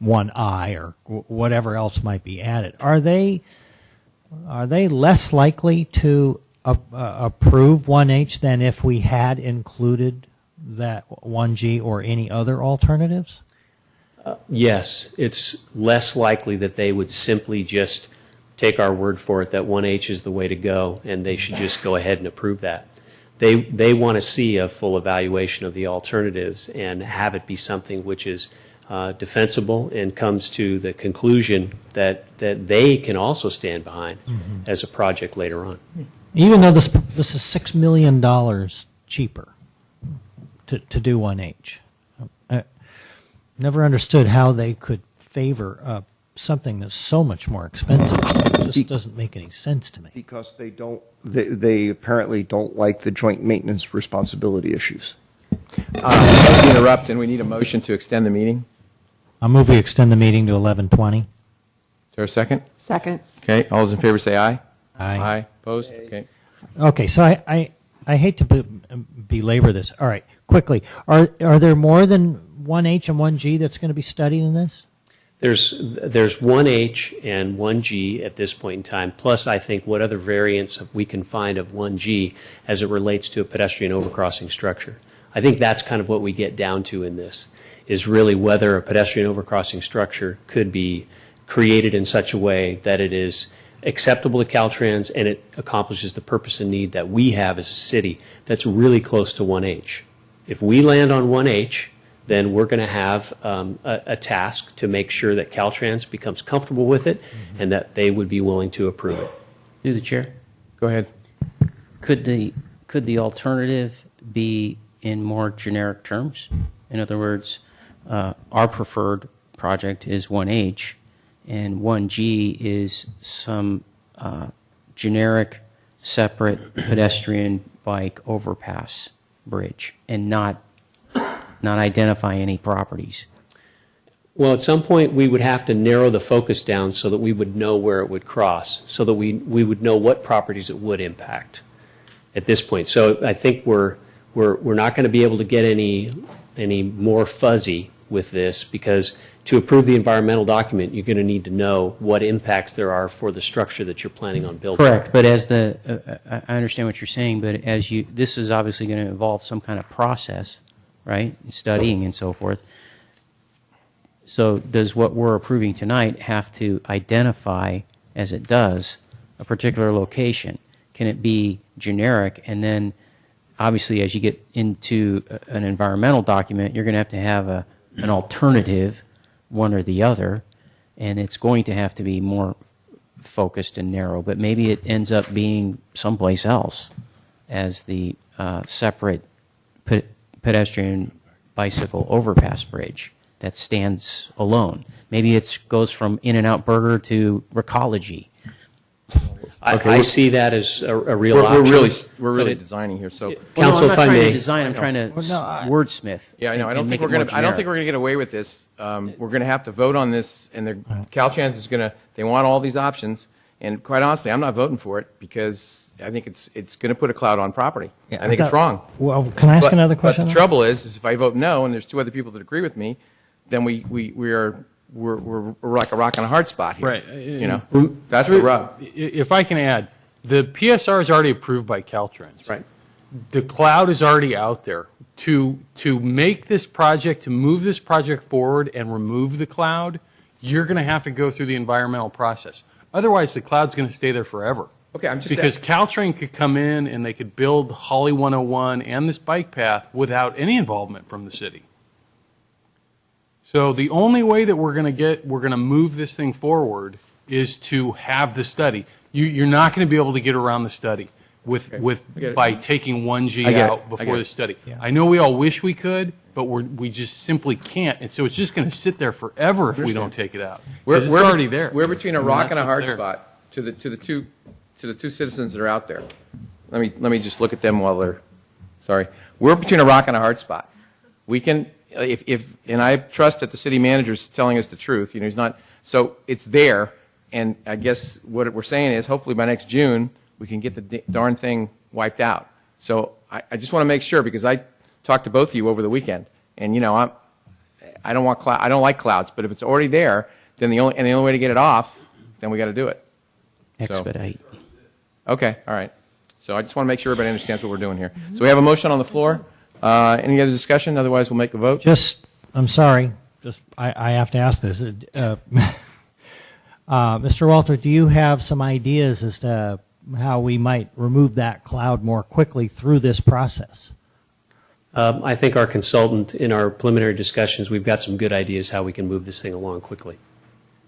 1I or whatever else might be added, are they less likely to approve 1H than if we had included that 1G or any other alternatives? Yes, it's less likely that they would simply just take our word for it that 1H is the way to go, and they should just go ahead and approve that. They want to see a full evaluation of the alternatives and have it be something which is defensible and comes to the conclusion that they can also stand behind as a project later on. Even though this is $6 million cheaper to do 1H. I never understood how they could favor something that's so much more expensive. It just doesn't make any sense to me. Because they apparently don't like the joint maintenance responsibility issues. Let me interrupt, and we need a motion to extend the meeting. I move we extend the meeting to 11:20. Is there a second? Second. Okay, all those in favor say aye. Aye. Aye. Opposed? Okay. Okay, so I hate to belabor this. All right, quickly. Are there more than 1H and 1G that's going to be studied in this? There's 1H and 1G at this point in time, plus I think what other variants we can find of 1G as it relates to a pedestrian overcrossing structure. I think that's kind of what we get down to in this, is really whether a pedestrian overcrossing structure could be created in such a way that it is acceptable to Caltrans and it accomplishes the purpose and need that we have as a city that's really close to 1H. If we land on 1H, then we're going to have a task to make sure that Caltrans becomes comfortable with it and that they would be willing to approve it. Through the chair, Go ahead. could the alternative be in more generic terms? In other words, our preferred project is 1H, and 1G is some generic, separate pedestrian bike overpass bridge, and not identify any properties. Well, at some point, we would have to narrow the focus down so that we would know where it would cross, so that we would know what properties it would impact at this point. So I think we're not going to be able to get any more fuzzy with this, because to approve the environmental document, you're going to need to know what impacts there are for the structure that you're planning on building. Correct, but as I understand what you're saying, but this is obviously going to involve some kind of process, right? Studying and so forth. So does what we're approving tonight have to identify, as it does, a particular location? Can it be generic? And then, obviously, as you get into an environmental document, you're going to have an alternative, one or the other, and it's going to have to be more focused and narrow. But maybe it ends up being someplace else as the separate pedestrian bicycle overpass bridge that stands alone. Maybe it goes from In-N-Out Burger to Recology. I see that as a real option. We're really designing here. So, Council, I'm if not I trying may. to design. I'm trying to wordsmith. Yeah, I know. I don't and think make we're it going to. more I don't think generic. we're going to get away with this. We're going to have to vote on this, and Caltrans is going to. They want all these options, and quite honestly, I'm not voting for it because I think it's going to put a cloud on property. Yeah, I think it's wrong. Well, can I ask another question? But the trouble is if I vote no, and there's two other people that agree with me, then we're like a rock and a hard spot here. Right. You know, that's the rub. If I can add, the PSR is already approved by Caltrans. Right. The cloud is already out there. To make this project, to move this project forward and remove the cloud, you're going to have to go through the environmental process. Otherwise, the cloud's going to stay there forever. Okay, I'm just because Caltrain could come in and they could build Holly 101 and this bike path without any involvement from the city. So the only way that we're going to move this thing forward is to have the study. You're not going to be able to get around the study by taking 1G out before the study. Yeah. I know we all wish we could, but we just simply can't. And so it's just going to sit there forever if we don't take it out. It's already there. We're between a And rock and a that's hard what's there. spot to the two citizens that are out there. Let me just look at them while they're. Sorry, we're between a rock and a hard spot. We can and I trust that the city manager is telling us the truth. You know, he's not. So it's there, and I guess what we're saying is hopefully by next June we can get the darn thing wiped out. So I just want to make sure, because I talked to both of you over the weekend, and you know I don't like clouds, but if it's already there, then the only way to get it off, then we got to do it. Expedite. Okay, all right. So I just want to make sure everybody understands what we're doing here. So we have a motion on the floor. Any other discussion? Otherwise, we'll make a vote. I'm sorry. I have to ask this. Mr. Walter, do you have some ideas as to how we might remove that cloud more quickly through this process? I think our consultant, in our preliminary discussions, we've got some good ideas how we can move this thing along quickly.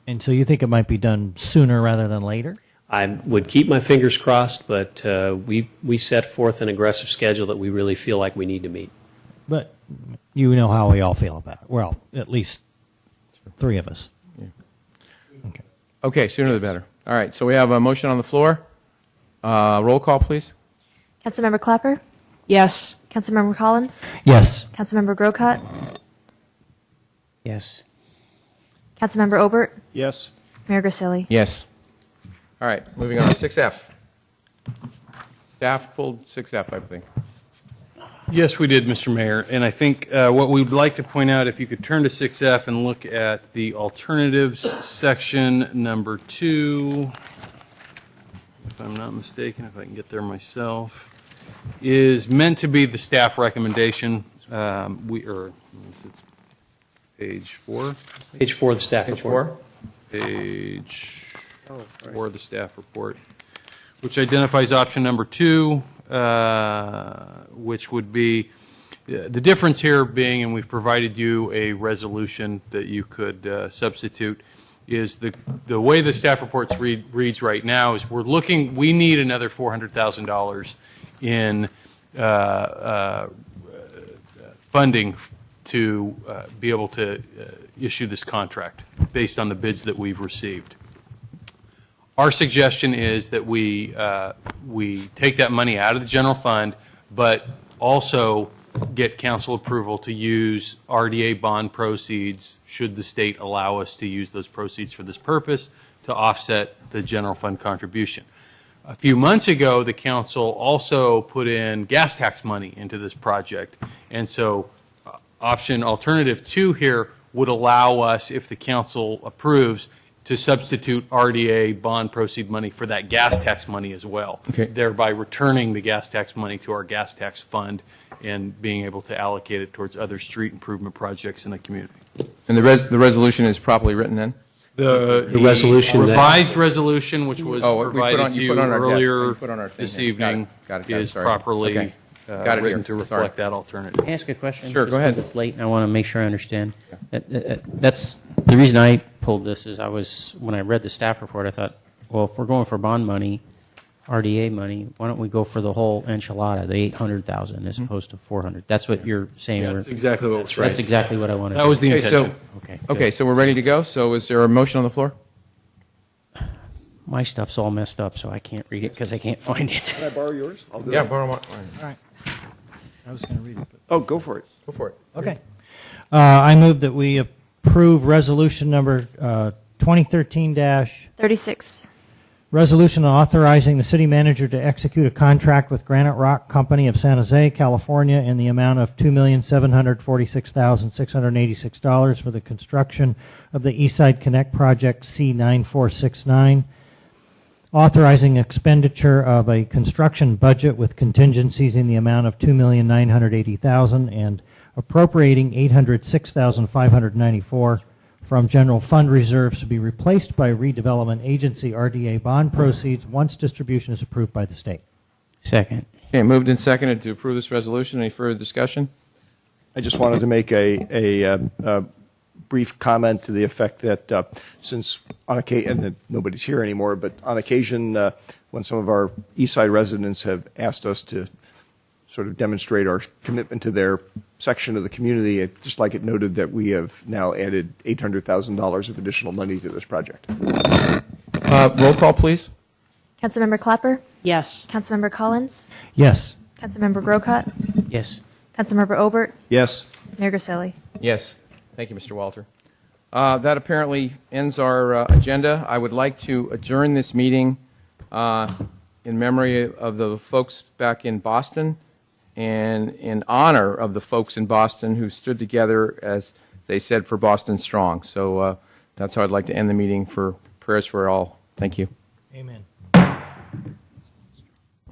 And so you think it might be done sooner rather than later? I would keep my fingers crossed, but we set forth an aggressive schedule that we really feel like we need to meet. But you know how we all feel about it. Well, at least three of us. Okay, sooner the better. All right, so we have a motion on the floor. Roll call, please. Councilmember Clapper? Yes. Councilmember Collins? Yes. Councilmember Grocott? Yes. Councilmember Obert? Yes. Mayor Grisilli? Yes. All right, moving on. 6F. Staff pulled 6F, I think. Yes, we did, Mr. Mayor. And I think what we'd like to point out, if you could turn to 6F and look at the alternatives section number 2, if I'm not mistaken, if I can get there myself, is meant to be the staff recommendation. It's page 4. Page 4 of the staff Page report. 4. Page 4 of the staff report, which identifies option number 2, which would be the difference here being, and we've provided you a resolution that you could substitute, is the way the staff reports reads right now is we need another $400,000 in funding to be able to issue this contract based on the bids that we've received. Our suggestion is that we take that money out of the general fund, but also get council approval to use RDA bond proceeds, should the state allow us to use those proceeds for this purpose, to offset the general fund contribution. A few months ago, the council also put in gas tax money into this project, and so alternative 2 here would allow us, if the council approves, to substitute RDA bond proceed money for that gas tax money as well, thereby returning the gas tax money to our gas tax fund and being able to allocate it towards other street improvement projects in the community. And the resolution is properly written then? The resolution revised resolution, which was we provided to you earlier this thing. evening, Got it. is Sorry. properly Okay. Got it written here. to reflect Sorry. that alternative. Can I ask a question? Sure, Just go ahead. because it's late, and I want to make sure I understand. That's the reason I pulled this is when I read the staff report, I thought, well, if we're going for bond money, RDA money, why don't we go for the whole enchilada, the 800,000 as opposed to 400? That's what you're saying. Yeah, that's exactly what was right. That's exactly what I wanted. That was the Okay, intention. okay, so we're ready to go. So is there a motion on the floor? My stuff's all messed up, so I can't read it because I can't find it. Can I borrow yours? I'll do Yeah, it. borrow one. All right. I was going to read it. Oh, go for it. Go for it. Okay. I move that we approve resolution number 2013 36. resolution authorizing the city manager to execute a contract with Granite Rock Company of San Jose, California, in the amount of $2,746,686 for the construction of the Eastside Connect Project C9469. Authorizing expenditure of a construction budget with contingencies in the amount of $2,980,000 and appropriating $806,594 from general fund reserves to be replaced by redevelopment agency RDA bond proceeds once distribution is approved by the state. Second. Okay, moved and seconded to approve this resolution. Any further discussion? I just wanted to make a brief comment to the effect that since on occasion, and nobody's here anymore, but on occasion when some of our East Side residents have asked us to sort of demonstrate our commitment to their section of the community, I'd just like it noted that we have now added $800,000 of additional money to this project. Roll call, please. Councilmember Clapper? Yes. Councilmember Collins? Yes. Councilmember Grocott? Yes. Councilmember Obert? Yes. Mayor Grisilli? Yes. Thank you, Mr. Walter. That apparently ends our agenda. I would like to adjourn this meeting in memory of the folks back in Boston and in honor of the folks in Boston who stood together, as they said, for Boston Strong. So that's how I'd like to end the meeting, for prayers for all. Thank you. Amen.